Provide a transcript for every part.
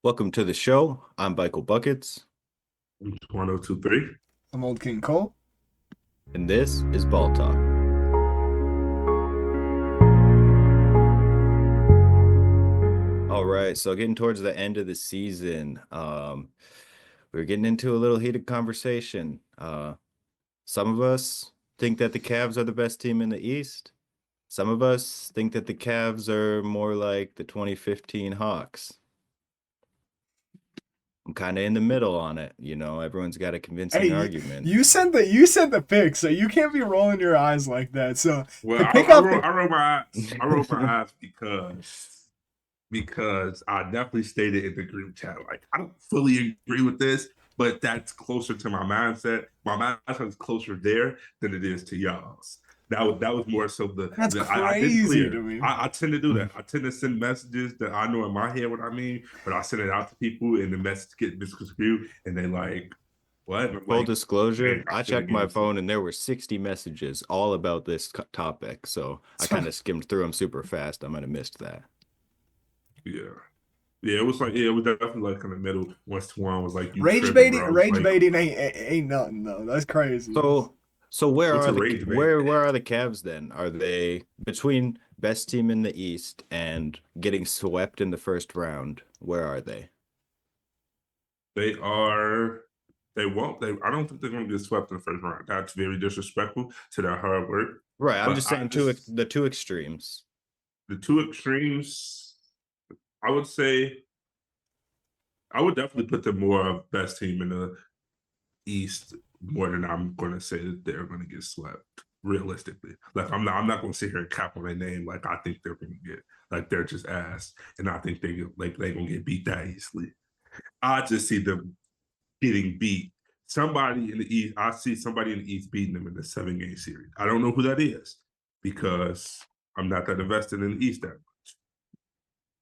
Welcome to the show. I'm Michael Buckets, 1023. I'm Old King Cole. and this is Ball Talk. All right, so getting towards the end of the season, we're getting into a little heated conversation. Some of us think that the Cavs are the best team in the East. Some of us think that the Cavs are more like the 2015 Hawks. I'm kind of in the middle on it. Everyone's got a convincing Hey, argument. you sent the pick, so you can't be rolling your eyes like that. So Well, the I, pick I off roll the I roll my eyes. I roll my eyes because I definitely stated in the group chat, like, I don't fully agree with this, but that's closer to my mindset. My mindset is closer there than it is to y'all's. That was more so that's I did it crazy to clear. me. I tend to do that. I tend to send messages that I know in my head what I mean, but I send it out to people and the message get misconstrued and they like, what? I'm Full like, disclosure, man, I I feel checked my against it. phone and there were 60 messages all about this topic. So I So, kind of skimmed through them super fast. I might have missed that. Yeah. Yeah, it was like, yeah, it was definitely like in the middle. Once Tuan was like, "You rage tripping, baiting, bro?" I was rage like, baiting ain't nothing though. That's crazy. So where "What's are a the rage bait?" where are the Cavs then? Are they between best team in the East and getting swept in the first round? Where are they? They are. They won't. They. I don't think they're going to get swept in the first round. That's very disrespectful to their hard work. Right, I'm But just saying the two extremes. the two extremes. I would say I would definitely put them more of best team in the East more than I'm going to say that they're going to get swept. Realistically, like I'm not going to sit here and cap on their name. Like I think they're going to get like they're just ass, and I think they going to get beat that easily. I just see them getting beat. Somebody in the East, I see somebody in the East beating them in the 7 game series. I don't know who that is because I'm not that invested in the East that much.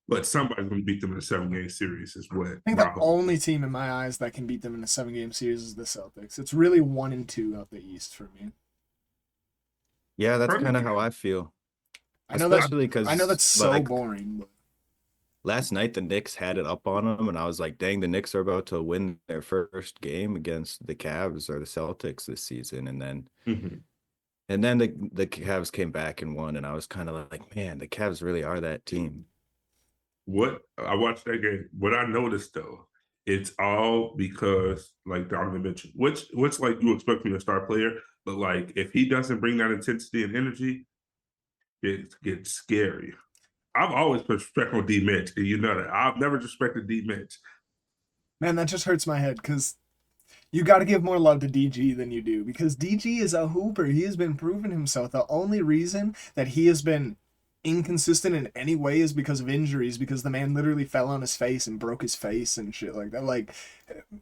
But somebody's going to beat them in a 7 game series, is what I think my the hope only is. team in my eyes that can beat them in a 7 game series is the Celtics. It's really 1 and 2 out the East for me. Yeah, that's kind of Probably, how I feel. I know that Especially I know because that's so like boring, but last night the Knicks had it up on them, and I was like, dang, the Knicks are about to win their first game against the Cavs or the Celtics this season, mm-hmm. and then the Cavs came back and won, and I was kind of like, man, the Cavs really are that team. What I watched that game. What I noticed though, it's all because like Donovan mentioned, which like you expect from your star player, but like if he doesn't bring that intensity and energy, it gets scary. I've always put respect on D Mitch, and you know that. I've never respected D Mitch. man, that just hurts my head because you got to give more love to DG than you do because DG is a hooper. He has been proving himself. The only reason that he has been inconsistent in any way is because of injuries, because the man literally fell on his face and broke his face and shit like that. Like,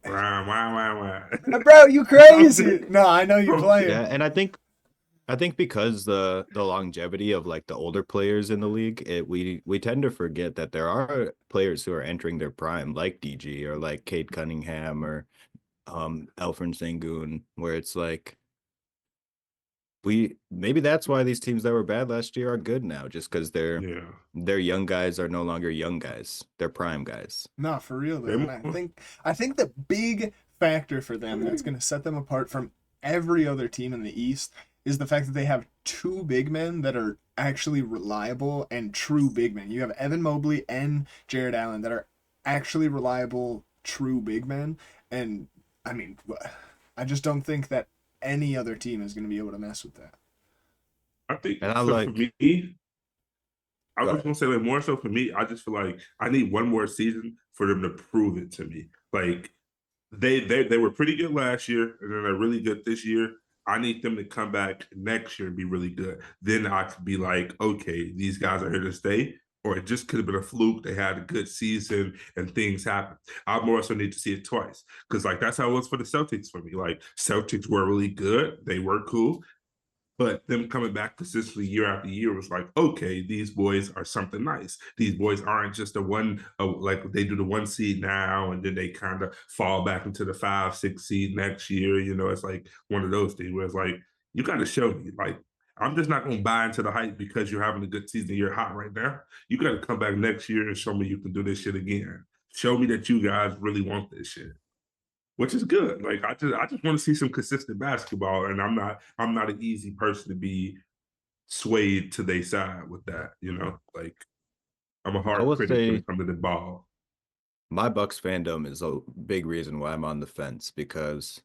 Wah. bro, you I'm crazy. just, No, I know you I'm just, playing. Yeah, and I think because the longevity of like the older players in the league, we tend to forget that there are players who are entering their prime, like DG or like Cade Cunningham or Alfred Sengun, where it's like we maybe that's why these teams that were bad last year are good now, just because yeah. their young guys are no longer young guys, they're prime guys. No, for real They though. And more, I think the big factor for them that's going to set them apart from every other team in the East is the fact that they have two big men that are actually reliable and true big men. You have Evan Mobley and Jared Allen that are actually reliable, true big men. And I mean, I just don't think that any other team is going to be able to mess with that. I think And I for like me, I go was ahead. gonna say like more so for me, I just feel like I need one more season for them to prove it to me. Like they were pretty good last year, and then they're really good this year. I need them to come back next year and be really good. Then I could be like, okay, these guys are here to stay. Or it just could have been a fluke. They had a good season and things happen. I more so need to see it twice. Because like that's how it was for the Celtics for me. Like Celtics were really good. They were cool. But them coming back consistently year after year was like, okay, these boys are something nice. These boys aren't just a one, like they do the 1 seed now, and then they kind of fall back into the 5, 6 seed next year. You know, it's like one of those things where it's like, you got to show me. Like, I'm just not going to buy into the hype because you're having a good season. You're hot right now. You got to come back next year and show me you can do this shit again show me that you guys really want this shit, which is good. Like I just want to see some consistent basketball, and I'm not an easy person to be swayed to their side with that. You know, like I'm a I hard will critic when say it comes to the ball. my Bucks fandom is a big reason why I'm on the fence because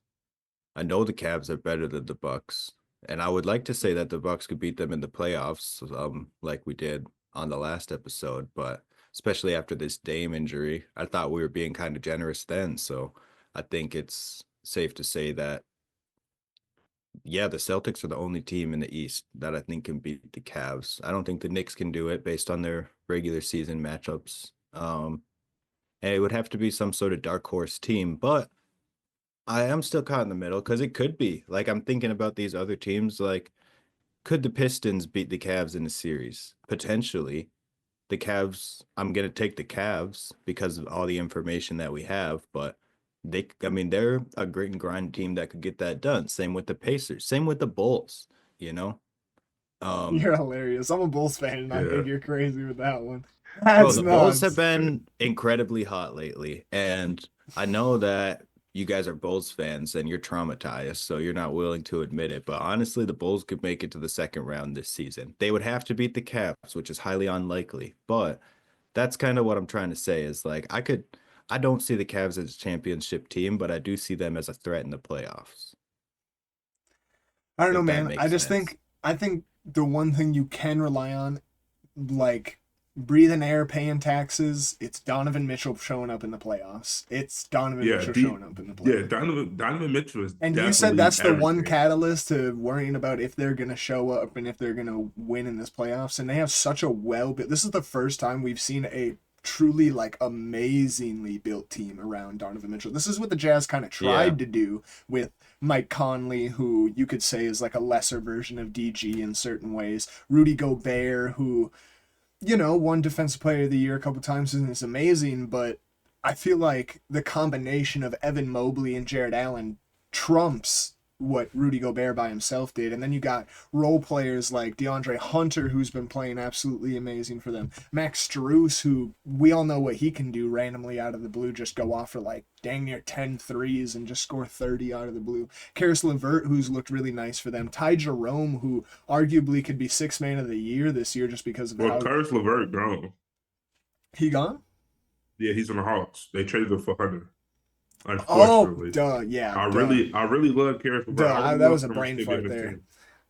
I know the Cavs are better than the Bucks, and I would like to say that the Bucks could beat them in the playoffs, like we did on the last episode. But especially after this Dame injury, I thought we were being kind of generous then. So I think it's safe to say that yeah, the Celtics are the only team in the East that I think can beat the Cavs. I don't think the Knicks can do it based on their regular season matchups. And it would have to be some sort of dark horse team, but I am still caught in the middle because it could be. Like I'm thinking about these other teams. Like, could the Pistons beat the Cavs in a series? Potentially. The Cavs, I'm gonna take the Cavs because of all the information that we have, but I mean, they're a grit and grind team that could get that done. Same with the Pacers, same with the Bulls, you know? Um, You're hilarious. I'm a Bulls fan, and I Yeah, think you're crazy with that one. Bro, That's the Bulls have nuts. been incredibly hot lately, and I know that you guys are Bulls fans and you're traumatized, so you're not willing to admit it. But honestly, the Bulls could make it to the second round this season. They would have to beat the Cavs, which is highly unlikely. But that's kind of what I'm trying to say is like I don't see the Cavs as a championship team, but I do see them as a threat in the playoffs, I don't know, if that man. I makes just sense. think the one thing you can rely on, like breathing air, paying taxes, it's Donovan Mitchell showing up in the playoffs. It's Donovan yeah, Mitchell showing up in the yeah. playoffs. Donovan Mitchell is And you said definitely that's the one everything. catalyst to worrying about if they're gonna show up and if they're gonna win in this playoffs. And they have such a well built. This is the first time we've seen a truly like amazingly built team around Donovan Mitchell. This is what the Jazz kind of Yeah. tried to do with Mike Conley, who you could say is like a lesser version of DG in certain ways. Rudy Gobert, who won Defensive Player of the Year a couple times and is amazing, but I feel like the combination of Evan Mobley and Jared Allen trumps what Rudy Gobert by himself did. And then you got role players like DeAndre Hunter, who's been playing absolutely amazing for them. Max Strus, who we all know what he can do randomly out of the blue, just go off for like dang near 10 threes and just score 30 out of the blue. Karis LeVert, who's looked really nice for them. Ty Jerome, who arguably could be sixth man of the year this year just because of Well, how Curtis LeVert gone. he gone. Yeah, he's on the Hawks. They traded him for Hunter. Oh, Unfortunately, duh, yeah, duh, I really love Karis LeVert. I really that love was a him on brain still giving fart his there. team.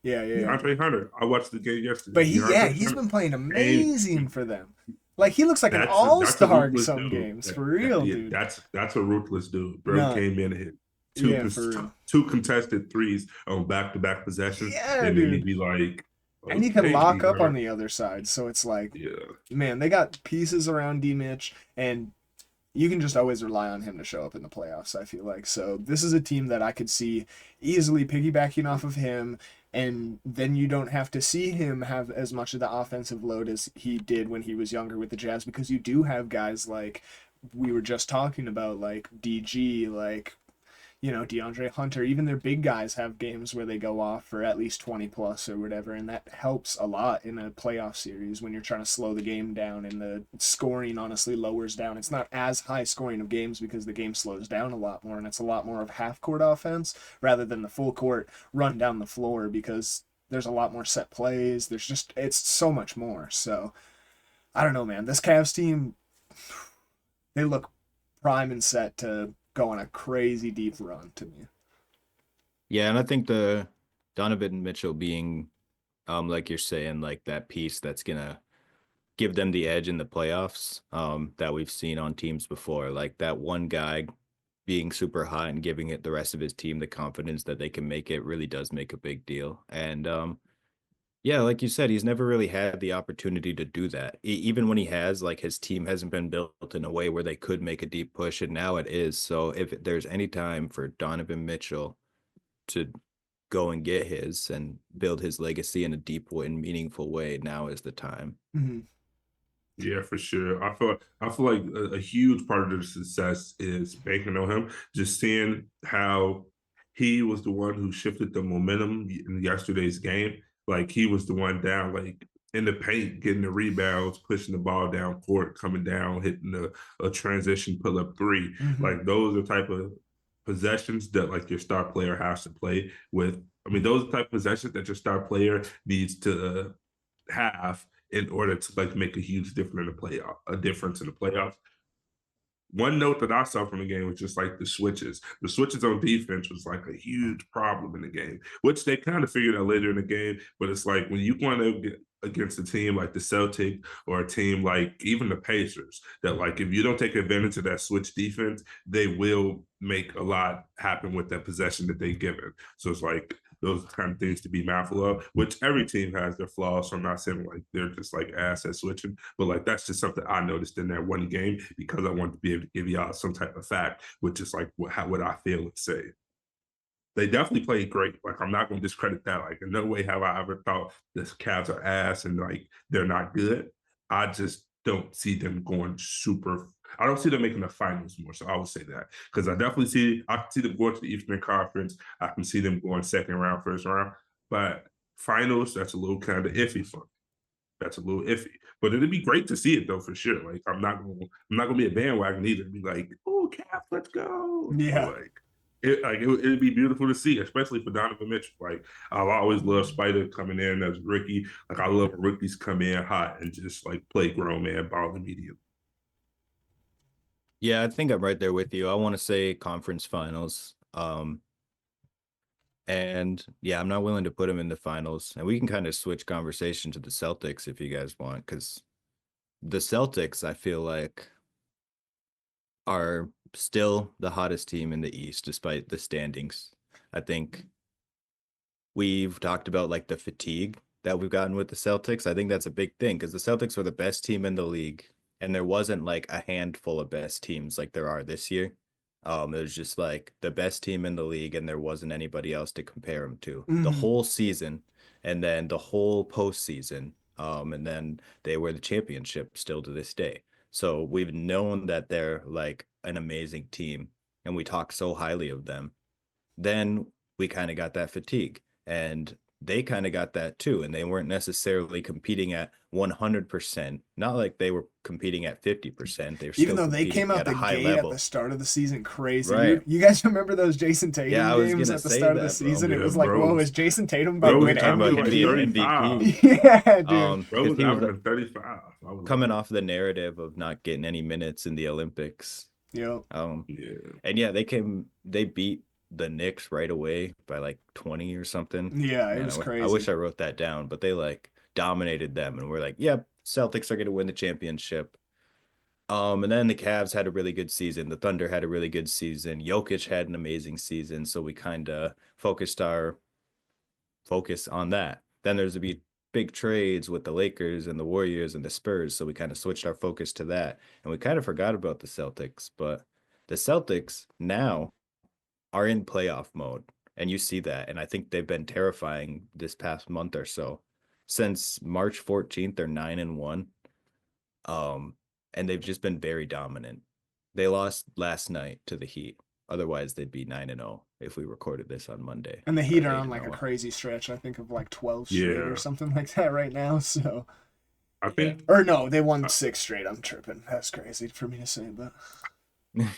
Yeah, yeah, yeah. DeAndre Hunter. I watched the game But yesterday. yeah, DeAndre he's Hunter been playing came. amazing for them. Like he looks like an That's a all-star in ruthless some dude. games, for real, Yeah, dude. that's a ruthless dude. Bro No, came in and hit yeah, for real. two contested threes on back to back possessions. Yeah, It made me dude. be like, And he can okay, lock up on bro. the other side, so it's like, Yeah, man, they got pieces around D Mitch, and you can just always rely on him to show up in the playoffs, I feel like. So this is a team that I could see easily piggybacking off of him, and then you don't have to see him have as much of the offensive load as he did when he was younger with the Jazz, because you do have guys like we were just talking about, like DG, like DeAndre Hunter. Even their big guys have games where they go off for at least 20 plus or whatever, and that helps a lot in a playoff series when you're trying to slow the game down and the scoring honestly lowers down. It's not as high scoring of games because the game slows down a lot more and it's a lot more of half court offense rather than the full court run down the floor, because there's a lot more set plays. It's so much more. So I don't know, man. This Cavs team, they look prime and set to go on a crazy deep run to me. Yeah, and I think the Donovan Mitchell being like you're saying, like that piece that's gonna give them the edge in the playoffs that we've seen on teams before. Like that one guy being super hot and giving it the rest of his team the confidence that they can make it really does make a big deal. And yeah, like you said, he's never really had the opportunity to do that. Even when he has, like his team hasn't been built in a way where they could make a deep push, and now it is. So if there's any time for Donovan Mitchell to go and get his and build his legacy in a deep and meaningful way, now is the time. Mm-hmm. yeah, for sure. I feel like a huge part of the success is banking on him. Just seeing how he was the one who shifted the momentum in yesterday's game. Like he was the one down like in the paint, getting the rebounds, pushing the ball down court, coming down, hitting a transition pull up three. Mm-hmm. Like those are type of possessions that like your star player has to play with. I mean, those are the type of possessions that your star player needs to have in order to like make a huge difference in the playoff, a difference in the playoffs. One note that I saw from the game was just like the switches. The switches on defense was like a huge problem in the game, which they kind of figured out later in the game. But it's like when you want to get against a team like the Celtics or a team like even the Pacers, that like if you don't take advantage of that switch defense, they will make a lot happen with that possession that they given. So it's like those kind of things to be mindful of, which every team has their flaws. So I'm not saying like they're just like asset switching, but like that's just something I noticed in that one game because I wanted to be able to give y'all some type of fact, which is like what I feel and say. They definitely played great. Like I'm not going to discredit that. Like in no way have I ever thought the Cavs are ass and like they're not good. I just don't see them going super. I don't see them making the finals more. So I would say that because I can see them going to the Eastern Conference. I can see them going second round, first round, but finals that's a little kind of iffy for me. That's a little iffy, but it'd be great to see it though for sure. Like I'm not gonna be a bandwagon either. Be like, oh, Cavs, let's go. But Yeah. like it'd be beautiful to see, especially for Donovan Mitchell. Like I've always loved Spider coming in as a rookie. Like I love when rookies come in hot and just like play grown man ball immediately. Yeah, I think I'm right there with you. I want to say conference finals. And yeah, I'm not willing to put them in the finals. And we can kind of switch conversation to the Celtics if you guys want, because the Celtics, I feel like, are still the hottest team in the East despite the standings. I think we've talked about like the fatigue that we've gotten with the Celtics. I think that's a big thing because the Celtics were the best team in the league, and there wasn't like a handful of best teams like there are this year. It was just like the best team in the league, and there wasn't anybody else to compare them to the Mm-hmm. whole season, and then the whole postseason. And then they were the championship still to this day. So we've known that they're like an amazing team, and we talk so highly of them. Then we kind of got that fatigue, and they kind of got that too. And they weren't necessarily competing at 100%, not like they were competing at 50%. They're Even still though they came competing out at a the high gate at the level. start of the season crazy. Right. You guys remember those Jason Yeah, Tatum I was games gonna at the say start of the that, bro. season? It Yeah, was like, whoa, is Jason Tatum about to bro was win Talking about him averaging like being MVP? 35. MVP. Yeah, dude. Bro Because was he was averaging 35. I was coming like, off the narrative of not getting any minutes in the Olympics. Yep. yeah. And yeah, they beat the Knicks right away by like 20 or something. Yeah, it Man, was I wish crazy. I wrote that down, but they like dominated them, and we're like, yep, Celtics are going to win the championship. And then the Cavs had a really good season. The Thunder had a really good season. Jokic had an amazing season, so we kind of focused our focus on that. Then there's a big trades with the Lakers and the Warriors and the Spurs, so we kind of switched our focus to that, and we kind of forgot about the Celtics. But the Celtics now are in playoff mode, and you see that. And I think they've been terrifying this past month or so. Since March 14th, they're 9-1. Um, and they've just been very dominant. They lost last night to the Heat. Otherwise, they'd be 9-0 if we recorded this on Monday. And the Or Heat are 8 on and like a 0. crazy stretch, I think, of like 12 straight or Yeah. something like that right now. So, I think or no, they won I, 6 straight. I'm tripping. That's crazy for me to say, but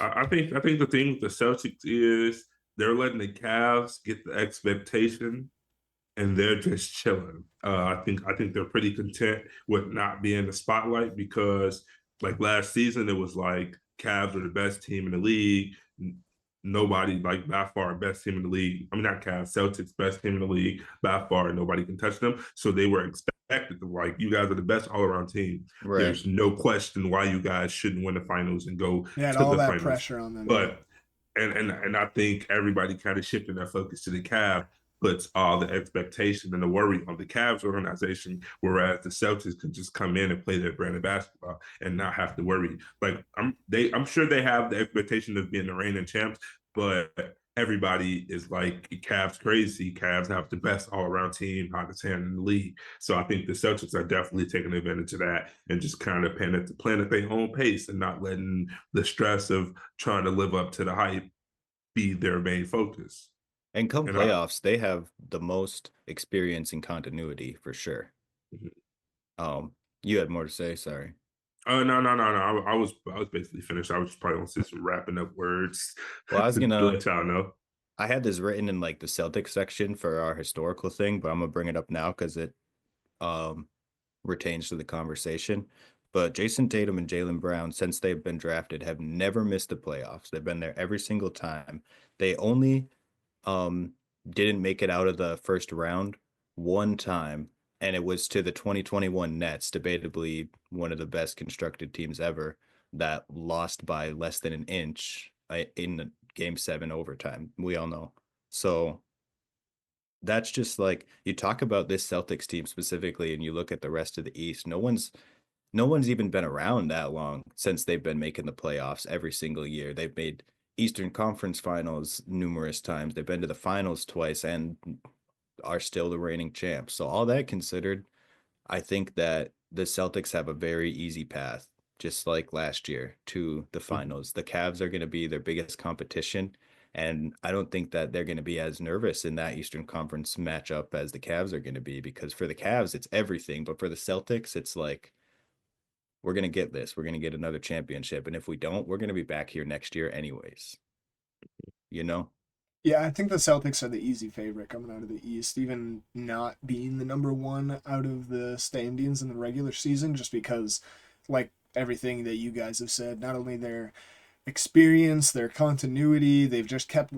I think the thing with the Celtics is they're letting the Cavs get the expectation and they're just chilling. I think they're pretty content with not being in the spotlight because like last season it was like Cavs are the best team in the league. Nobody like by far best team in the league. I mean not Cavs, Celtics best team in the league by far. Nobody can touch them. So they were expected to like you guys are the best all around team. Right. There's no question why you guys shouldn't win the finals and go they had to all the that finals. pressure on them. Yeah. But and I think everybody kind of shifted their focus to the Cavs puts all the expectation and the worry on the Cavs organization, whereas the Celtics can just come in and play their brand of basketball and not have to worry. Like I'm sure they have the expectation of being the reigning champs, but everybody is like Cavs crazy. Cavs have the best all around team, hottest hand in the league. So I think the Celtics are definitely taking advantage of that and just kind of playing at their own pace and not letting the stress of trying to live up to the hype be their main focus. And come And I, playoffs, they have the most experience in continuity for sure. You had more to say. Sorry. No. I was basically finished. I was probably gonna say some wrapping up words Well, I was to gonna. let y'all know. I had this written in like the Celtics section for our historical thing, but I'm gonna bring it up now because it um retains to the conversation. But Jason Tatum and Jaylen Brown, since they've been drafted, have never missed the playoffs. They've been there every single time. They only um didn't make it out of the first round one time, and it was to the 2021 Nets, debatably one of the best constructed teams ever, that lost by less than an inch in the game 7 overtime. We all know. So that's just like you talk about this Celtics team specifically and you look at the rest of the East. No one's even been around that long since they've been making the playoffs every single year. They've made Eastern Conference Finals numerous times. They've been to the finals twice and are still the reigning champs. So all that considered, I think that the Celtics have a very easy path, just like last year, to the finals. The Cavs are going to be their biggest competition, and I don't think that they're going to be as nervous in that Eastern Conference matchup as the Cavs are going to be, because for the Cavs, it's everything. But for the Celtics, it's like, we're going to get this. We're going to get another championship. And if we don't, we're going to be back here next year anyways. You know? Yeah, I think the Celtics are the easy favorite coming out of the East, even not being the number one out of the standings in the regular season, just because, like everything that you guys have said, not only their experience, their continuity, they've just kept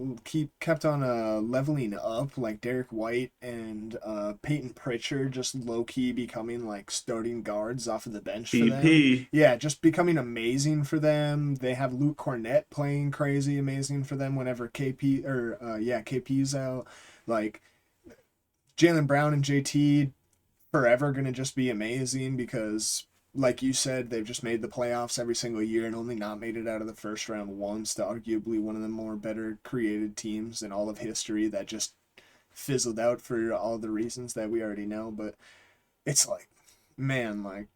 on leveling up, like Derek White and Peyton Pritchard just low key becoming like starting guards off of the bench for them. PP. Yeah, just becoming amazing for them. They have Luke Cornett playing crazy amazing for them whenever KP's out. Like Jaylen Brown and JT forever gonna just be amazing because like you said, they've just made the playoffs every single year and only not made it out of the first round once to arguably one of the more better created teams in all of history that just fizzled out for all the reasons that we already know. But it's like, man, like,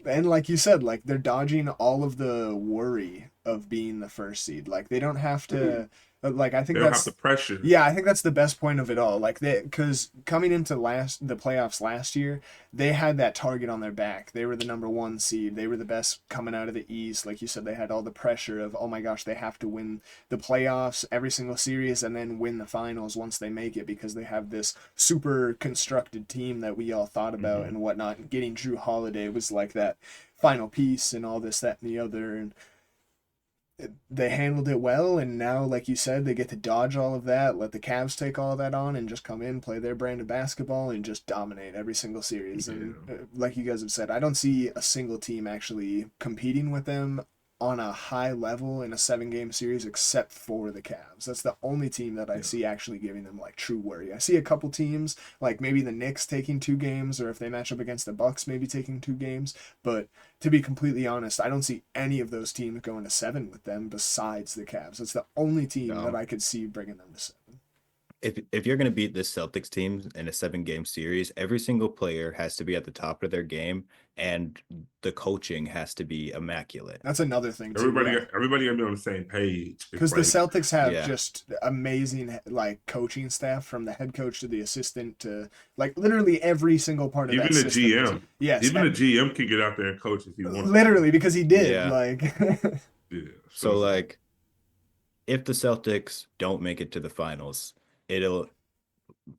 and like you said, like they're dodging all of the worry of being the first seed. Like they don't have to. Like I think They don't have the that's pressure. yeah, I think that's the best point of it all. Like they, because coming into the playoffs last year, they had that target on their back. They were the number one seed. They were the best coming out of the East. Like you said, they had all the pressure of, oh my gosh, they have to win the playoffs every single series and then win the finals once they make it because they have this super constructed team that we all thought about and whatnot. And getting Drew Holiday was like that final piece and all this, that, and the other. And they handled it well, and now, like you said, they get to dodge all of that, let the Cavs take all of that on, and just come in, play their brand of basketball, and just dominate every single series. Yeah. And like you guys have said, I don't see a single team actually competing with them on a high level in a 7-game series except for the Cavs. That's the only team that I see actually giving them like true worry. I see a couple teams like maybe the Knicks taking 2 games, or if they match up against the Bucks, maybe taking 2 games. But to be completely honest, I don't see any of those teams going to 7 with them besides the Cavs. That's the only team that I could see bringing them to 7. If you're going to beat this Celtics team in a 7-game series, every single player has to be at the top of their game, and the coaching has to be immaculate. That's another thing too. Everybody gonna be on the same page because the Celtics have Yeah. just amazing like coaching staff, from the head coach to the assistant to like literally every single part of even that the system. GM. Yes, Even the GM can get out there and coach if he wants. literally because he did. Yeah. Like Yeah. So like, if the Celtics don't make it to the finals,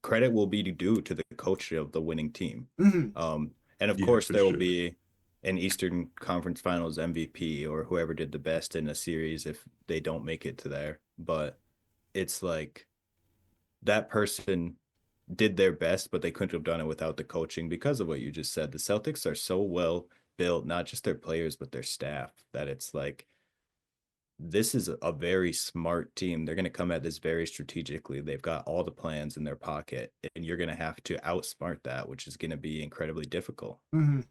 credit will be due to the coach of the winning team. mhm. And of Yeah, course for there will sure. be an Eastern Conference Finals MVP or whoever did the best in a series if they don't make it to there. But it's like that person did their best, but they couldn't have done it without the coaching because of what you just said. The Celtics are so well built, not just their players, but their staff, that it's like this is a very smart team. They're going to come at this very strategically. They've got all the plans in their pocket, and you're going to have to outsmart that, which is going to be incredibly difficult. Mhm.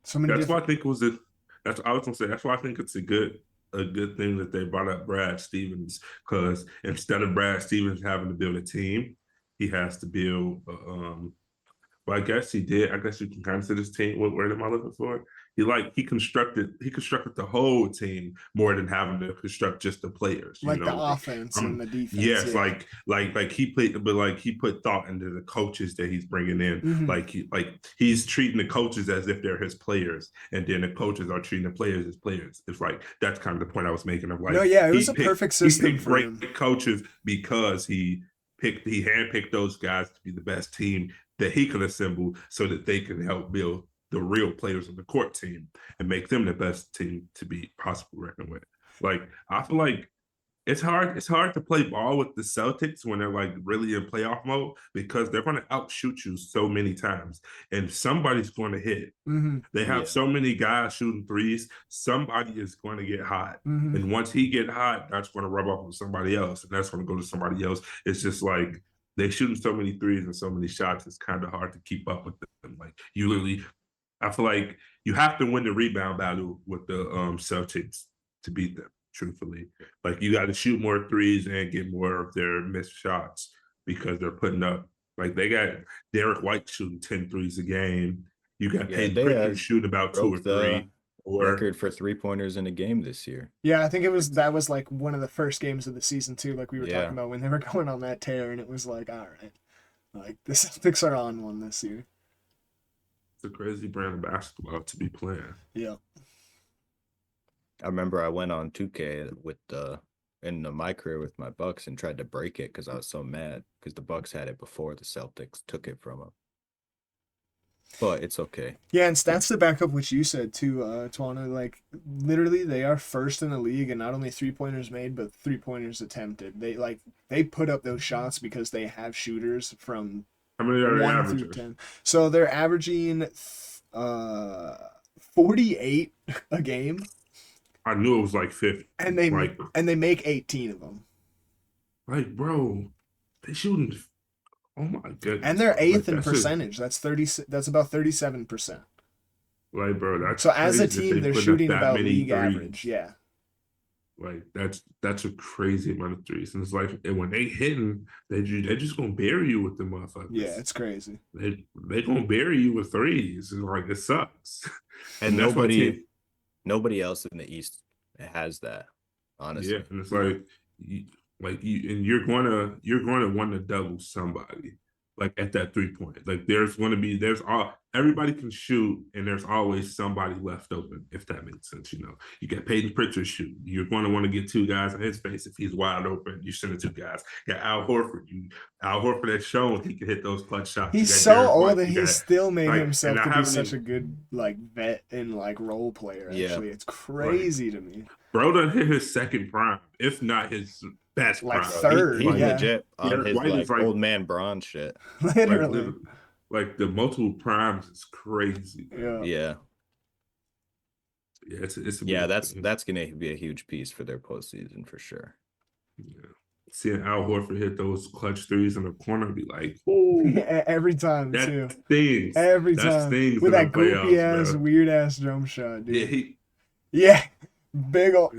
So many That's why I different. think it was a. That's I was gonna say. That's why I think it's a good thing that they brought up Brad Stevens, because instead of Brad Stevens having to build a team, he has to build. Well, I guess he did. I guess you can kind of say this team. What word am I looking for? he constructed the whole team more than having to construct just the players. You Like the know, offense and the defense. yes, Yeah. like he played, but like he put thought into the coaches that he's bringing in. Mhm. He's treating the coaches as if they're his players, and then the coaches are treating the players as players. It's like that's kind of the point I was making of like No, yeah, it was he a picked perfect he system picked for great him. coaches because he handpicked those guys to be the best team that he could assemble so that they can help build the real players on the court team and make them the best team to be possible reckoned with. Like I feel like it's hard to play ball with the Celtics when they're like really in playoff mode because they're going to outshoot you so many times and somebody's going to hit. Mm-hmm. They have Yeah. so many guys shooting threes. Somebody is going to get hot. Mm-hmm. And once he get hot, that's going to rub off on somebody else. And that's going to go to somebody else. It's just like they shooting so many threes and so many shots. It's kind of hard to keep up with them. Like you literally, I feel like you have to win the rebound battle with the Celtics to beat them, truthfully. Like you got to shoot more threes and get more of their missed shots because they're putting up, like they got Derek White shooting 10 threes a game. You got Yeah, Peyton they Pritchard shooting about 2 or broke the 3. Or record for 3-pointers in a game this year. Yeah, I think that was like one of the first games of the season too, like we were Yeah. talking about when they were going on that tear, and it was like, all right, like the Celtics are on one this year. it's a crazy brand of basketball to be playing. Yeah. I remember I went on 2K in my career with my Bucks and tried to break it because I was so mad because the Bucks had it before the Celtics took it from them. But it's okay. Yeah, and stats to back up what you said too, Twana. Like literally, they are first in the league, and not only 3-pointers made, but 3-pointers attempted. They put up those shots because they have shooters from How many are they 1 averaging? through 10. So they're averaging 48 a game, I knew it was like 50. and they like make 18 of them. bro, they shooting. Oh my goodness. And they're eighth in that's percentage. That's about 37%. Like, bro, that's So as a crazy that team, they they're put up shooting that about many league threes. average. Yeah. Like that's a crazy amount of threes. And it's like, and when they hitting, they just gonna bury you with the motherfuckers. Yeah, it's crazy. They gonna bury you with threes. And like it sucks. And that's why nobody else in the East has that, honestly. yeah, and it's like you're gonna want to double somebody like at that 3-point. Like everybody can shoot, and there's always somebody left open, if that makes sense. You know, you got Peyton Pritchard shooting. You're going to want to get 2 guys in his face if he's wide open. You send the 2 guys. You got Al Horford. Al Horford has shown he can hit those clutch shots. He's so old, and he's still made himself to be such a good like vet and like role player. Actually, it's crazy to me. Bro done hit his second prime, if not his best like prime. Third. He's Yeah. legit on his White is like old man Bron shit. Literally. Like the multiple primes is crazy. Yeah. Yeah. Yeah, it's that's gonna be a huge piece for their postseason for sure. Yeah. Seeing Al Horford hit those clutch threes in the corner be like, oh, every time that too. stings. Every That time stings with in that the goofy playoffs, ass, bro. weird ass jump shot, dude. Yeah, Yeah, big ol'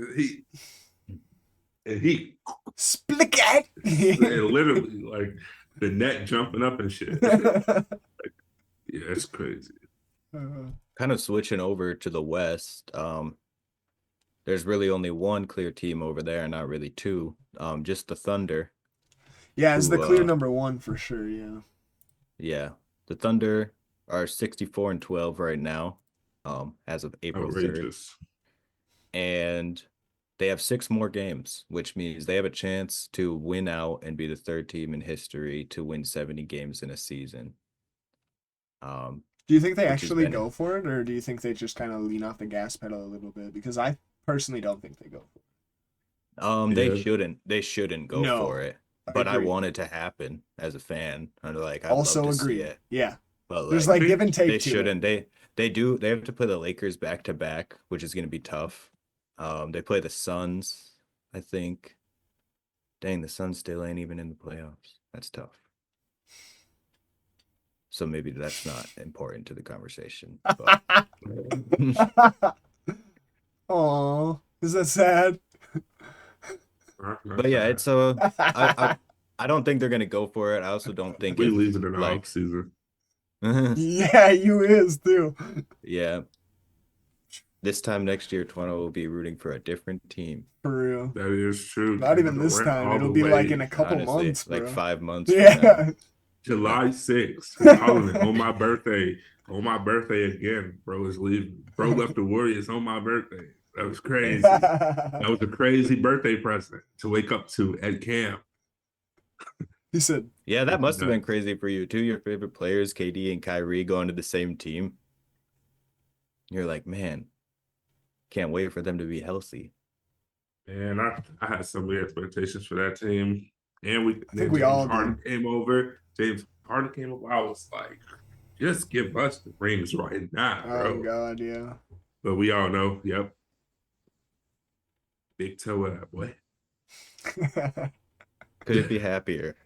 he splicket. and literally like the net jumping up and shit. Yeah, it's crazy. Kind of switching over to the West. There's really only one clear team over there, not really two. Just the Thunder. Yeah, it's the clear number 1 for sure. Yeah. Yeah, the Thunder are 64-12 right now, as of April 3rd. Outrageous. And they have 6 more games, which means they have a chance to win out and be the 3rd team in history to win 70 games in a season. Do you think they actually go for it, or do you think they just kind of lean off the gas pedal a little bit? Because I personally don't think they go for it. They shouldn't go for it. But I want it to happen as a fan. I'd also love to agree. see it. Yeah. But there's like give and take. They shouldn't. They do. They have to play the Lakers back to back, which is going to be tough. They play the Suns, I think. Dang, the Suns still ain't even in the playoffs. That's tough. So maybe that's not important to the conversation. Oh, is that sad? But yeah, it's I don't think they're gonna go for it. I also don't think we leave it in the off season. Yeah, you is too. Yeah. This time next year, Toronto will be rooting for a different team. For real. That is true. Not even Kevin this Durant time. all It'll the be like in way. a couple Honestly, months, like bro. 5 months from now. Yeah. July 6th. I'm calling it on my birthday. On my birthday again, bro is leaving. Bro left the Warriors on my birthday. That was crazy. That was a crazy birthday present to wake up to at camp. He said, Yeah, that It's must have been nuts. crazy for you. Two of your favorite players, KD and Kyrie, going to the same team. You're like, man, can't wait for them to be healthy. And I had so many expectations for that team. And I think then we James all Harden did. came over. James Harden came over. I was like, just give us the rings right now, Oh, bro. God, yeah. But we all know, yep. Big toe out, boy. Couldn't be happier.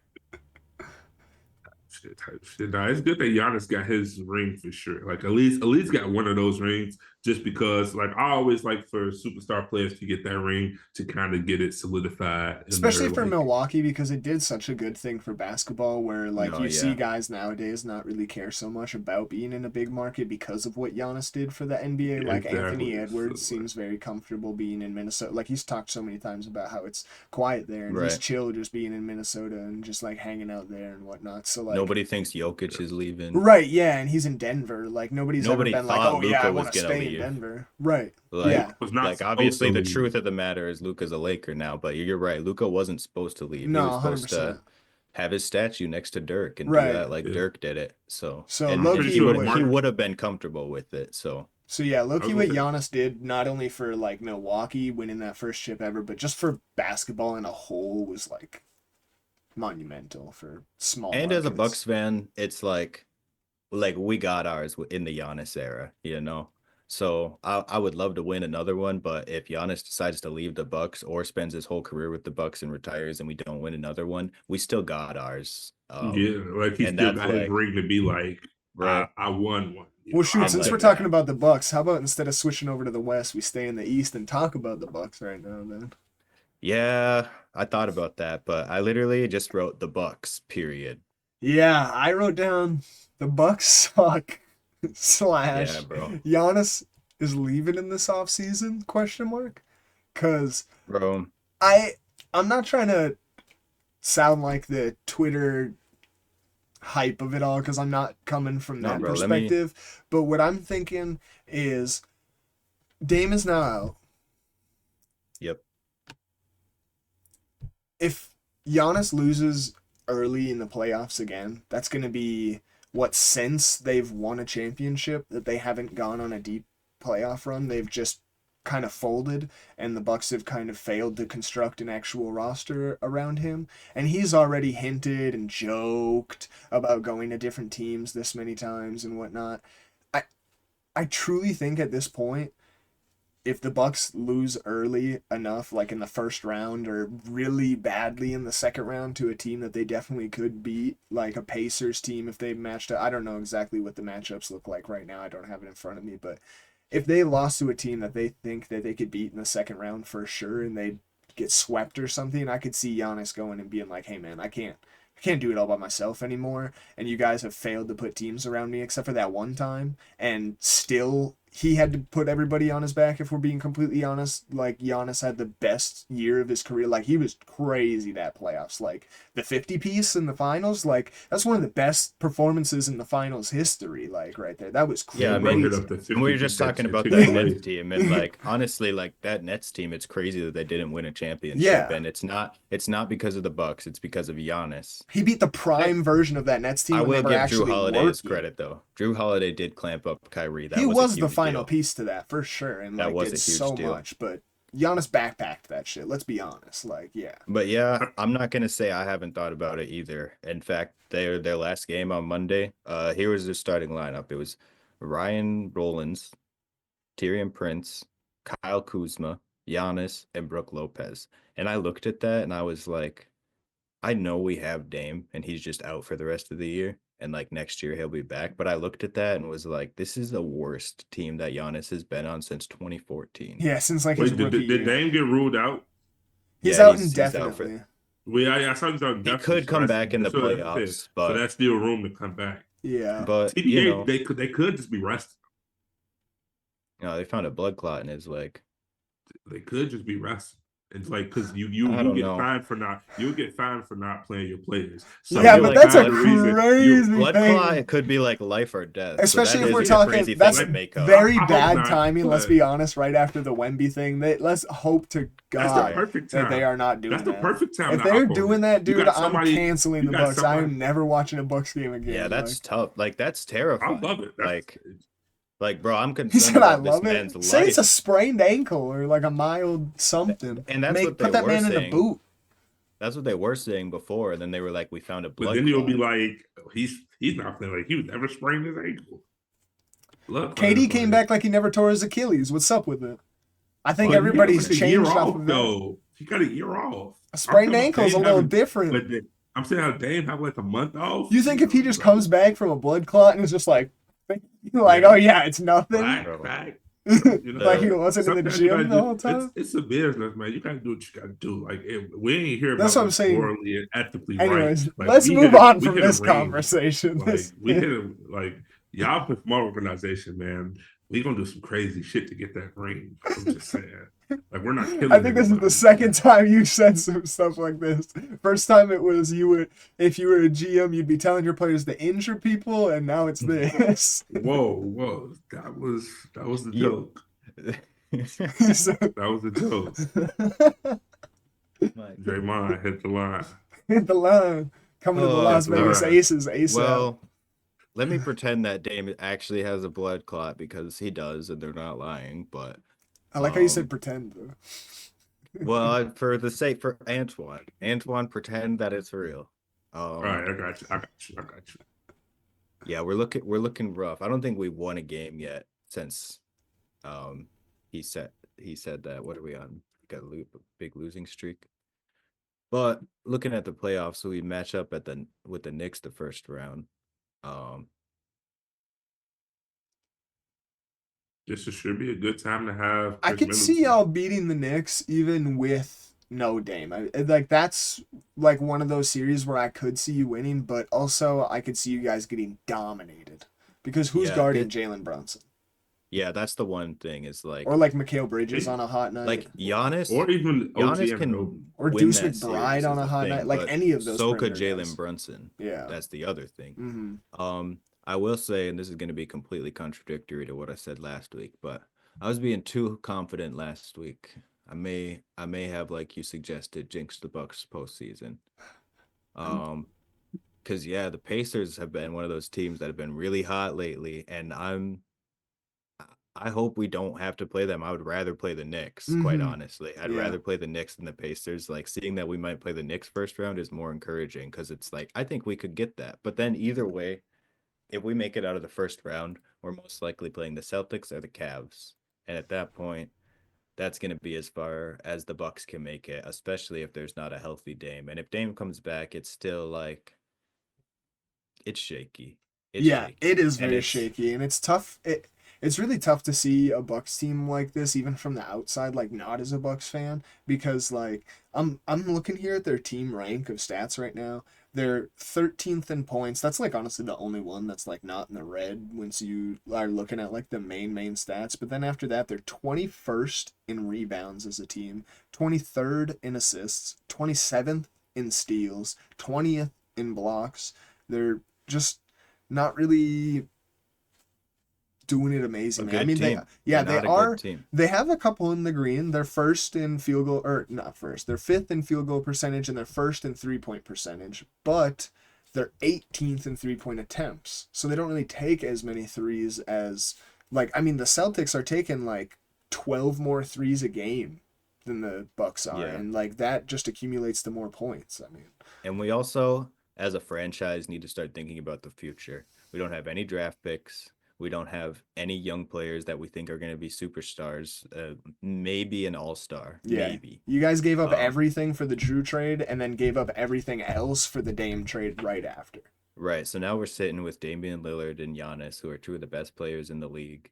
Shit type shit. Nah, it's good that Giannis got his ring for sure. Like at least got one of those rings just because like I always like for superstar players to get that ring to kind of get it solidified in Especially their for like Milwaukee because it did such a good thing for basketball where like No, you see yeah. guys nowadays not really care so much about being in a big market because of what Giannis did for the NBA. Like Anthony exactly. Edwards So, seems very comfortable being in Minnesota. Like he's talked so many times about how it's quiet there and he's Right. chill just being in Minnesota and just like hanging out there and whatnot. So like Nobody thinks Jokic is leaving. right, yeah, and he's in Denver. Like nobody's ever Nobody been like, thought "Oh yeah, I Luca want was to gonna stay in leave. Denver." Right. Like, Yeah. was not like supposed to obviously the leave. truth of the matter is Luca's a Laker now, but you're right. Luca wasn't supposed to leave. He No, was supposed to 100%. have his statue next to Dirk and do Right. that like Yeah. Dirk did it. So So I'm and pretty Loki sure what he Mark. would have been comfortable with it. So So yeah, I was Loki gonna what say Giannis did not only for like Milwaukee winning that first chip ever, but just for basketball in a whole was like monumental for small and as a markets. Bucks fan, it's like we got ours in the Giannis era, you know. So I would love to win another one, but if Giannis decides to leave the Bucks or spends his whole career with the Bucks and retires and we don't win another one, we still got ours. Yeah, like he And still that's got his like ring to be like, right. I won one. Well, shoot, And since I we're like won talking that. about the Bucks, how about instead of switching over to the West, we stay in the East and talk about the Bucks right now then? yeah, I thought about that, but I literally just wrote the Bucks, period. Yeah, I wrote down the Bucks suck Yeah, slash bro. Giannis is leaving in this offseason, question mark. Cause Bro. I I'm not trying to sound like the Twitter hype of it all because I'm not coming from No, that bro, let me perspective. But what I'm thinking is Dame is now out. yep. If Giannis loses early in the playoffs again, that's going to be what since they've won a championship that they haven't gone on a deep playoff run. They've just kind of folded and the Bucks have kind of failed to construct an actual roster around him. And he's already hinted and joked about going to different teams this many times and whatnot. I I truly think at this point if the Bucks lose early enough, like in the first round, or really badly in the second round to a team that they definitely could beat, like a Pacers team if they matched up. I don't know exactly what the matchups look like right now. I don't have it in front of me, but if they lost to a team that they think that they could beat in the second round for sure, and they get swept or something, I could see Giannis going and being like, "Hey man, I can't do it all by myself anymore, and you guys have failed to put teams around me except for that one time, and still he had to put everybody on his back if we're being completely honest. Like Giannis had the best year of his career. Like he was crazy that playoffs. Like the 50 piece in the finals, like that's one of the best performances in the finals history, like right there. That was Yeah, I Bro mean, hit crazy. up the and we 50 were just that talking shit about took that place. Nets team, and like honestly, like that Nets team, it's crazy that they didn't win a championship, Yeah. and it's not because of the Bucks, it's because of Giannis. He beat the I prime version of that Nets team I when they will were give Drew actually Holiday his working. credit though. Drew Holiday did clamp up Kyrie. He That was a was the huge final deal. piece to that for sure, and That like was did a huge so deal. much. But Giannis backpacked that shit. Let's be honest. Like, yeah, But yeah, I'm not gonna say I haven't thought about it either. In fact, their last game on Monday, here was their starting lineup. It was Ryan Rollins, Tyrion Prince, Kyle Kuzma, Giannis, and Brooke Lopez. And I looked at that and I was like, I know we have Dame and he's just out for the rest of the year. And like next year he'll be back. But I looked at that and was like, this is the worst team that Giannis has been on since 2014. yeah. Since like his Wait, rookie did year, Dame get ruled out? he's Yeah, out he's out for indefinitely. Well, I saw he's out he definitely. could come back in the playoffs, So but that's still room to come back. Yeah, but you TBA, know, they could just be resting. They found a blood clot in his leg. They could just be resting. It's like because I you don't get know. fined for not you'll get fined for not playing your players. So Yeah, feel but like that's a the reason crazy blood clot, thing. it could be like life or death. So Especially that if is we're a talking, crazy thing that's to make up. very I hope bad not, timing. Let's but be honest. Right after the Wemby thing, let's hope to that's the God perfect that they time. are not That's doing the that. perfect time If to they're hop on doing it. that, You dude, got I'm somebody. canceling You the got Bucks. I somebody. am never watching a Bucks game Yeah, again. that's tough. Like that's I terrifying. love it. Like, bro, I'm He concerned said, "I about this love man's it." Say it's a life. sprained ankle or like a mild something. And that's what they Put that were man in a saying. boot. That's what they were saying before. And then they were like, we found a But blood then you'll be clot. like, he's not playing like he was never sprained his ankle. Look, KD came back like he never tore his Achilles. What's up with it? I think yeah, everybody's like a year changed off off of that. though. He got a year off. A I'm sprained talking about ankle is a Dame little having, different. but I'm saying how Dame have like a month off. You think if he just bro. comes back from a blood clot and is just like, Yeah. oh yeah, it's nothing. Black, back. Like he The wasn't in the Sometimes you gotta gym the do. whole time. It's a business, man. You gotta do what you gotta do. Like we ain't here That's about what I'm what's saying. morally and ethically right. Anyways, Like let's we move hit a, on we from hit a this ring. conversation. Like we hit a like y'all with my organization, man. We gonna do some crazy shit to get that ring. I'm just saying. Like we're not killing. I think this is the anybody. second time you said some stuff like this. First time it was if you were a GM, you'd be telling your players to injure people, and now it's this. Whoa. That was the joke. So, That was the joke. Draymond hit the line. hit the line. Coming to the Oh, Las Vegas God. Aces ASAP. well, let me pretend that Dame actually has a blood clot because he does, and they're not lying. But I like how you said pretend though. well, for the sake for Antoine, pretend that it's real. All right, I got you. Yeah, we're looking rough. I don't think we won a game yet since he said that. What are we on? Got a big losing streak. But looking at the playoffs, so we match up with the Knicks the first round. Um, This should be a good time to have. I Chris could see Middleton. y'all beating the Knicks even with no Dame. Like that's like one of those series where I could see you winning, but also I could see you guys getting dominated because who's Yeah, guarding Jalen Brunson yeah, that's the one thing is like or like Mikal Bridges on a hot night, like Giannis. or even OG Giannis and can or win Deuce that McBride series on is a the hot thing, night. Like but any of those. so could perimeter Jalen guys. Brunson. Yeah. That's the other thing. Mm-hmm. I will say, and this is going to be completely contradictory to what I said last week, but I was being too confident last week. I may have, like you suggested, jinxed the Bucks postseason. Because yeah, the Pacers have been one of those teams that have been really hot lately, and I hope we don't have to play them. I would rather play the Knicks, quite honestly. I'd Yeah. rather play the Knicks than the Pacers. Like seeing that we might play the Knicks first round is more encouraging because it's like I think we could get that. But then either way, if we make it out of the first round, we're most likely playing the Celtics or the Cavs. And at that point, that's going to be as far as the Bucks can make it, especially if there's not a healthy Dame. And if Dame comes back, it's still like it's shaky. It's Yeah, shaky. it is And very it's shaky, and it's tough. It's really tough to see a Bucks team like this, even from the outside, like not as a Bucks fan, because like I'm looking here at their team rank of stats right now. They're 13th in points. That's like honestly the only one that's like not in the red once you are looking at like the main stats. But then after that, they're 21st in rebounds as a team, 23rd in assists, 27th in steals, 20th in blocks. They're just not really doing it a amazingly. good I mean, team. they They're not a are. good team. They have a couple in the green. They're first in field goal, or not first. They're fifth in field goal percentage, and they're first in 3-point percentage. But they're 18th in 3-point attempts, so they don't really take as many threes as like. I mean, the Celtics are taking like 12 more threes a game than the Bucks are, Yeah. and like that just accumulates to more points. I mean, And we also, as a franchise, need to start thinking about the future. We don't have any draft picks. We don't have any young players that we think are going to be superstars. Maybe an all-star. yeah. Maybe. You guys gave up Um, everything for the Drew trade and then gave up everything else for the Dame trade right after. Right. So now we're sitting with Damian Lillard and Giannis, who are two of the best players in the league,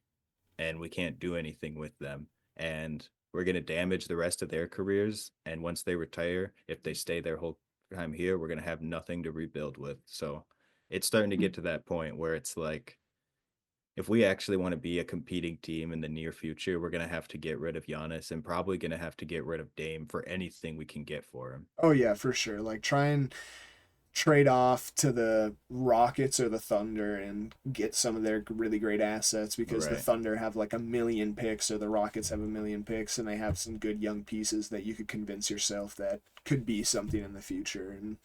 and we can't do anything with them. And we're going to damage the rest of their careers. And once they retire, if they stay their whole time here, we're going to have nothing to rebuild with. So it's starting to get to that point where it's like, if we actually want to be a competing team in the near future, we're gonna have to get rid of Giannis and probably gonna have to get rid of Dame for anything we can get for him. Oh yeah, for sure. Like try and trade off to the Rockets or the Thunder and get some of their really great assets because the Right. Thunder have like 1,000,000 picks or the Rockets have 1,000,000 picks and they have some good young pieces that you could convince yourself that could be something in the future and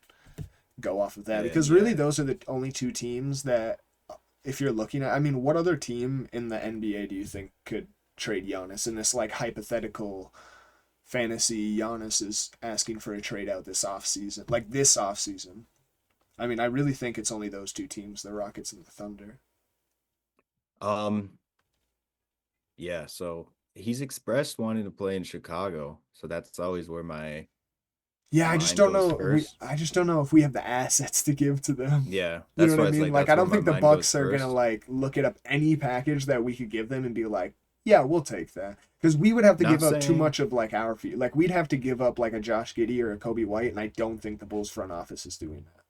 go off of that. And Because really yeah, those are the only two teams that if you're looking at, I mean, what other team in the NBA do you think could trade Giannis in this like hypothetical fantasy? Giannis is asking for a trade out this offseason, like this offseason. I mean, I really think it's only those two teams, the Rockets and the Thunder. um, yeah. So he's expressed wanting to play in Chicago, so that's always where my Yeah, I just mind don't goes know. first. I just don't know if we have the assets to give to them. Yeah, You know that's what why I it's mean? like Like, I that's where don't my think the mind goes Bucks are gonna first. like look it up any package that we could give them and be like, yeah, we'll take that. Because we would have to Not give up too saying much of like our fee. Like, we'd have to give up like a Josh Giddey or a Kobe White, and I don't think the Bulls front office is doing that.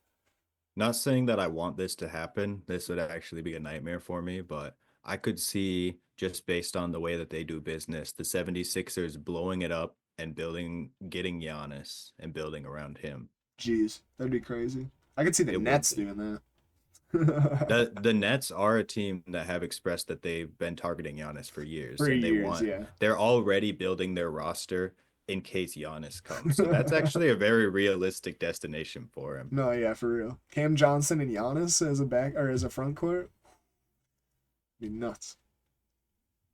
not saying that I want this to happen. This would actually be a nightmare for me, but I could see just based on the way that they do business, the 76ers blowing it up and getting Giannis and building around him. Jeez, that'd be crazy. I could see the It would Nets be. doing that. The Nets are a team that have expressed that they've been targeting Giannis for years For and years, yeah. they're already building their roster in case Giannis comes. So that's actually a very realistic destination for him. No, yeah, for real. Cam Johnson and Giannis as a back or as a front court, be nuts.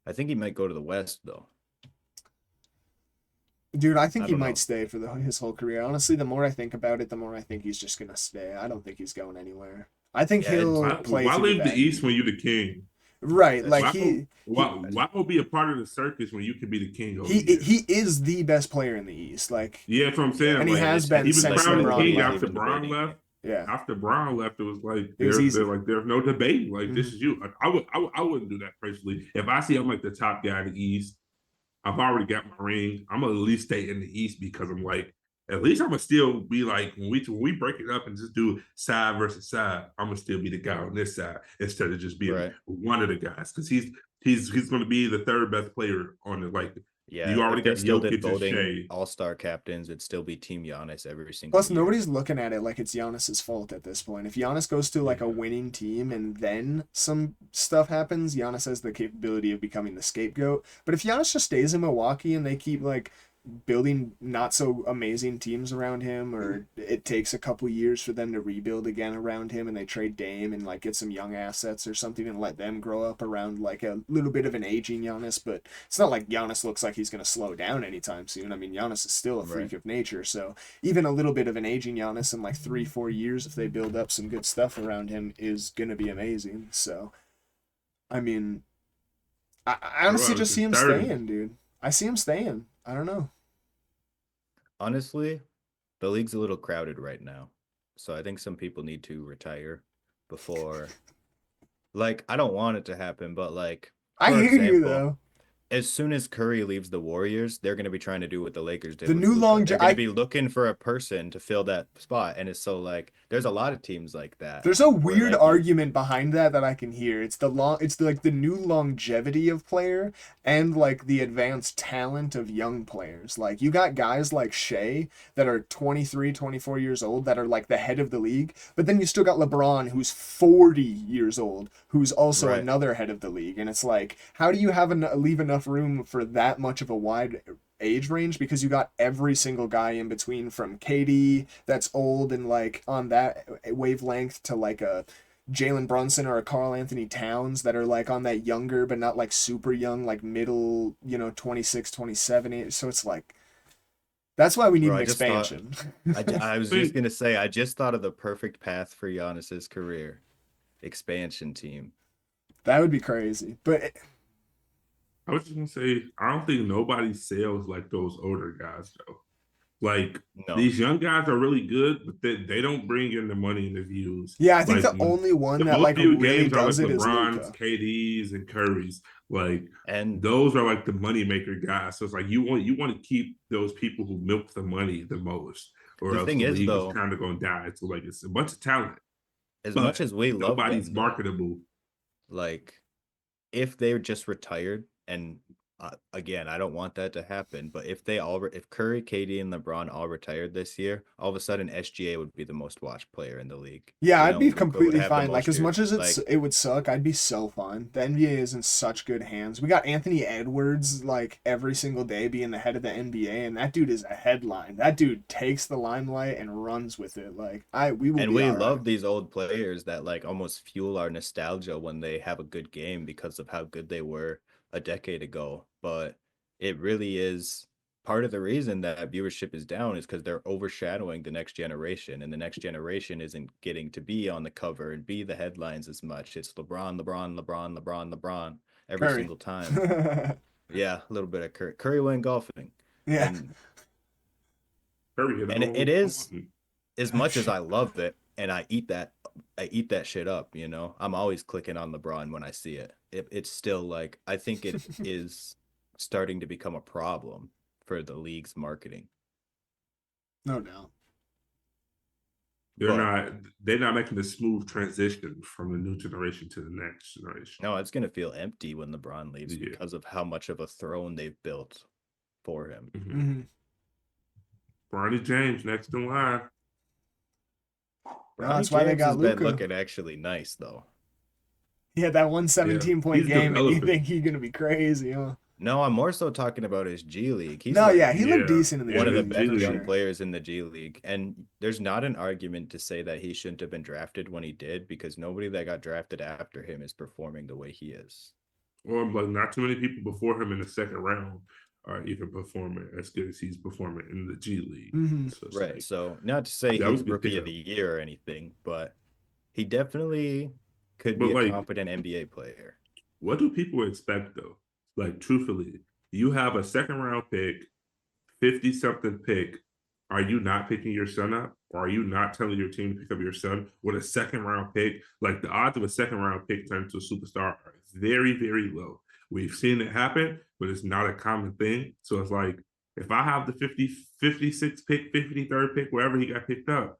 I think he might go to the West though. Dude, I think I he don't might know. stay for his whole career. Honestly, the more I think about it, the more I think he's just gonna stay. I don't think he's going anywhere. I think Yeah, it's, he'll play Why through the leave the back East end. when you're the king? Right, that's like Why true. why be a part of the circus when you can be the king over he here? he is the best player in the East. Like, Yeah, that's what I'm Yeah, saying. and he Like has it's been he was like since crowned the LeBron nobody king is left. after even Braun debating left. it. Yeah, After Braun left, it was like it was they're easy. like there's no debate. Like this Hmm. is you. Like, I wouldn't do that personally. If I see I'm like the top guy in the East, I've already got my ring. I'm gonna at least stay in the East because I'm like at least I'm gonna still be like when we break it up and just do side versus side. I'm gonna still be the guy on this side instead of just being Right. one of the guys because he's gonna be the third best player on the like. You Yeah, already if they got still did Jokic and voting Shea. all-star captains, it'd still be Team Giannis every single Plus, year. nobody's looking at it like it's Giannis's fault at this point. If Giannis goes to like a Yeah. winning team and then some stuff happens, Giannis has the capability of becoming the scapegoat. But if Giannis just stays in Milwaukee and they keep like building not so amazing teams around him, or it takes a couple years for them to rebuild again around him and they trade Dame and like get some young assets or something and let them grow up around like a little bit of an aging Giannis, but it's not like Giannis looks like he's going to slow down anytime soon. I mean, Giannis is still a Right. freak of nature, so even a little bit of an aging Giannis in like 3-4 years, if they build up some good stuff around him, is going to be amazing. So, I mean, I honestly Bro, just it's see him 30. staying, dude. I see him staying. I don't know. Honestly, the league's a little crowded right now. So I think some people need to retire before like I don't want it to happen, but like I for hear you example, though. as soon as Curry leaves the Warriors, they're going to be trying to do what the Lakers did The with new Luca. long They're going to be looking for a person to fill that spot, and it's so like there's a lot of teams like that there's a where weird like you argument behind that I can hear. Like the new longevity of player and like the advanced talent of young players. Like you got guys like Shea that are 23, 24 years old that are like the head of the league, but then you still got LeBron who's 40 years old who's also right, another head of the league. And it's like, how do you have leave enough room for that much of a wide age range, because you got every single guy in between from KD that's old and like on that wavelength to like a Jalen Brunson or a Carl Anthony Towns that are like on that younger but not like super young, like middle, 26, 27 age. So it's like that's why we need bro. an I just thought expansion. I was just Think gonna say I just thought of the perfect path for Giannis's career expansion team. That would be crazy. But I was just gonna say I don't think nobody sells like those older guys though. Like No, these young guys are really good, but they don't bring in the money and the views. yeah, I think Like the only one the that most like viewed really games are like does it is LeBron's, Luca. KD's, and Curry's. Like and those are like the moneymaker guys. So it's like you want to keep those people who milk the money the most, or the else thing the is league is though, kind of going to die. So like it's a bunch of talent, as much but as we love nobody's them though, marketable. like if they're just retired, and again, I don't want that to happen, but if if Curry, KD, and LeBron all retired this year, all of a sudden SGA would be the most watched player in the league. Yeah, You I'd know, be Luka would completely have the fine. Like, most as much as years. Like, it would suck, I'd be so fine. The NBA is in such good hands. We got Anthony Edwards, like, every single day being the head of the NBA, and that dude is a headline. That dude takes the limelight and runs with it. Like, we will and be we all right. love these old players that like almost fuel our nostalgia when they have a good game because of how good they were a decade ago. But it really is part of the reason that viewership is down is because they're overshadowing the next generation, and the next generation isn't getting to be on the cover and be the headlines as much. It's LeBron, LeBron, LeBron, LeBron, LeBron every Curry. single time. Yeah, a little bit of Curry went golfing, Yeah. and Curry hit a it home is, run. as much as I love it and I eat that shit up, you know. I'm always clicking on LeBron when I see it. It's still like I think it is starting to become a problem for the league's marketing. No doubt. They're But not they're not making a smooth transition from the new generation to the next generation. no, it's gonna feel empty when LeBron leaves Yeah. because of how much of a throne they've built for him. Mm-hmm. Mm-hmm. Bronny James next in line. No, Bronny that's why they James got has been Luka. looking actually nice though. He had that one Yeah, 17-point he's game, and you developing. think he's gonna be crazy, huh? No, I'm more so talking about his G League. He's No, like yeah, he looked Yeah, decent in the yeah, one of G the his League G better for young League. sure. players in the G League. And there's not an argument to say that he shouldn't have been drafted when he did, because nobody that got drafted after him is performing the way he is. Or like not too many people before him in the second round are even performing as good as he's performing in the G League. Mm-hmm. So it's Right. like So not to say that was he's a good rookie of pickup. the year or anything, but he definitely could But be a like, competent NBA player. what do people expect though? Like, truthfully, you have a second round pick, 50 something pick. Are you not picking your son up? Or are you not telling your team to pick up your son with a second round pick? Like, the odds of a second round pick turning to a superstar are very, very low. We've seen it happen, but it's not a common thing. So it's like, if I have the 56 pick, 53rd pick, wherever he got picked up,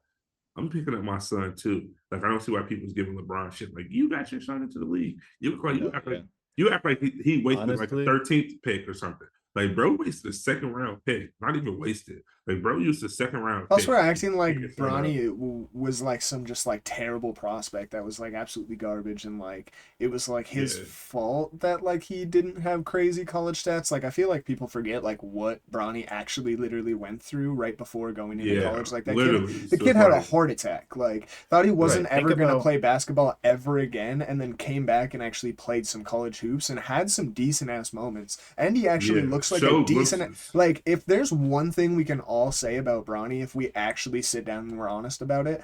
I'm picking up my son too. Like, I don't see why people's giving LeBron shit. Like, you got your son into the league. No, yeah. You act like he wasted like a Honestly, 13th pick or something. Like, bro wasted a second round pick. Not even wasted. Like, bro used a second round Plus, pick we're to acting pick like his son up. Bronny was like some just like terrible prospect that was like absolutely garbage, and like it was like his Yeah. fault that like he didn't have crazy college stats. Like I feel like people forget like what Bronny actually literally went through right before going into Yeah, college. Like that kid, literally. the So kid it's had a like, heart attack. Like thought he wasn't right. Think ever gonna about play basketball ever again, and then came back and actually played some college hoops and had some decent ass moments. And he actually yeah, looks like a show decent. glimpses. Like if there's one thing we can all say about Bronny, if we actually sit down and we're honest about it,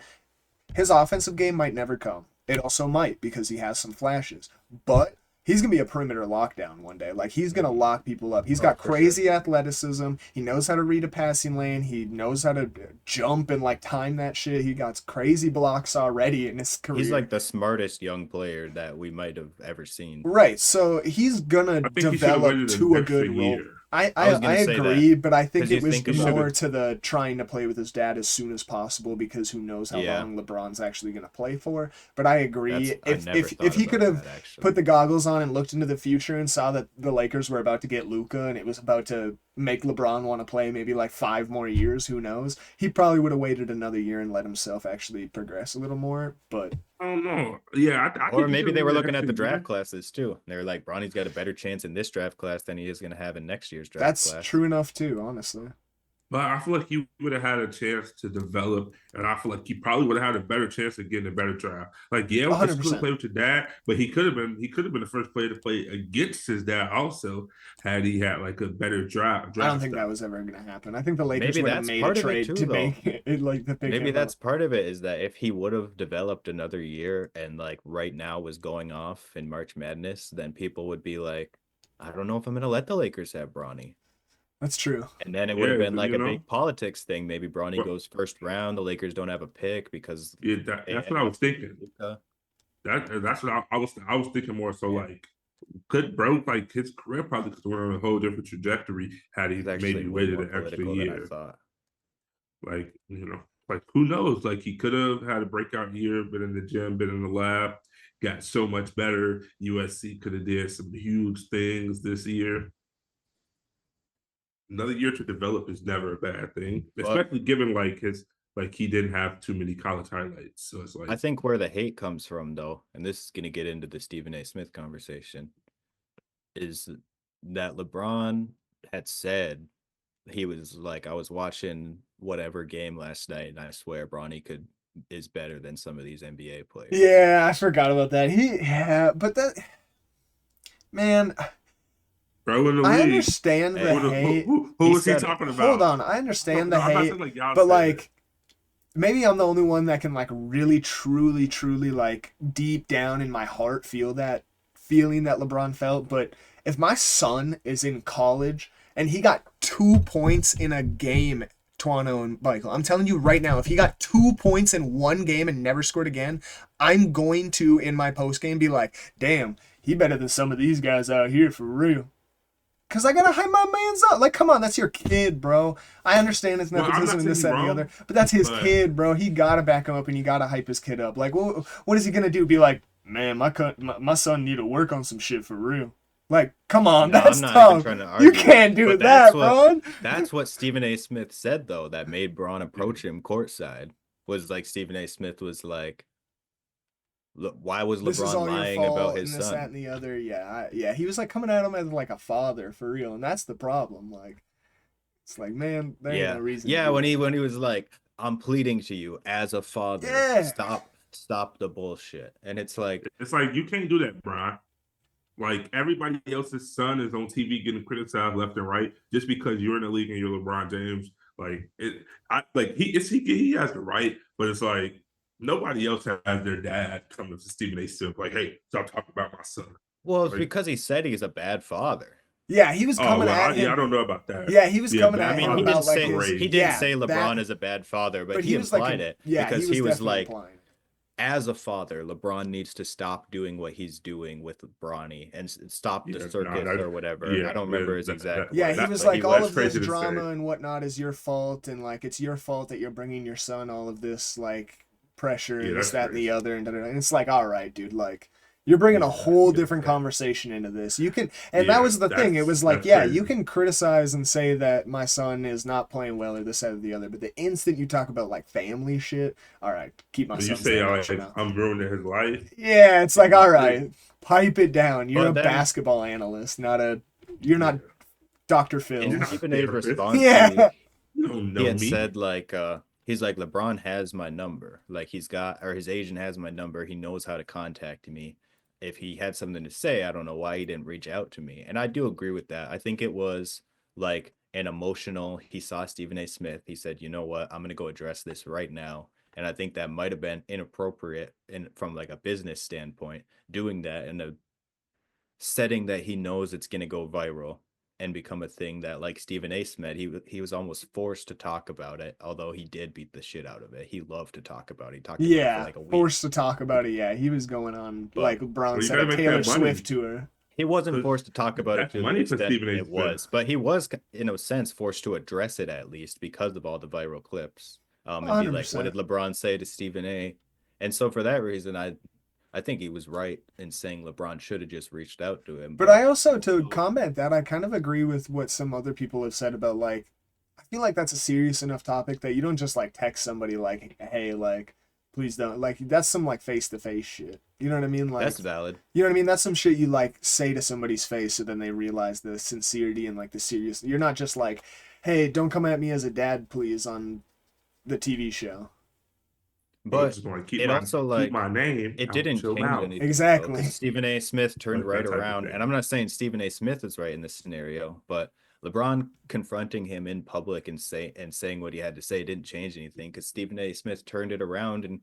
his offensive game might never come. It also might because he has some flashes. But he's going to be a perimeter lockdown one day. Like he's going to lock people up. He's Oh, got for crazy sure. athleticism. He knows how to read a passing lane. He knows how to jump and like time that shit. He got crazy blocks already in his He's career. like the smartest young player that we might have ever seen. Right, so he's gonna I think he should have develop waited an to a extra good role. year. I was I gonna say that agree, but I think because it you was think He about, should more have. to the trying to play with his dad as soon as possible because who knows how yeah, long LeBron's actually gonna play for. But I agree. I If never if if thought he could about have that actually. put the goggles on and looked into the future and saw that the Lakers were about to get Luka and it was about to make LeBron want to play maybe like 5 more years, who knows? He probably would have waited another year and let himself actually progress a little more. But I don't know. Yeah, I Or think he should maybe have they were waited an looking at extra the draft year. classes too. They were like, Bronny's got a better chance in this draft class than he is going to have in next year's draft that's class. true enough too, honestly. But I feel like he would have had a chance to develop, and I feel like he probably would have had a better chance of getting a better draft. Like, yeah, it's cool to 100%. play with your dad, but he could have been the first player to play against his dad also had he had like a better I don't draft think that stock. was ever going to happen. I think the Lakers Maybe would have that's made a part of it trade too, to though. make it like to pick Maybe him up. that's part of it is that if he would have developed another year and like right now was going off in March Madness, then people would be like, I don't know if I'm going to let the Lakers have Bronny. That's true. And then it would have Yeah, been like you a know. big politics thing. Maybe Bronny Well, goes first round. The Lakers don't have a pick because yeah, they that's had what I was nothing thinking. for Luka. That's what I was thinking more so Yeah, like could bro like his career probably could went on a whole different trajectory had he it's actually maybe way waited more an extra political than I year. thought. Like, like who knows? Like he could have had a breakout year, been in the gym, been in the lab. got so much better. USC could have did some huge things this year. Another year to develop is never a bad thing, But especially given like he didn't have too many college highlights. So it's I like, think where the hate comes from, though, and this is going to get into the Stephen A. Smith conversation, is that LeBron had said he was like, I was watching whatever game last night, and I swear Bronny is better than some of these NBA players. Yeah, I forgot about that. But that, man, bro in the I league. understand the hate. Who He was he said it. talking about? Hold on, I understand the I'm not hate, saying like y'all but said like it. maybe I'm the only one that can like really, truly, truly like deep down in my heart feel that feeling that LeBron felt. But if my son is in college and he got 2 points in a game, Tuano and Michael, I'm telling you right now, if he got 2 points in one game and never scored again, I'm going to in my post game be like, damn, he better than some of these guys out here for real. Cause I gotta hype my man's up. Like, come on, that's your kid, bro. I understand it's Well, I'm nepotism not and this, saying that, and the wrong, other, but that's his but kid, bro. He gotta back him up and you gotta hype his kid up. Like, what is he gonna do? Be like, man, my son need to work on some shit for real. Like, come on, No, that's I'm not even tough. trying to You argue can't do but that, bro. that's what Stephen A. Smith said, though, that made Braun approach him courtside. Was like Stephen A. Smith was like, look, why was This is LeBron all your lying about fault his and this, that, son? and the other. Yeah, yeah. He was like coming at him as like a father for real, and that's the problem. Like, it's like, man, there ain't no Yeah. reason to Yeah, do when that. he was like, I'm pleading to you as a father, Yeah. stop the bullshit. And it's like, it's like you can't do that, Brian. Like everybody else's son is on TV getting criticized left and right just because you're in the league and you're LeBron James. Like he has the right, but it's like nobody else has their dad coming to Stephen A. Smith like, hey, stop talking about my son. well, it's Like, because he said he's a bad father. Yeah, he was oh coming well, at I him. don't know about that. Yeah, he was Yeah, coming I at bad him mean, father about is like his. he crazy. didn't Yeah, say LeBron that. is a bad father, but But he he was like, implied it yeah, because he was he was definitely like, implying. as a father, LeBron needs to stop doing what he's doing with Bronny and stop the Yeah, no, circus or whatever. I yeah, don't remember his exact Yeah, he words, was but like, he all that's of was. this crazy to drama say. and whatnot is your fault, and like it's your fault that you're bringing your son all of this like pressure Yeah, and this, that's that, and the crazy. other, and da, da, da. And it's like, all right, dude, like you're bringing a Yeah, whole yeah, different conversation into this. You can, and that yeah. was the thing. It was like, That's yeah, you crazy. can criticize and say that my son is not playing well or this, that, or the other, but the instant you talk about like family shit, all right, keep my When you son's say name out your like mouth. I'm ruining his life, Yeah, it's like, all yeah, right, pipe it down. You're a But then basketball analyst, you're not yeah. Dr. in You're Phil. not a Stephen A's therapist. response, Yeah. You don't he know had me. said like he's like LeBron has my number. Like he's got or his agent has my number. He knows how to contact me. If he had something to say, I don't know why he didn't reach out to me. And I do agree with that. I think it was like an emotional, he saw Stephen A. Smith. He said, you know what, I'm gonna go address this right now. And I think that might have been inappropriate in from like a business standpoint, doing that in a setting that he knows it's going to go viral and become a thing that like Stephen A. Smith, he was almost forced to talk about it, although he did beat the shit out of it. He loved to talk about it. He talked about it for Yeah, like a week. forced to talk about it. Yeah, he was going on, But like Brown Well, you said, got to a make Taylor that Swift money tour. he wasn't because forced to talk about it that's to the money for extent Stephen A. it Smith. was, but he was in a sense forced to address it at least because of all the viral clips. And be like, what did 100%. LeBron say to Stephen A? And so for that reason, I think he was right in saying LeBron should have just reached out to him. But I But also, to comment that, I kind of agree with what some other people have said about, like, I feel like that's a serious enough topic that you don't just, like, text somebody, like, hey, like, please don't. Like, that's some, like, face to face shit. You know what I mean? that's Like, valid. you know what I mean? That's some shit you, like, say to somebody's face so then they realize the sincerity and, like, the serious. You're not just like, hey, don't come at me as a dad, please, on the TV show. Or But just want to it also keep like my name it out didn't your change mouth, anything though, Exactly. because Stephen A. Smith turned like right that type of around, and I'm thing. not saying Stephen A. Smith is right in this scenario, but LeBron confronting him in public and saying what he had to say didn't change anything because Stephen A. Smith turned it around and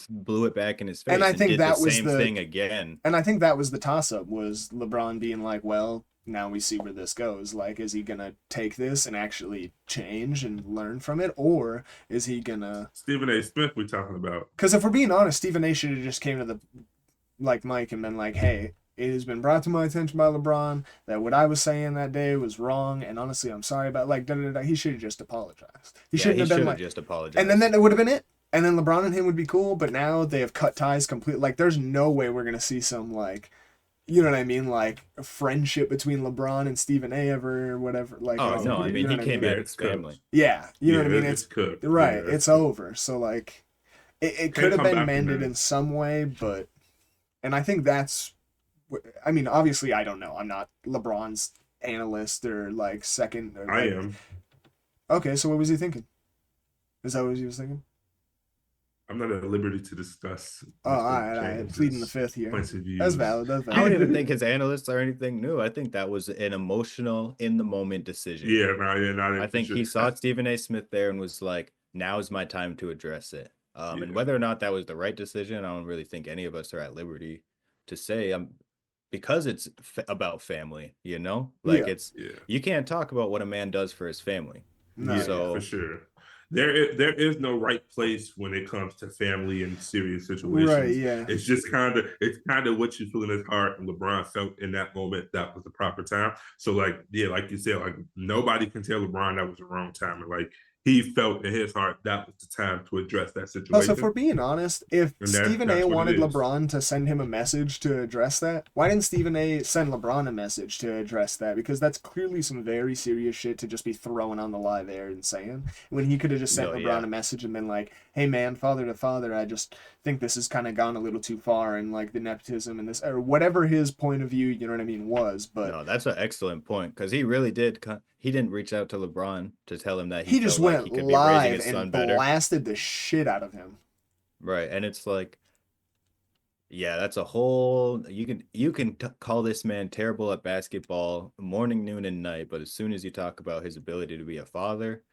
blew it back in his And I face and think did the that was same thing again. the toss up was LeBron being like, well, now we see where this goes. Like, is he gonna take this and actually change and learn from it, or is he gonna? Stephen A. Smith, we're talking about. Because if we're being honest, Stephen A. should have just came to the like Mike and been like, hey. It has been brought to my attention by LeBron that what I was saying that day was wrong, and honestly, I'm sorry about like da da da. He should have just apologized. He Yeah, shouldn't he have been should have like, just and then apologized. that would have been it. And then LeBron and him would be cool, but now they have cut ties completely. Like, there's no way we're gonna see some like, you know what I mean, like a friendship between LeBron and Stephen A. ever or whatever. Like, Oh no, I you mean know he what I came mean? Yeah, at it's his family. cooked. Yeah, you know Yeah, what I mean. it's cooked. Right. Yeah, it's It's cooked. over. So like, it could Can't have come been back from mended that. in some way, but and I think that's. I mean, obviously, I don't know. I'm not LeBron's analyst or like second or I like. am. Okay, so what was he thinking? Is that what he was thinking? I'm not at liberty to discuss Oh, Mr. all right. Pleading the James's fifth here. points of That's views. valid. That's I don't even valid. think his analysts are anything new. I think that was an emotional, in the moment decision. Yeah, no, yeah, I not for think sure. he saw Stephen A. Smith there and was like, "Now's my time to address it." And Yeah, whether or not that was the right decision, I don't really think any of us are at liberty to say. Because it's about family, you know, like Yeah. it's yeah. you can't talk about what a man does for his family. No, Yeah, yeah. for So sure. There is no right place when it comes to family and serious Right, situations. yeah. It's kind of what you feel in his heart, and LeBron felt in that moment that was the proper time. So like yeah, like you said, like nobody can tell LeBron that was the wrong time, and like he felt in his heart that was the time to address that Also, if we're situation, being honest, if and Stephen A that's what it wanted is. LeBron to send him a message to address that, why didn't Stephen A send LeBron a message to address that? Because that's clearly some very serious shit to just be throwing on the live air and saying. When he could have just sent no, LeBron yeah, a message and been like, "Hey man, father to father, I just think this has kind of gone a little too far, and like the nepotism and this or whatever his point of view, you know what I mean, was." But no, that's an excellent point because he really did. He didn't reach out to LeBron to tell him that he he just felt like went he could be raising live his son and better, blasted the shit out of him. right? And it's like, yeah, that's a whole. You can call this man terrible at basketball morning, noon, and night, but as soon as you talk about his ability to be a father,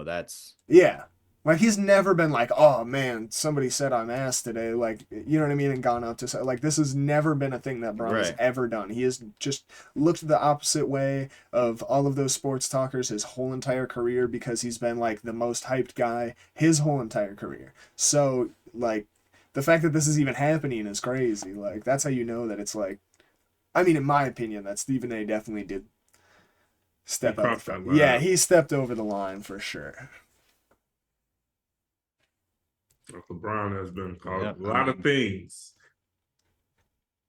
that's Yeah. Like he's never been like, oh man, somebody said I'm ass today. Like, you know what I mean? And gone out to say, like, this has never been a thing that Bron has right. ever done. He has just looked the opposite way of all of those sports talkers his whole entire career because he's been like the most hyped guy his whole entire career. So, like, the fact that this is even happening is crazy. Like, that's how you know that it's like, I mean, in my opinion, that Stephen A definitely did He step out the crossed front. that Yeah, line. he stepped over the line for sure. LeBron has been called Yeah, a I lot of mean, things,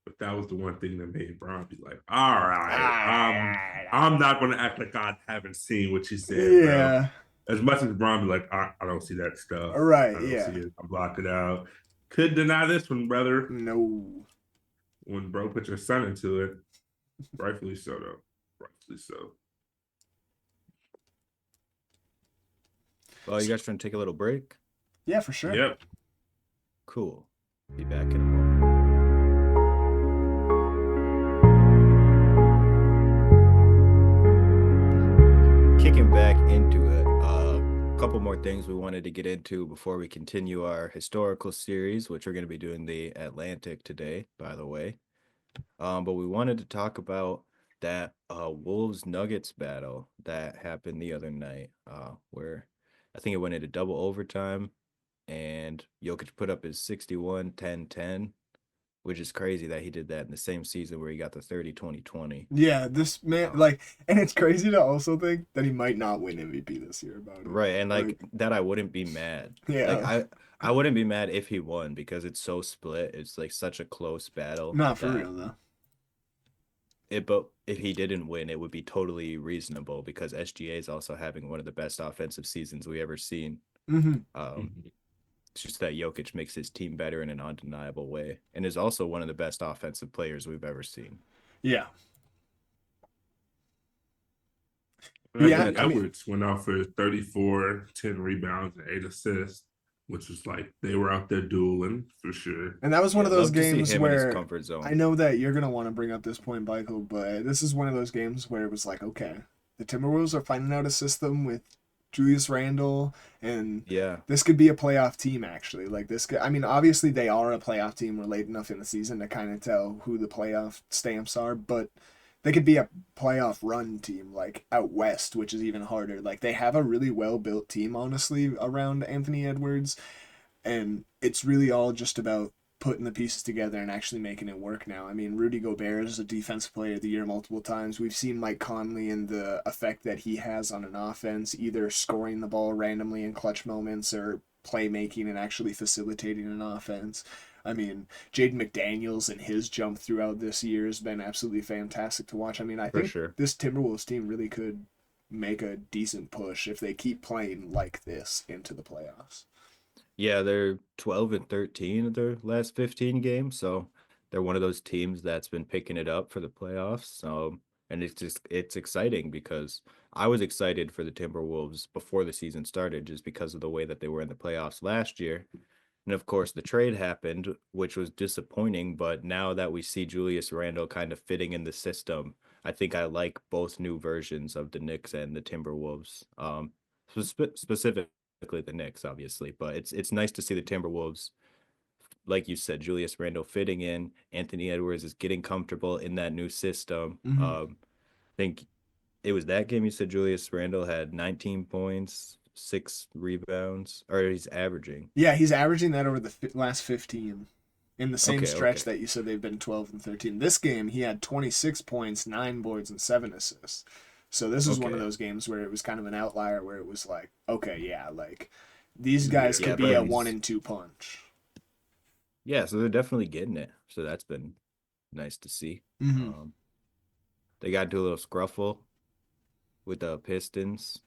but that was the one thing that made Bron be like, "All right, Ah, I'm not going to act like I haven't seen what you said, bro." yeah. As much as Bron be like, I don't see that stuff. Right, I don't see yeah. it. I block it out." Could deny this one, brother. No. When bro put your son into it, rightfully so, though. Rightfully so. well, you guys trying to take a little break? Yeah, for sure. Yep. Cool. Be back in a moment. Kicking back into it, a couple more things we wanted to get into before we continue our historical series, which we're going to be doing the Atlantic today, by the way. But we wanted to talk about that Wolves Nuggets battle that happened the other night, where I think it went into double overtime, and Jokic put up his 61 10 10, which is crazy that he did that in the same season where he got the 30-20-20. Yeah, this man, Um, and it's crazy to also think that he might not win MVP this year about it. right, and like Like, that, I wouldn't be mad. Like yeah, I wouldn't be mad if he won because it's so split. It's like such a close battle not for that real though. but if he didn't win, it would be totally reasonable because SGA is also having one of the best offensive seasons we ever seen. Mm-hmm. Um, it's just that Jokic makes his team better in an undeniable way and is also one of the best offensive players we've ever seen. Yeah, yeah. Anthony I mean, Edwards went out for 34, 10 rebounds, and 8 assists, which was like they were out there dueling for sure. and that was one Yeah, of those love to see games him in his where comfort zone. I know that you're gonna want to bring up this point, Michael, but this is one of those games where it was like, okay, the Timberwolves are finding out a system with Julius Randle, and Yeah, this could be a playoff team actually. Like this could, I mean, obviously they are a playoff team. We're late enough in the season to kind of tell who the playoff stamps are, but they could be a playoff run team like out west, which is even harder. Like they have a really well built team, honestly, around Anthony Edwards, and it's really all just about putting the pieces together and actually making it work now. I mean, Rudy Gobert is a defensive player of the year multiple times. We've seen Mike Conley and the effect that he has on an offense, either scoring the ball randomly in clutch moments or playmaking and actually facilitating an offense. I mean, Jaden McDaniels and his jump throughout this year has been absolutely fantastic to watch. I mean, I For think sure. this Timberwolves team really could make a decent push if they keep playing like this into the playoffs. Yeah, they're 12-13 of their last 15 games, so they're one of those teams that's been picking it up for the playoffs. And it's exciting because I was excited for the Timberwolves before the season started just because of the way that they were in the playoffs last year. And of course, the trade happened, which was disappointing. But now that we see Julius Randle kind of fitting in the system, I think I like both new versions of the Knicks and the Timberwolves. Specifically the Knicks, obviously, but it's nice to see the Timberwolves, like you said, Julius Randle fitting in. Anthony Edwards is getting comfortable in that new system. Mm-hmm. I think it was that game you said Julius Randle had 19 points, 6 rebounds, or he's averaging. Yeah, he's averaging that over the last 15 in the same Okay, stretch okay, that you said they've been 12 and 13. This game, he had 26 points, 9 boards, and 7 assists. So this is one of okay. those games where it was kind of an outlier where it was like, okay, yeah, like these guys Yeah, could Yeah, be but a bro. 1 and 2 punch. yeah, so they're definitely getting it. So that's been nice to see. Mm-hmm. Um, they got into a little scruffle with the Pistons.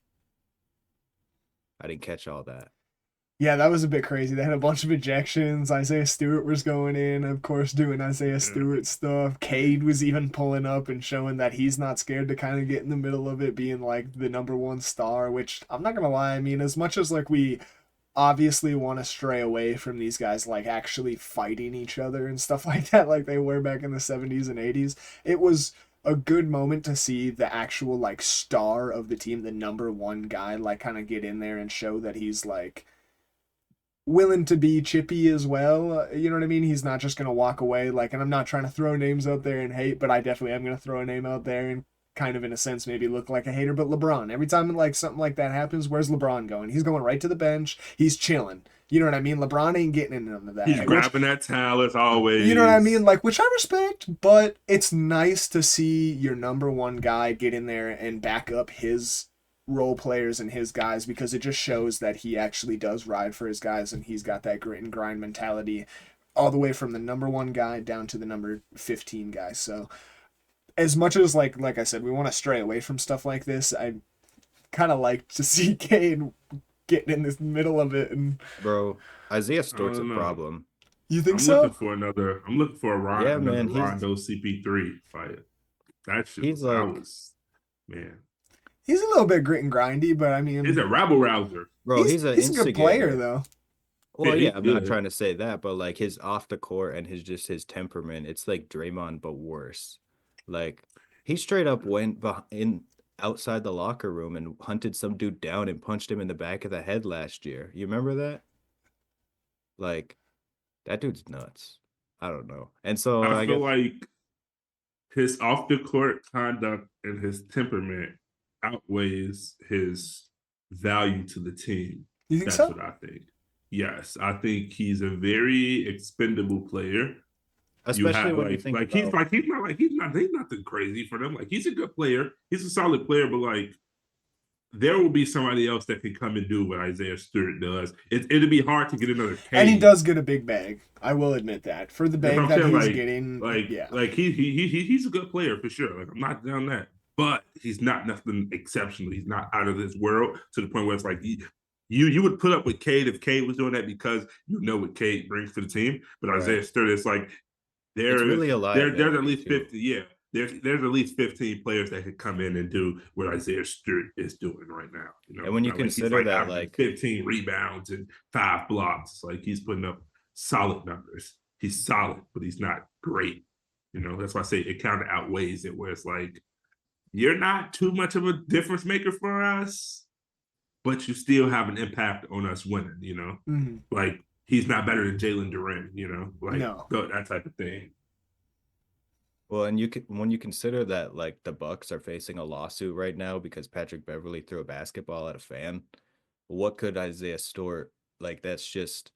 I didn't catch all that. Yeah, that was a bit crazy. They had a bunch of ejections. Isaiah Stewart was going in, of course, doing Isaiah Yeah. Stewart stuff. Cade was even pulling up and showing that he's not scared to kind of get in the middle of it, being like the number one star, which I'm not going to lie. I mean, as much as like we obviously want to stray away from these guys like actually fighting each other and stuff like that, like they were back in the 70s and 80s, it was a good moment to see the actual like star of the team, the number one guy, like kind of get in there and show that he's like willing to be chippy as well. You know what I mean? He's not just going to walk away. Like, and I'm not trying to throw names out there and hate, but I definitely am going to throw a name out there and kind of in a sense maybe look like a hater. But LeBron, every time like something like that happens, where's LeBron going? He's going right to the bench. He's chilling. You know what I mean? LeBron ain't getting into none of He's that. Which, grabbing that towel as you know what I mean? always. Like, which I respect, but it's nice to see your number one guy get in there and back up his role players and his guys because it just shows that he actually does ride for his guys and he's got that grit and grind mentality all the way from the number one guy down to the number 15 guy. So as much as like I said, we want to stray away from stuff like this, I kind of like to see Kane getting in this middle of it. And Bro, Isaiah I Stewart's a don't know. problem. you think so? I'm looking for Yeah, another man, Rondo CP3 fight. he's That like, was man. He's a little bit grit and grindy, but I He's mean, a rabble rouser. bro, he's he's an he's a good player instigator. though. Yeah, Well, yeah, he's I'm not good. trying to say that, but like his off the court and his temperament, it's like Draymond but worse. Like he straight up went in outside the locker room and hunted some dude down and punched him in the back of the head last year. You remember that? Like that dude's nuts. I don't know. And so I I feel guess, like his off the court conduct and his temperament outweighs his value to the team. You think That's so? what I think. Yes, I think he's a very expendable player. You especially have when you think about, he's nothing crazy for them. Like he's a good player. He's a solid player, but like there will be somebody else that can come and do what Isaiah Stewart does. It'll be hard to get another And he Cade. does get a big bag. I will admit that. For the That's what bag I'm that saying. he's getting, yeah. He's a good player for sure. Like I'm not down that, but he's not nothing exceptional. He's not out of this world to the point where it's like you would put up with Cade if Cade was doing that because you know what Cade brings to the team. But right, Isaiah Stewart, it's like it's there really a there's at liability least too. 50. Yeah, there's at least 15 players that could come in and do what Isaiah Stewart is doing right now. You know, And it's when you not like he's consider like that, averaging like, 15 rebounds and 5 blocks. It's like he's putting up solid numbers. He's solid, but he's not great. You know, that's why I say it kind of outweighs it, where it's like you're not too much of a difference maker for us, but you still have an impact on us winning. You know, Mm-hmm. like he's not better than Jalen Duren. You know, like No. that type of thing. well, and you can when you consider that like the Bucks are facing a lawsuit right now because Patrick Beverly threw a basketball at a fan, what could Isaiah Stewart like? That's just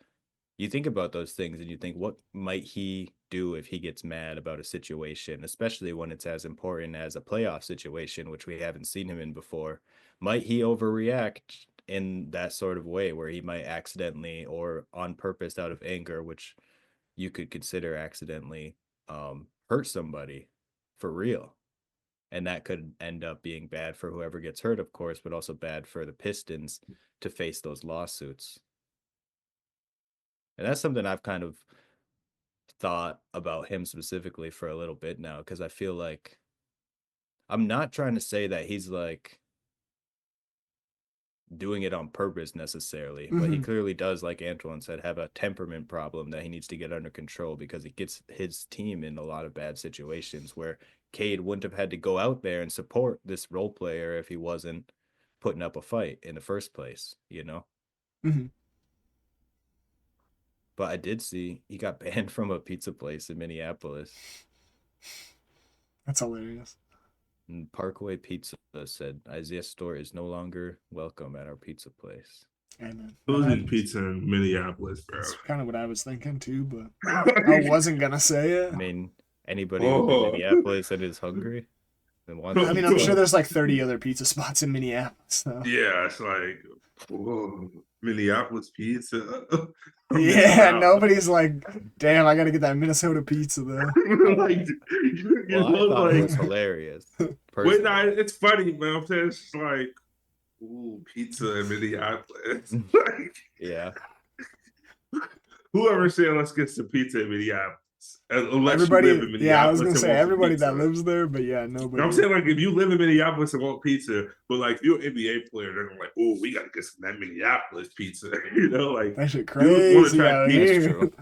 you think about those things and you think, what might he do if he gets mad about a situation, especially when it's as important as a playoff situation, which we haven't seen him in before? Might he overreact in that sort of way where he might accidentally or on purpose out of anger, which you could consider accidentally, hurt somebody for real. And that could end up being bad for whoever gets hurt, of course, but also bad for the Pistons to face those lawsuits. And that's something I've kind of thought about him specifically for a little bit now, because I feel like I'm not trying to say that he's like doing it on purpose necessarily, but he Mhm. clearly does, like Antoine said, have a temperament problem that he needs to get under control, because it gets his team in a lot of bad situations where Cade wouldn't have had to go out there and support this role player if he wasn't putting up a fight in the first place, you know? Mhm. But I did see he got banned from a pizza place in Minneapolis. That's hilarious. And Parkway Pizza said Isaiah Stewart is no longer welcome at our pizza place. Amen. Who's That in happens. pizza in Minneapolis, bro? That's kind of what I was thinking too, but I wasn't gonna say it. I mean, anybody who's in Oh, Minneapolis and is hungry and wants I mean, I'm sure pizza. there's like 30 other pizza spots in Minneapolis, so. yeah, it's like, whoa, Minneapolis pizza. I'm missing Yeah, out. nobody's like, damn, I gotta get that Minnesota pizza though. like, you Well, I look thought it like, was hilarious. wait, no, Personally. it's funny, man. I'm saying it's just like, ooh, pizza in Minneapolis. like, Yeah. whoever said let's get some pizza in Minneapolis, unless you live Everybody, in yeah, I was Minneapolis gonna and say want some everybody that pizza. lives there, but yeah, You know what nobody. I'm saying? Like, if you live in Minneapolis and want pizza, but like, if you're an NBA player, they're like, oh, we got to get some of that Minneapolis pizza. you know, like, That shit dudes want to crazy try out pizza. That's here. true.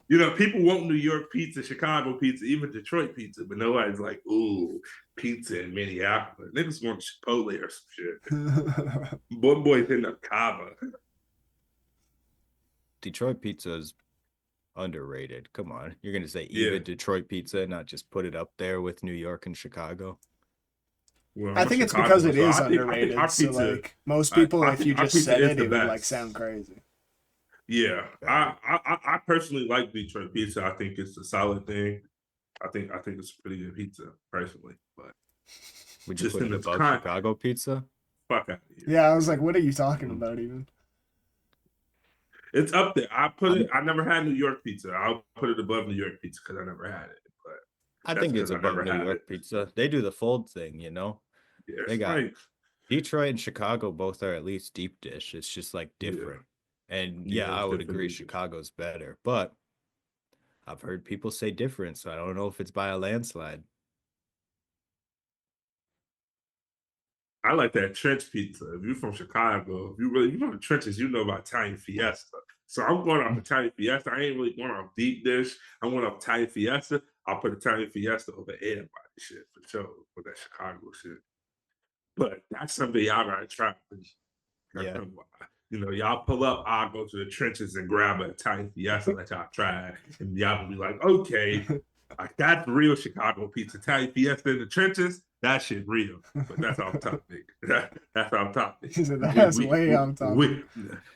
You know, people want New York pizza, Chicago pizza, even Detroit pizza, but nobody's like, ooh, pizza in Minneapolis. Niggas want Chipotle or some shit. Boys end up Cava. Detroit pizza is underrated. Come on. You're going to say Yeah. even Detroit pizza, not just put it up there with New York and Chicago? Well, I I'm a think it's because Chicagoan, it so is I think our underrated. So pizza, like most people, I if you think our just pizza said is it, the it would like best. sound crazy. Yeah, Valid. I personally like Detroit pizza. I think it's a solid thing. I think it's a pretty good pizza, personally. But Would you just put in it the above kind, Chicago pizza? fuck out of here. Yeah, I was like, what are you talking Mm. about even? It's up there. I put it. I'm, I never had New York pizza. I'll put it above New York pizza because I never had it. But I that's think it's because I above never New had it. York pizza. They do the fold thing, you know? Yeah, They it's got like Detroit and Chicago both are at least deep dish. It's just like yeah, different. And yeah, yeah, I it's would different agree dishes. Chicago's better, but I've heard people say different, so I don't know if it's by a landslide. I like that trench pizza. If you're from Chicago, if you know the trenches, you know about Italian Fiesta. So I'm going off Italian Fiesta. I ain't really going off deep dish. I'm going off Italian Fiesta. I'll put Italian Fiesta over everybody shit for sure with that Chicago shit. But that's something y'all gotta try. Yeah. You know, y'all pull up, I'll go to the trenches and grab an Italian Fiesta that y'all try. And y'all will be like, okay, like that's real Chicago pizza. Italian Fiesta in the trenches, that shit real. But that's off topic. That's off topic. He said We that's we way off topic.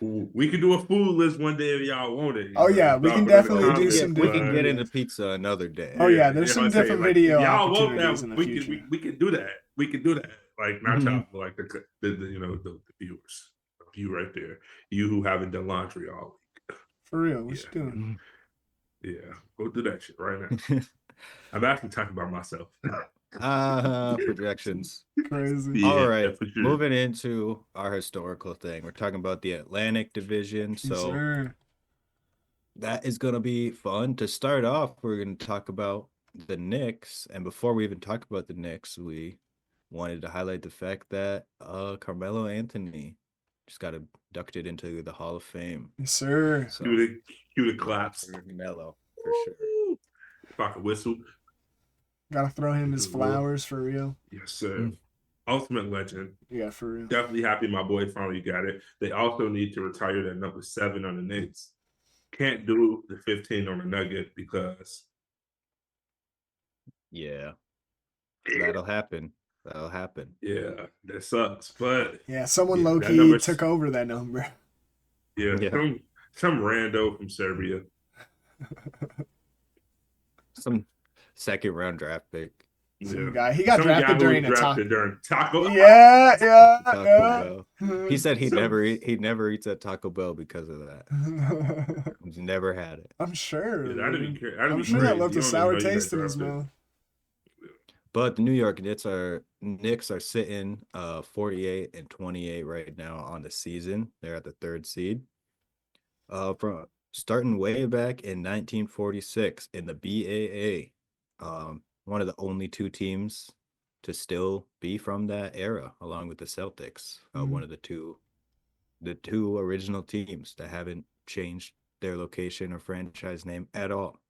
we can do a food list one day if y'all want it. Oh yeah, we can Drop it in the definitely Oh, do comments. some we different can get But into videos. pizza another day. Oh yeah, yeah, there's you know what some I'm saying? different Like if video y'all want opportunities that, in the we can future. we can do that. We can do that. Like not Mhm. y'all, but like the you know the viewers, you right there, you who haven't done laundry all week. For real, what you Yeah, doing? yeah, go do that shit right now. I'm actually talking about myself. Projections. Crazy. All yeah, right, for sure. moving into our historical thing. We're talking about the Atlantic Division, Yes, so sir. that is going to be fun. To start off, we're going to talk about the Knicks, and before we even talk about the Knicks, we wanted to highlight the fact that Carmelo Anthony just got inducted into the Hall of Fame. Yes, sir. So, Cue the claps. Carmelo for sure. If I could whistle. Gotta throw him his flowers for real. Yes, sir. Mm. Ultimate legend. Yeah, for real. Definitely happy my boy finally got it. They also need to retire that number 7 on the Knicks. Can't do the 15 on the Nugget because Yeah, that'll happen. That'll happen. yeah, that sucks. But Yeah, someone yeah, low that key number took over that number. yeah, Yeah. some rando from Serbia. Some second round draft pick. Some Yeah. guy. He got Some guy drafted who was during a taco. drafted during Taco. Yeah, yeah, Taco yeah. Bell. He said So, he never eats at Taco Bell because of that. He's never had it. I'm sure, yeah, that'd be dude. that'd I'm be sure that crazy. left You a don't even sour know you got taste in his drafted. mouth. But the New York Knicks are sitting 48 and 28 right now on the season. They're at the third seed. From starting way back in 1946 in the BAA. One of the only two teams to still be from that era, along with the Celtics. One of the two original teams that haven't changed their location or franchise name at all.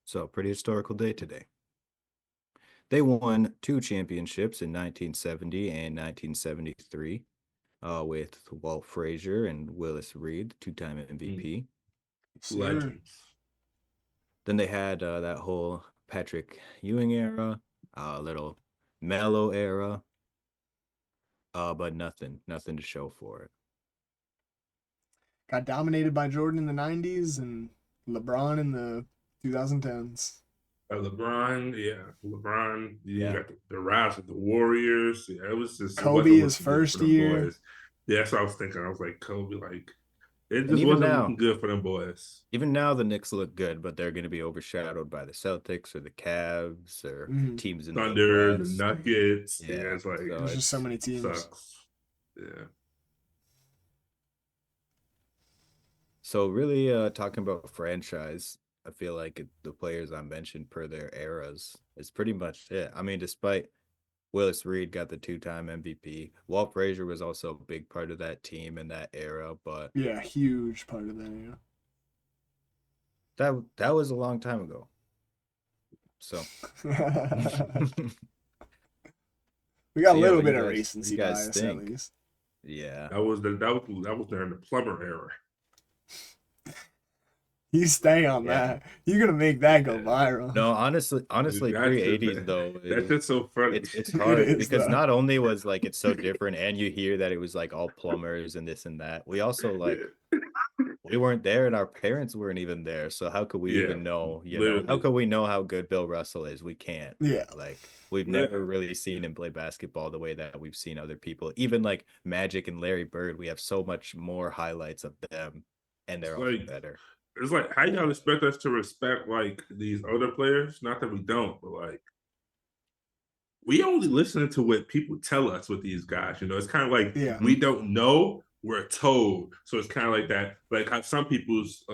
So, pretty historical day today. They won two championships in 1970 and 1973 with Walt Frazier and Willis Reed, two-time MVP. Sir. Legends. Then they had that whole Patrick Ewing era, little Mellow era, but nothing to show for it. Got dominated by Jordan in the 90s and LeBron in the 2010s. LeBron. You Yeah, got the rise of the Warriors. Yeah, it Kobe wasn't his looking good for first them year. boys. Yeah, that's what I was thinking. I was like, Kobe, like it and just wasn't looking good for them boys. even now, the Knicks look good, but they're going to be overshadowed by the Celtics or the Cavs or Mhm. teams in the Thunder, the West. Nuggets. Yeah, Yeah, it's like so There's just so many teams. sucks. Yeah. so really talking about franchise. I feel like the players I mentioned per their eras is pretty much it. I mean, despite Willis Reed got the two-time MVP. Walt Frazier was also a big part of that team in that era, but Yeah, huge part of that, yeah. that was a long time ago. So We got a yeah, little what bit of you recency guys bias at think? least. Yeah. That was during the plumber era. You stay on Yeah. that. You're gonna make that go Yeah. viral. No, honestly, That's pre-80s though, that's just so funny. it's It hard is, because though. not only was like it's so different and you hear that it was like all plumbers and this and that. We also like we weren't there and our parents weren't even there. So how could we Yeah, even know, how literally. could we know how good Bill Russell is? We can't. Yeah. Like we've Yeah. never really seen him play basketball the way that we've seen other people. Even like Magic and Larry Bird, we have so much more highlights of them and they're also Like better. it's like how y'all expect us to respect like these other players? Not that we don't, but like we only listen to what people tell us with these guys. It's kind of like Yeah. we don't know, we're told. So it's kind of like that. Like how some people's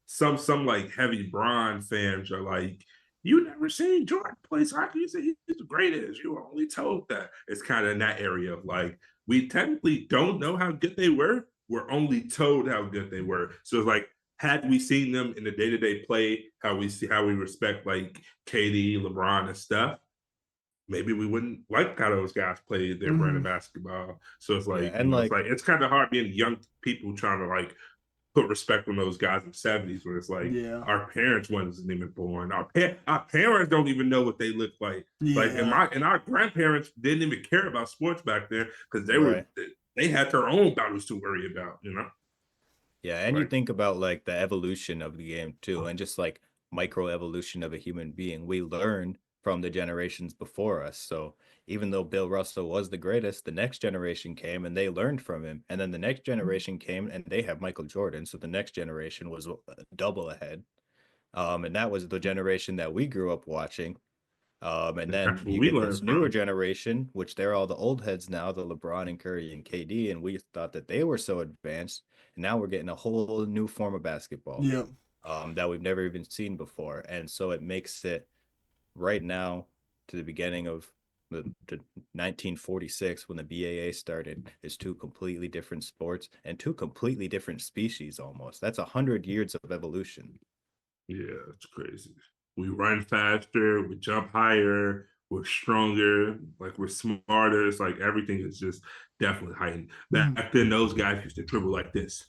some like heavy Bron fans are like, you never seen Jordan play soccer. You say he's the greatest. You were only told that. It's kind of in that area of like we technically don't know how good they were. We're only told how good they were. So it's like had we seen them in the day-to-day play, how we respect like KD, LeBron, and stuff, maybe we wouldn't like how those guys played their brand of basketball. So it's Yeah, like, and like it's kind of hard being young people trying to like put respect on those guys in the 70s when it's like Yeah. our parents wasn't even born. Our parents don't even know what they look like. Like Yeah. and our grandparents didn't even care about sports back then because right. they had their own battles to worry about. Yeah, and you Like think about like the evolution of the game too, and just like micro evolution of a human being. We learned from the generations before us. So even though Bill Russell was the greatest, the next generation came and they learned from him. And then the next generation came and they have Michael Jordan. So the next generation was double ahead. And that was the generation that we grew up watching. And then that's what you we get this learned newer from. generation, which they're all the old heads now, the LeBron and Curry and KD, and we thought that they were so advanced. And now we're getting a whole new form of basketball Yep. that we've never even seen before. And so it makes it right now to the beginning of the 1946 when the BAA started is two completely different sports and two completely different species almost. That's 100 years of evolution. Yeah, it's crazy. We run faster, we jump higher, we're stronger, like we're smarter. It's like everything is just definitely heightened. Back then, those guys used to dribble like this,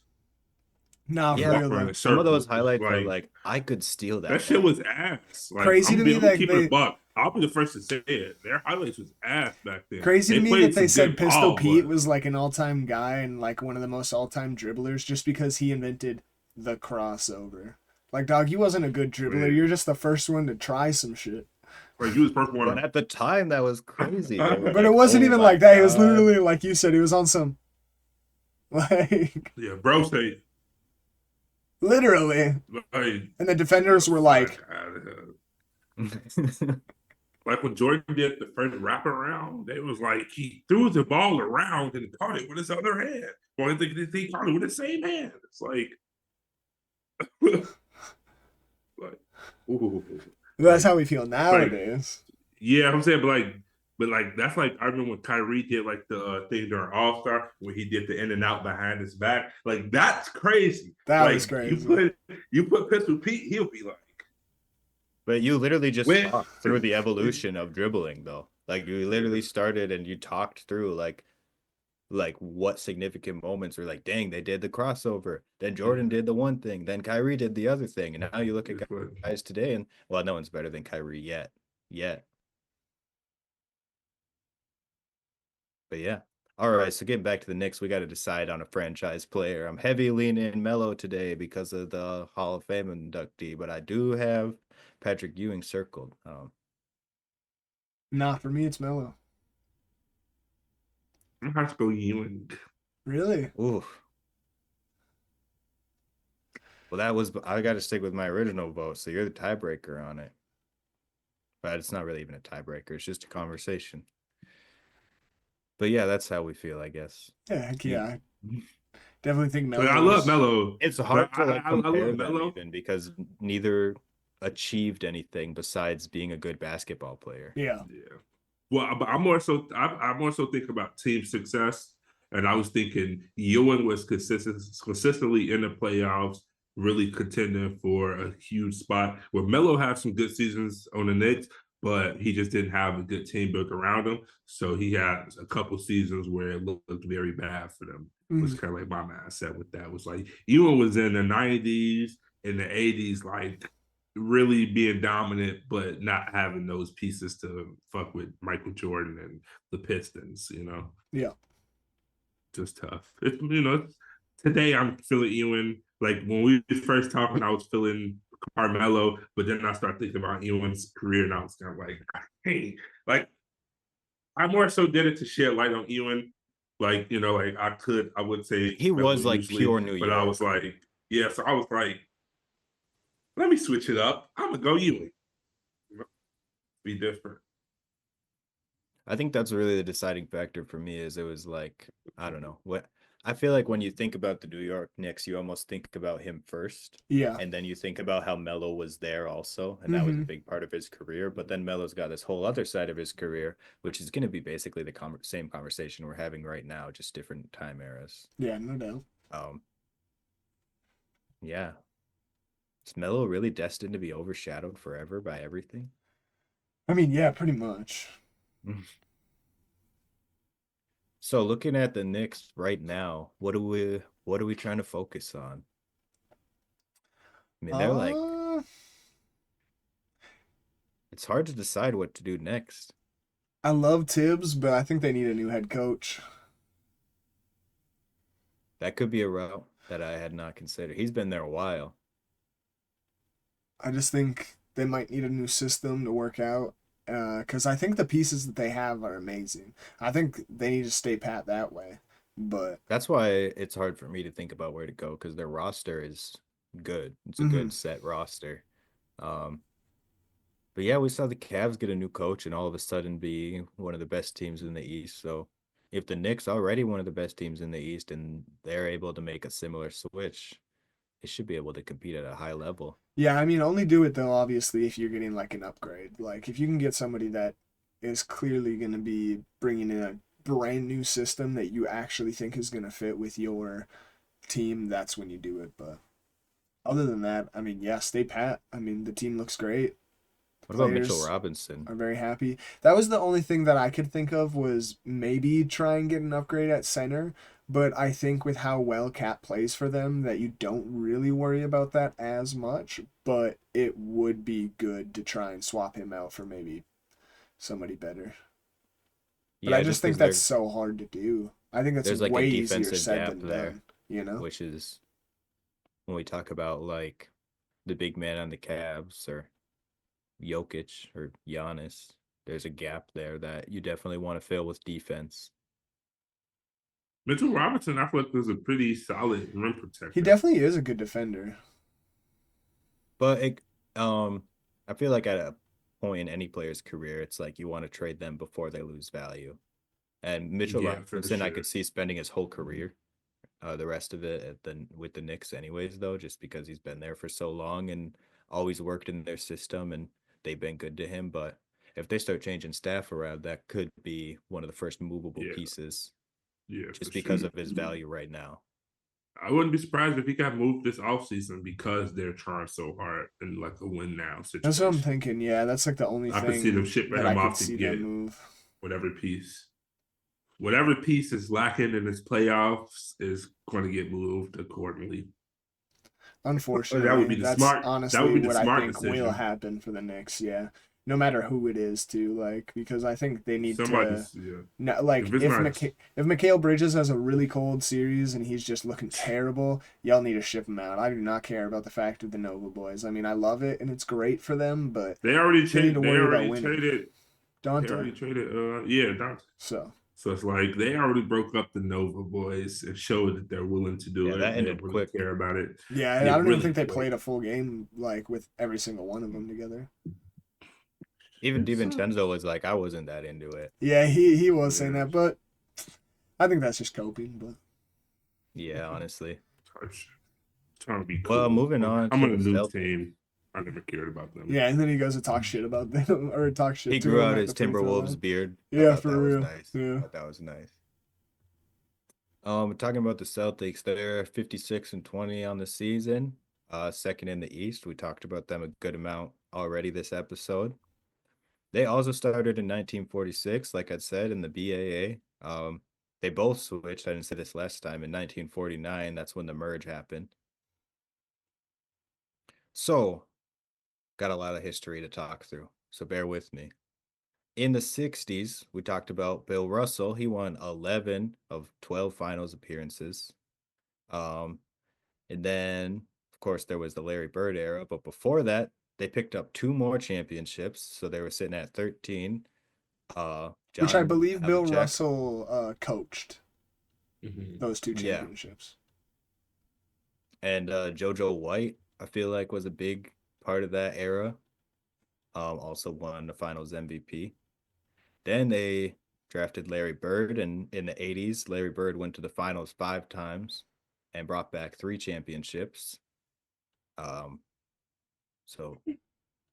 Nah, for Yeah, real walk around though. in some of those circles. highlights are Like like I could steal that that shit ball. was ass. Like Crazy to me I'm that keeping a they buck. I'll be the first to say it. Their highlights was ass back then. crazy to They me that played they some said good Pistol ball, Pete but was like an all-time guy and like one of the most all-time dribblers just because he invented the crossover. Like, dog, you wasn't a good dribbler. wait, You're just the first one to try some shit. Like, you was first But one. at the time, that was crazy. They were But it like, wasn't "Oh even my like that. It was God." literally like you said. It was on some like Yeah, bro, say literally, like and the get the defenders were like, fuck out of here. Like when Jordan did the first wraparound, they was like he threw the ball around and caught it with his other hand. Well, I think he caught it with the same hand. It's like, like, ooh, that's like, how we feel like, nowadays. yeah, I'm saying, but like that's like I remember when Kyrie did like the thing during All Star where he did the in and out behind his back. Like that's crazy. That was Like crazy. you put Pistol Pete, he'll be like, But you literally just when talked through the evolution of dribbling, though. Like you literally started and you talked through like what significant moments were like, dang, they did the crossover. Then Jordan did the one thing. Then Kyrie did the other thing. And now you look at guys today, and well, no one's better than Kyrie yet. Yet. But yeah. All right. So getting back to the Knicks, we got to decide on a franchise player. I'm heavy leaning Melo today because of the Hall of Fame inductee, but I do have Patrick Ewing circled. Nah, for me it's Melo. I'm gonna have to go Ewing. Really? Oof. Well, that was I got to stick with my original vote, so you're the tiebreaker on it. But it's not really even a tiebreaker; it's just a conversation. But yeah, that's how we feel, I guess. Yeah, heck You, yeah. I definitely think Like, I Melo love was. Melo, it's but hard to like I compare love them Melo. even because neither achieved anything besides being a good basketball player. Yeah. Yeah. Well, but I more so think about team success, and I was thinking Ewing was consistently in the playoffs, really contending for a huge spot. Where Melo had some good seasons on the Knicks, but he just didn't have a good team built around him. So he had a couple seasons where it looked very bad for them. Was Mhm. kind of like my mindset with that. Was like Ewing was in the '90s, in the '80s, like really being dominant, but not having those pieces to fuck with Michael Jordan and the Pistons, Yeah. just tough. Today I'm feeling Ewing. Like when we was first talking, I was feeling Carmelo, but then I started thinking about Ewing's career, and I was kind of like, hey, like I more so did it to shed light on Ewing. Like, like I would say He Melo was like usually, pure New but I was York. like, yeah, so I was like, let me switch it up. I'm gonna go Ewing. Be different. I think that's really the deciding factor for me is it was like, I don't know. What I feel like when you think about the New York Knicks, you almost think about him first. Yeah. And then you think about how Melo was there also, and that was a Mm-hmm. big part of his career. But then Melo's got this whole other side of his career, which is going to be basically the same conversation we're having right now, just different time eras. Yeah, no doubt. Um, yeah. Is Melo really destined to be overshadowed forever by everything? I mean, yeah, pretty much. So looking at the Knicks right now, what are we trying to focus on? I mean, they're like Uh, it's hard to decide what to do next. I love Tibbs, but I think they need a new head coach. That could be a route that I had not considered. He's been there a while. I just think they might need a new system to work out. Because I think the pieces that they have are amazing. I think they need to stay pat that way. But That's why it's hard for me to think about where to go because their roster is good. It's a mhm. good set roster. Um, but yeah, we saw the Cavs get a new coach and all of a sudden be one of the best teams in the East. So if the Knicks already one of the best teams in the East and they're able to make a similar switch, they should be able to compete at a high level. Yeah, I mean, only do it though, obviously, if you're getting like an upgrade. Like, if you can get somebody that is clearly going to be bringing in a brand new system that you actually think is going to fit with your team, that's when you do it. But other than that, I mean, yeah, stay pat. I mean, the team looks great. What about Mitchell Players Robinson? are very happy. That was the only thing that I could think of was maybe try and get an upgrade at center. But I think with how well Cat plays for them, that you don't really worry about that as much. But it would be good to try and swap him out for maybe somebody better. But I Yeah, just just think because that's so hard to do. I think that's there's like a way easier defensive said gap than there, done, you know? which is when we talk about like the big man on the Cavs or Jokic or Giannis. There's a gap there that you definitely want to fill with defense. Mitchell Robinson, I feel like was a pretty solid rim He protector. definitely is a good defender. But I feel like at a point in any player's career, it's like you want to trade them before they lose value. And Mitchell Yeah, for Robinson, I sure. could see spending his whole career, the rest of it with the Knicks, anyways, though, just because he's been there for so long and always worked in their system and they've been good to him. But if they start changing staff around, that could be one of the first movable Yeah, pieces yeah, for just because sure. of his value right now. I wouldn't be surprised if he got moved this offseason because they're trying so hard in like a win now That's what I'm situation. thinking. Yeah, that's like the only I could see them thing shipping that I him could off to see them get move. whatever piece. Whatever piece is lacking in his playoffs is going to get moved accordingly. That would Unfortunately, be the that's smart. That would honestly be the what I smart think will decision. happen for the Knicks. Yeah, no matter who it is, too. Like because I think they need to. Somebody's yeah. No, If like it's not, If Mikal Bridges has a really cold series and he's just looking terrible, y'all need to ship him out. I do not care about the fact of the Nova boys. I mean, I love it and it's great for them, but they already they need to traded. They worry about already winning. traded. They Dante. already traded. Yeah, Dante. So So it's like they already broke up the Nova boys and showed that they're willing to do Yeah, it. that They don't ended really quick. care about it. yeah, I Yeah, don't even really think they quick. played a full game like with every single one of them together. Even It's DiVincenzo was like, I wasn't that into it. Yeah, he was saying yeah, that, but I think that's just coping. But Yeah, honestly. trying to be Well, cool. moving on I'm to on a the new Celtics. team. I never cared about them. yeah, and then he goes to talk shit about them or talk He shit to grew him out at his the free throw Timberwolves line. beard. I Yeah, thought for that was real. nice. I Yeah. thought that was nice. Talking about the Celtics, they're 56-20 on the season. Second in the East. We talked about them a good amount already this episode. They also started in 1946, like I said, in the BAA. They both switched. I didn't say this last time. In 1949, that's when the merge happened. So, got a lot of history to talk through. So bear with me. In the 60s, we talked about Bill Russell. He won 11 of 12 finals appearances. Um, and then, of course, there was the Larry Bird era. But before that, they picked up two more championships. So they were sitting at 13. Which I John believe Bill Havlicek. Russell coached Mm-hmm. those two Yeah. championships. And JoJo White, I feel like, was a big part of that era. Also won the finals MVP. Then they drafted Larry Bird, and in the 80s, Larry Bird went to the finals 5 times and brought back 3 championships. Um, so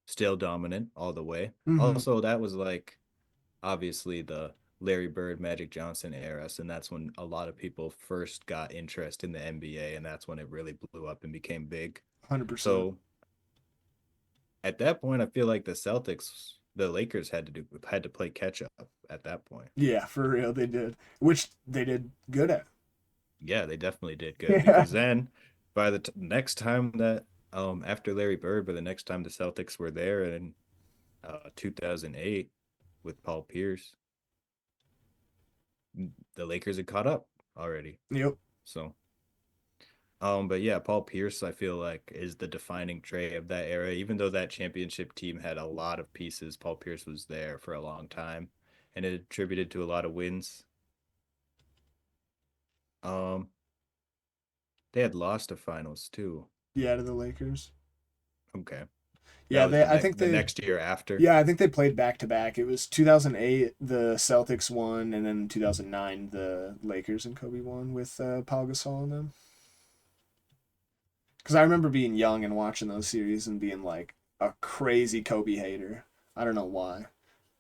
still dominant all the way. Mm-hmm. Also, that was like obviously the Larry Bird, Magic Johnson era, and that's when a lot of people first got interest in the NBA, and that's when it really blew up and became big. 100%. So at that point, I feel like the Lakers had to play catch up at that point. Yeah, for real, they did. Which they did good at. Yeah, they definitely did good Yeah. because then by the next time that after Larry Bird, by the next time the Celtics were there in 2008 with Paul Pierce, the Lakers had caught up already. Yep. So but yeah, Paul Pierce, I feel like, is the defining trait of that era. Even though that championship team had a lot of pieces, Paul Pierce was there for a long time, and it attributed to a lot of wins. Um, they had lost to finals too. Yeah, to the Lakers. Okay, that Yeah, was they. I think the they. next year after. Yeah, I think they played back to back. It was 2008 the Celtics won, and then 2009 the Lakers and Kobe won with Paul Gasol and them. Because I remember being young and watching those series and being like a crazy Kobe hater. I don't know why.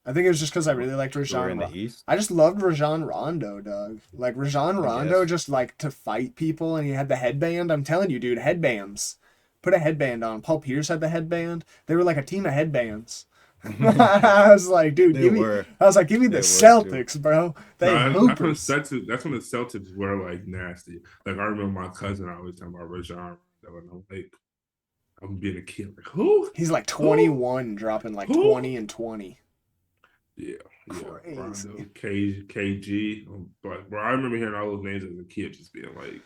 I think it was just because I really liked You were Rajon in the Rondo. East, I just loved Rajon Rondo, Doug. Like Rajon I Rondo guess. just like to fight people and he had the headband. I'm telling you, dude, headbands. Put a headband on. Paul Pierce had the headband. They were like a team of headbands. I was like, dude, They give me. were. I was like, give me the They were too. Celtics, bro. They No, hoopers. that's when the Celtics were like nasty. Like I remember my cousin always talking about Rajon. And I'm like, I'm being a kid. Like who? He's like Who? 21, dropping like Who? 20 and 20. Yeah, yeah. Crazy. Rondo, KG. But bro, I remember hearing all those names as a kid, just being like,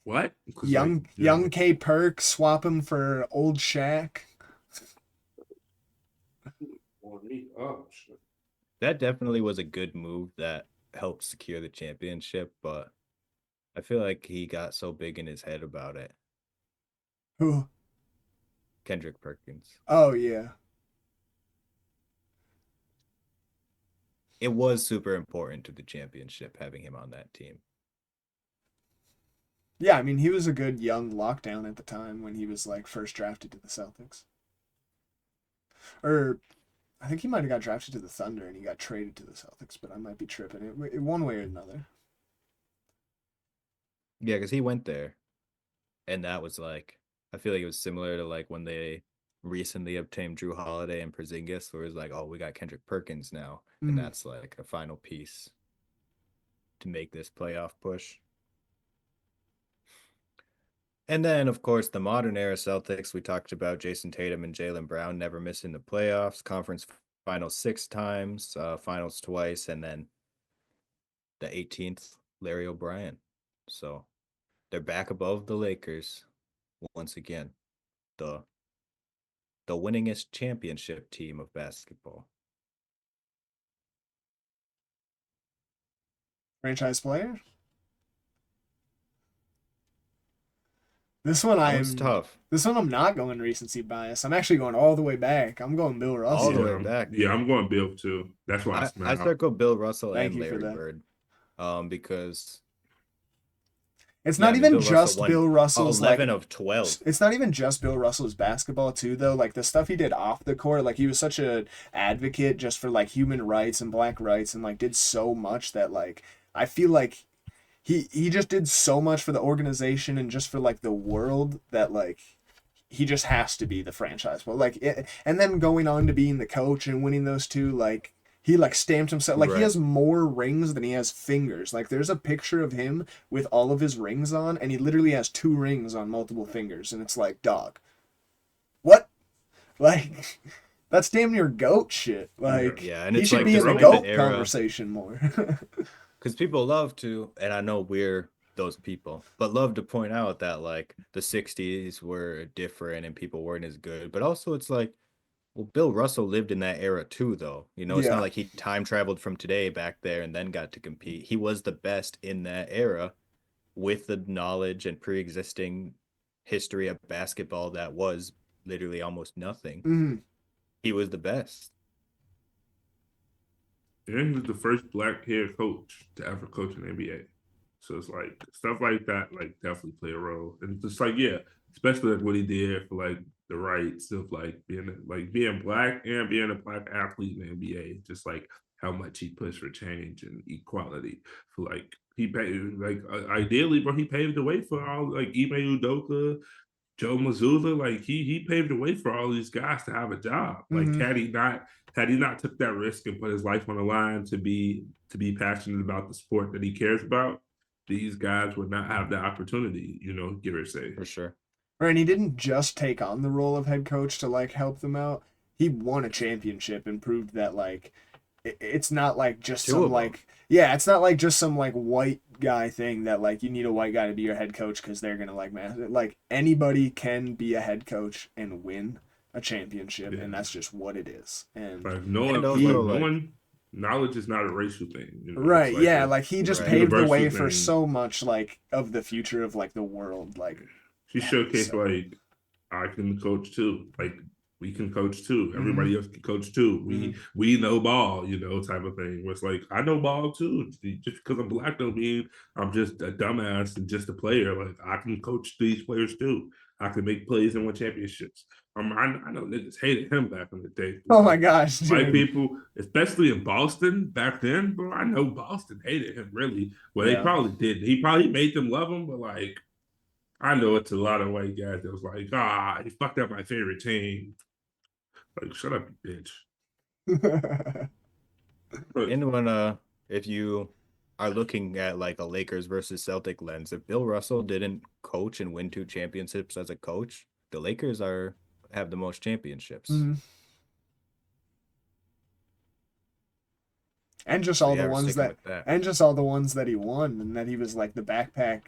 what? Because like, Young yeah, young K Perk, swap him for old Shaq. Oh shit. That definitely was a good move that helped secure the championship, but I feel like he got so big in his head about it. Who? Kendrick Perkins. Oh yeah. It was super important to the championship having him on that team. Yeah, I mean he was a good young lockdown at the time when he was like first drafted to the Celtics. Or I think he might have got drafted to the Thunder and he got traded to the Celtics, but I might be tripping it one way or another. Yeah, because he went there, and that was like, I feel like it was similar to like when they recently obtained Drew Holiday and Porzingis, where it was like, oh, we got Kendrick Perkins now, and Mm. that's like a final piece to make this playoff push. And then, of course, the modern era Celtics. We talked about Jason Tatum and Jaylen Brown never missing the playoffs, conference finals 6 times, finals twice, and then the 18th, Larry O'Brien. So they're back above the Lakers once again. The the winningest championship team of basketball. Franchise player? This one That one's I'm tough. this one I'm not going recency bias. I'm actually going all the way back. I'm going Bill All the Russell. way back. Yeah, I'm going Bill too. That's why I I smile. circle Bill Russell Thank and you for Larry that. Bird. Because It's yeah, not I mean even Bill Russell just won Bill Russell's 11 like of 12. it's not even just Bill Russell's basketball too though. Like the stuff he did off the court, like he was such a advocate just for like human rights and black rights and like did so much that like I feel like he just did so much for the organization and just for like the world that like he just has to be the franchise. But like it, and then going on to being the coach and winning those two, like he like stamped himself like he Right. has more rings than he has fingers. Like there's a picture of him with all of his rings on, and he literally has 2 rings on multiple fingers, and it's like, dog, what? Like that's damn near goat shit. Yeah. Like Yeah, and he it's should like be in just the look at the goat era, conversation more. because people love to, and I know we're those people, but love to point out that like the 60s were different and people weren't as good. But also it's like, well, Bill Russell lived in that era too, though. You know, it's not Yeah. like he time traveled from today back there and then got to compete. He was the best in that era with the knowledge and pre-existing history of basketball that was literally almost nothing. Mhm. He was the best. And he was the first black head coach to ever coach an NBA. So it's like stuff like that, like definitely play a role. And it's just like, yeah, especially like what he did for like the rights of being black and being a black athlete in the NBA. Just like how much he pushed for change and equality. For like he paid ideally, bro, he paved the way for all like Ime Udoka, Joe Mazzulla, like he paved the way for all these guys to have a job. Like Mhm. had he not took that risk and put his life on the line to be passionate about the sport that he cares about, these guys would not have the opportunity, give or say. For sure. Right, and he didn't just take on the role of head coach to like help them out. He won a championship and proved that like it's not like just Two some of them. like yeah, it's not like just some like white guy thing that like you need a white guy to be your head coach because they're gonna like man like anybody can be a head coach and win a championship, Yeah. and that's just what it is. And Like And also like knowing knowledge is not a racial thing. It's right, like yeah, a like he just Right. paved the universal way for thing. so much like of the future of like the world. Like She showcased so like I can coach too. Like we can coach too. mhm, Everybody else can coach too. mhm. We know ball, type of thing. Where it's like I know ball too. Just because I'm black don't mean I'm just a dumbass and just a player. Like I can coach these players too. I can make plays and win championships. I know niggas hated him back in the day. Oh my Like gosh, white dude. people, especially in Boston back then, bro. I know Boston hated him really. Well, they Yeah. probably did. He probably made them love him, but like I know it's a lot of white guys that was like, he fucked up my favorite team. Like, shut up, you bitch. But and when if you are looking at like a Lakers versus Celtic lens, if Bill Russell didn't coach and win 2 championships as a coach, the Lakers have the most championships. Mhm. And just So all the yeah, we're ones sticking that with that. and just all the ones that he won and that he was like the backpack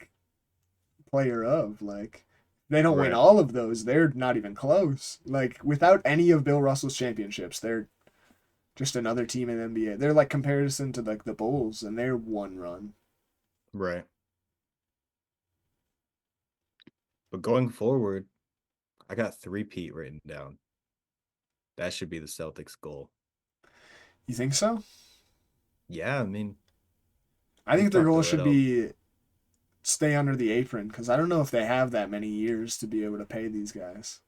player of like they don't win Right. all of those, they're not even close. Like without any of Bill Russell's championships, they're just another team in NBA. They're like comparison to like the Bulls and their one run. Right. But going forward, I got three-peat written down. That should be the Celtics' goal. You think so? Yeah, I mean, I we've think their talked goal about it should all. be stay under the apron because I don't know if they have that many years to be able to pay these guys.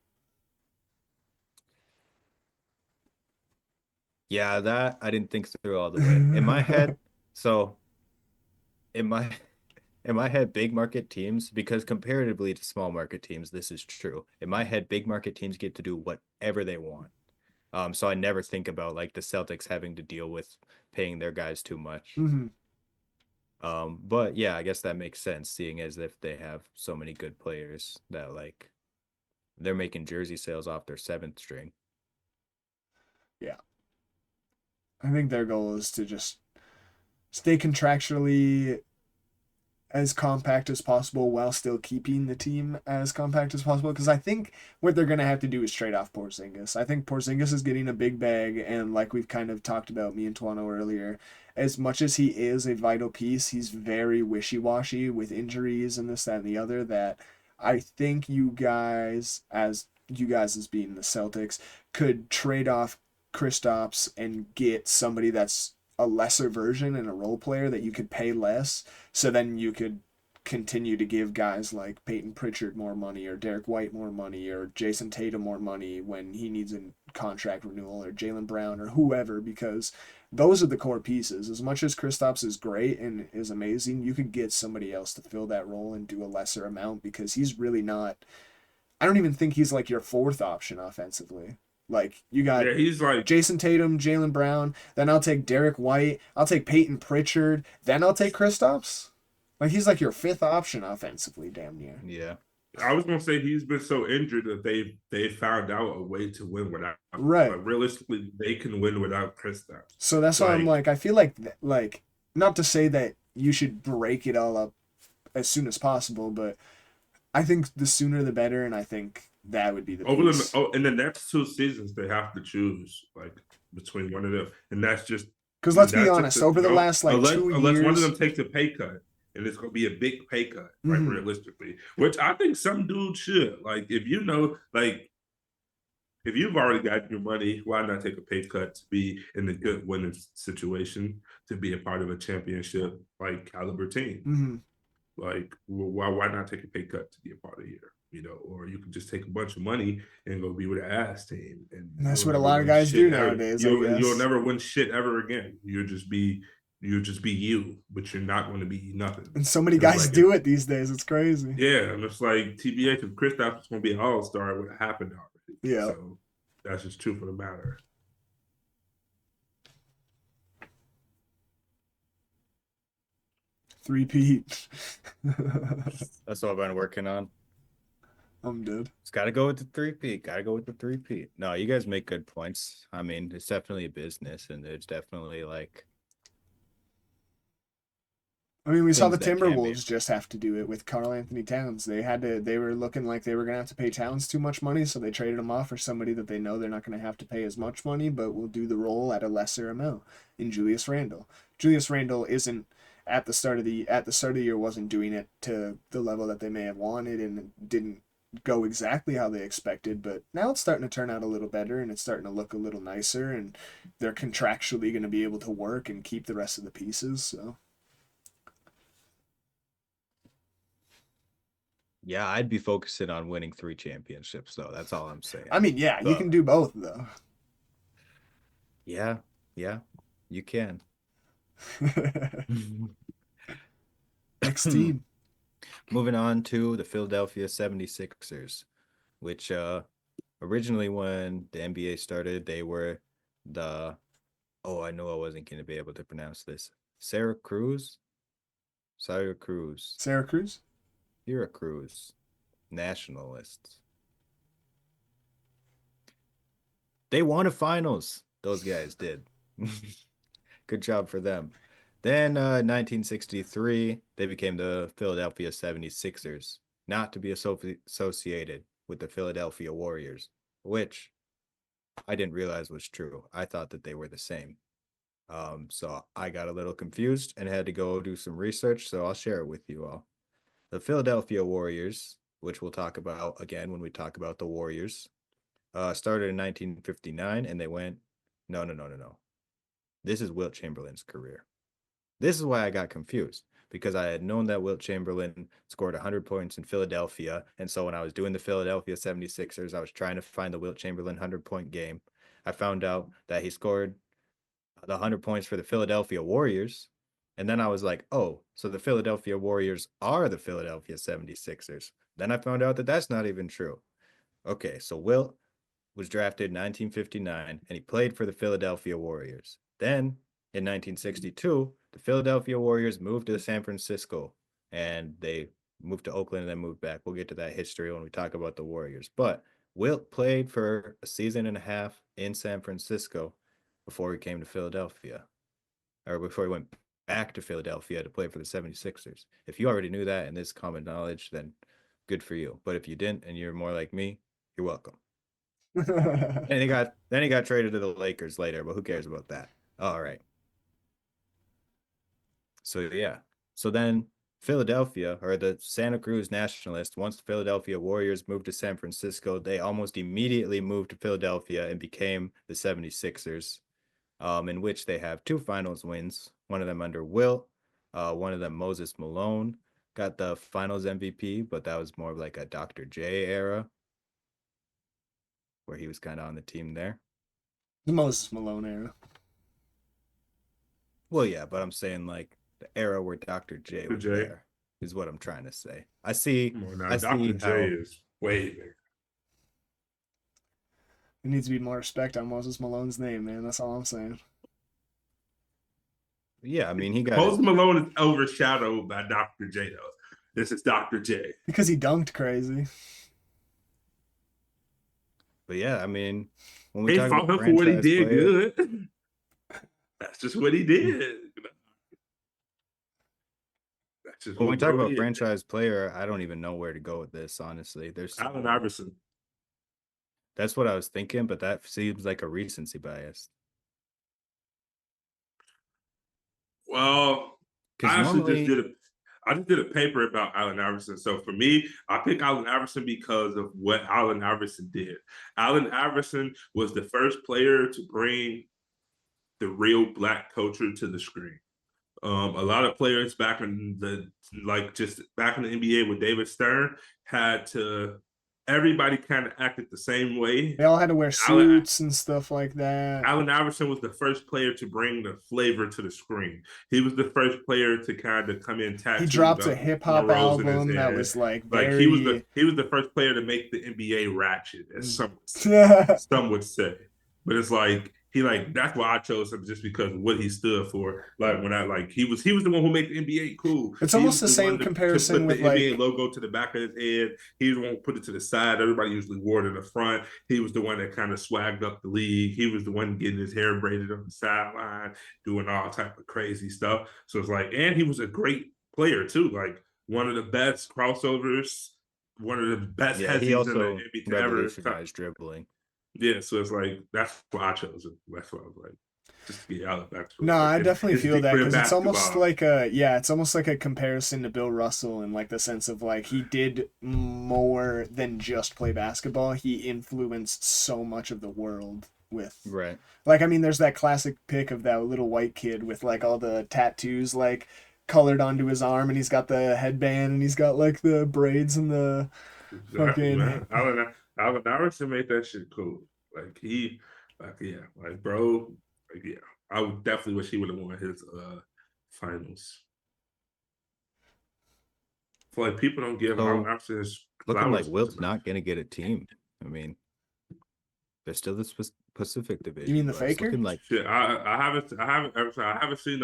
Yeah, that I didn't think through all the way. In my head, so in my in my head, big market teams, because comparatively to small market teams, this is true. In my head, big market teams get to do whatever they want. So I never think about like the Celtics having to deal with paying their guys too much. Mhm. But yeah, I guess that makes sense, seeing as if they have so many good players that like they're making jersey sales off their seventh string. Yeah. I think their goal is to just stay contractually as compact as possible while still keeping the team as compact as possible. Because I think what they're going to have to do is trade off Porzingis. I think Porzingis is getting a big bag, and like we've kind of talked about, me and Tuano earlier, as much as he is a vital piece, he's very wishy washy with injuries and this, that, and the other. That I think you guys as being the Celtics, could trade off Kristaps and get somebody that's a lesser version and a role player that you could pay less, so then you could continue to give guys like Peyton Pritchard more money or Derek White more money or Jason Tatum more money when he needs a contract renewal, or Jaylen Brown or whoever, because those are the core pieces. As much as Kristaps is great and is amazing, you could get somebody else to fill that role and do a lesser amount because he's really not. I don't even think he's like your fourth option offensively. Like you got Yeah, he's like, Jason Tatum, Jaylen Brown, then I'll take Derek White, I'll take Peyton Pritchard, then I'll take Kristaps. Like he's like your fifth option offensively, damn near. Yeah. I was gonna say he's been so injured that they found out a way to win without him. Right. But realistically, they can win without Kristaps. So that's why I'm Like, like, I feel like not to say that you should break it all up as soon as possible, but I think the sooner the better, and I think that would be the over piece. in the next two seasons, they have to choose like between one of them, and Because let's be that's just honest, over the last like unless one of2 years, them takes a pay cut, and it's gonna be a big pay cut, like mhm, realistically, which I think some dudes should. Like if you know, like if you've already got your money, why not take a pay cut to be in a good winning situation, to be a part of a championship like caliber team? mhm. Like, well, why not take a pay cut to be a part of here? You know, or you can just take a bunch of money and go be with an ass team, and And that's you'll what a never lot of win guys do shit ever. nowadays, I You'll guess. never win shit ever again. You'll just be you, but you're not going to be nothing. And so many And it's guys like, do it these days. It's crazy. yeah, and it's like TBH if Kristaps is going to be an all star, it would have happened already. Yeah. So that's just true for the matter. Three-peat. That's what I've been working on. I'm dead. It's got to go with the three-peat. Got to go with the three-peat. No, you guys make good points. I mean, it's definitely a business, and there's definitely like I mean, we saw the things that can be. Timberwolves just have to do it with Karl Anthony Towns. They were looking like they were going to have to pay Towns too much money, so they traded him off for somebody that they know they're not going to have to pay as much money, but will do the role at a lesser amount in Julius Randle. Julius Randle isn't at the start of the year wasn't doing it to the level that they may have wanted and didn't go exactly how they expected, but now it's starting to turn out a little better and it's starting to look a little nicer, and they're contractually going to be able to work and keep the rest of the pieces, so Yeah, I'd be focusing on winning 3 championships, though. That's all I'm saying. I mean, yeah, you But can do both though. yeah, you can. Next team. Moving on to the Philadelphia 76ers, which originally when the NBA started, they were the I know I wasn't going to be able to pronounce this. Syracuse Syracuse. Nationalists. They won a finals. Those guys did. Good job for them. Then 1963, they became the Philadelphia 76ers, not to be associated with the Philadelphia Warriors, which I didn't realize was true. I thought that they were the same. So I got a little confused and had to go do some research. So I'll share it with you all. The Philadelphia Warriors, which we'll talk about again when we talk about the Warriors, started in 1959 and they went, no, no, no, no, no. This is Wilt Chamberlain's career. This is why I got confused because I had known that Wilt Chamberlain scored 100 points in Philadelphia. And so when I was doing the Philadelphia 76ers, I was trying to find the Wilt Chamberlain 100-point game. I found out that he scored the 100 points for the Philadelphia Warriors. And then I was like, oh, so the Philadelphia Warriors are the Philadelphia 76ers. Then I found out that that's not even true. Okay, so Wilt was drafted in 1959 and he played for the Philadelphia Warriors. Then in 1962, the Philadelphia Warriors moved to San Francisco and they moved to Oakland and then moved back. We'll get to that history when we talk about the Warriors. But Wilt played for a season and a half in San Francisco before he came to Philadelphia, or before he went back to Philadelphia to play for the 76ers. If you already knew that and this common knowledge, then good for you. But if you didn't and you're more like me, you're welcome. And he got traded to the Lakers later, but who cares about that? All right. So yeah. So then Philadelphia, or the Santa Cruz Nationalists, once the Philadelphia Warriors moved to San Francisco, they almost immediately moved to Philadelphia and became the 76ers, in which they have 2 finals wins, one of them under Wilt, one of them Moses Malone got the finals MVP, but that was more of like a Dr. J era where he was kind of on the team there. The Moses Malone era. Well, yeah, but I'm saying like the era where Dr. J was J. there is what I'm trying to say. I see. Now, I Dr. see J how. is way bigger. There needs to be more respect on Moses Malone's name, man. That's all I'm saying. Yeah, I mean he got. Moses Malone is overshadowed by Dr. J though. This is Dr. J. Because he dunked crazy. But yeah, I mean when we They talk fought about him for what he franchise did player, good. That's just what he did. That's just when we what talk bro about did. franchise player, I don't even know where to go with this. Honestly, there's Allen Iverson. That's what I was thinking, but that seems like a recency bias. Well, Because I actually normally, just did a paper about Allen Iverson. So for me, I picked Allen Iverson because of what Allen Iverson did. Allen Iverson was the first player to bring the real black culture to the screen. A lot of players back in the NBA with David Stern had to. Everybody kind of acted the same way. They all had to wear Allen, suits and stuff like that. Allen Iverson was the first player to bring the flavor to the screen. He was the first player to kind of come in tattooed. He dropped a hip hop album that was like very. He was the first player to make the NBA ratchet, as some would say. But it's like that's why I chose him, just because of what he stood for. Like when he was the one who made the NBA cool. It's almost the same comparison with the NBA logo to the back of his head. He was the one who put it to the side. Everybody usually wore it in the front. He was the one that kind of swagged up the league. He was the one getting his hair braided on the sideline, doing all type of crazy stuff. So it's like, and he was a great player too. Like one of the best crossovers, one of the best he also in the NBA revolutionized dribbling. Yeah, so it's like that's why I chose it. That's why I was like, just to get out of back. No, I definitely feel that because it's almost like it's almost like a comparison to Bill Russell in like the sense of like he did more than just play basketball. He influenced so much of the world with right. Like I mean, there's that classic pic of that little white kid with like all the tattoos like colored onto his arm, and he's got the headband, and he's got like the braids and the fucking. Allen Iverson made that shit cool. Bro, I would definitely wish he would have won his finals. I feel like people don't give Allen Iverson his looking like Wilt's not gonna get a team. I mean, they're still the Pacific Division. You mean the faker? Like shit, I haven't seen I haven't seen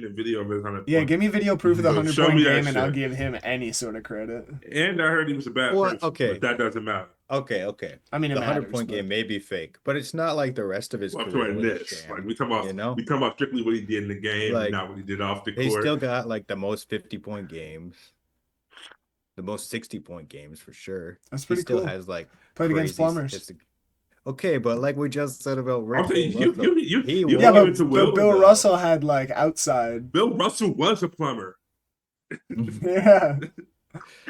the video of his 100. Yeah, give me video proof of the 100-point game, and I'll give him any sort of credit. And I heard he was a bad person. Okay, but that doesn't matter. Okay. I mean, the 100-point game may be fake, but it's not like the rest of his career. Like we talk about strictly what he did in the game, like, not what he did off the court. He still got like the most 50-point games, the most 60-point games for sure. That's pretty cool. He still has like played against Plumbers. Okay, but like we just said about I'm saying Russell, he you Yeah, can give it was to but Will Bill though. Russell had like outside. Bill Russell was a plumber. Yeah,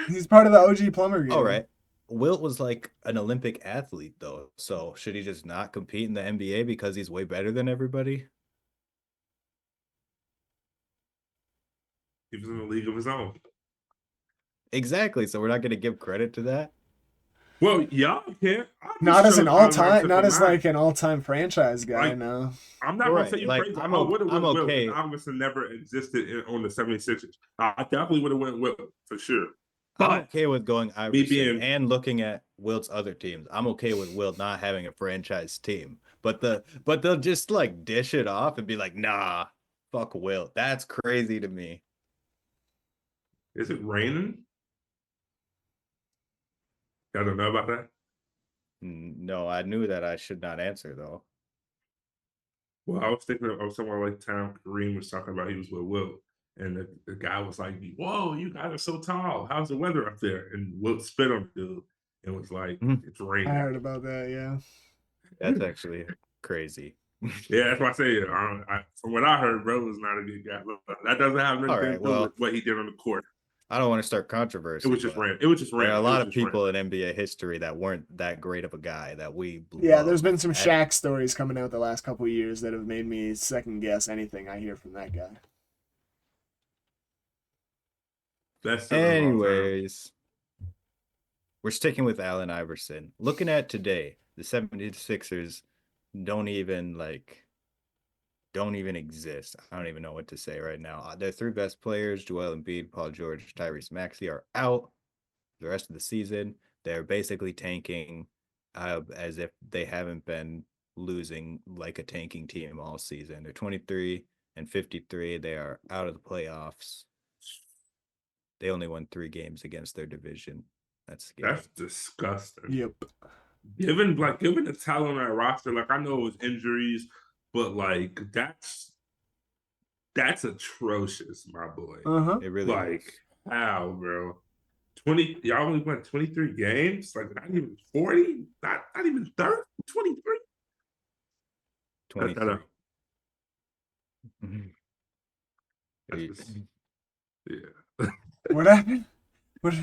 he's part of the OG plumber All game. right. Wilt was like an Olympic athlete though. So should he just not compete in the NBA because he's way better than everybody? He was in a league of his own. Exactly. So we're not going to give credit to that. Well, y'all can't. I just Not as an chose Allen all-time, Iverson not for as mine. like an all-time franchise guy. Like, No. I'm not gonna say Right. you Like crazy. I would have I'm went Wilt if okay. Iverson never existed on the 76ers. I definitely would have went Wilt for sure. I'm But okay with going me Iverson being and looking at Wilt's other teams. I'm okay with Wilt not having a franchise team. But they'll just like dish it off and be like, nah, fuck Wilt. That's crazy to me. is it raining? Y'all don't know about that? No, I knew that I should not answer though. Well, I was thinking of someone like Tom Kareem was talking about he was with Wilt. And the guy was like, whoa, you guys are so tall. How's the weather up there? And Wilt spit on the dude and was like, Mhm. it's I raining. heard about that. Yeah. That's actually crazy. Yeah, that's why I say from what I heard, bro was not a good guy. But that doesn't have All anything to right, do with well, what he did on the court. I don't want to start It controversy, was just but random. It was just there are a random. It lot was of just random. people in NBA history that weren't that great of a guy that we Yeah, there's love. been some Shaq stories coming out the last couple of years that have made me second guess anything I hear from that guy. Best center of all time. Anyways, we're sticking with Allen Iverson. Looking at today, the 76ers don't even like don't even exist. I don't even know what to say right now. Their three best players, Joel Embiid, Paul George, Tyrese Maxey, are out the rest of the season. They're basically tanking as if they haven't been losing like a tanking team all season. They're 23 and 53. They are out of the playoffs. They only won 3 games against their division. That's scary. That's disgusting. Yep. Given the talent on that roster, like I know it was injuries, but like that's atrocious, my boy. Uh-huh. It really Like is. how, bro? y'all only won 23 games, like not even 40, not even 30, 23. Cut that 23. out. That's Hey, just, yeah. What happened? What?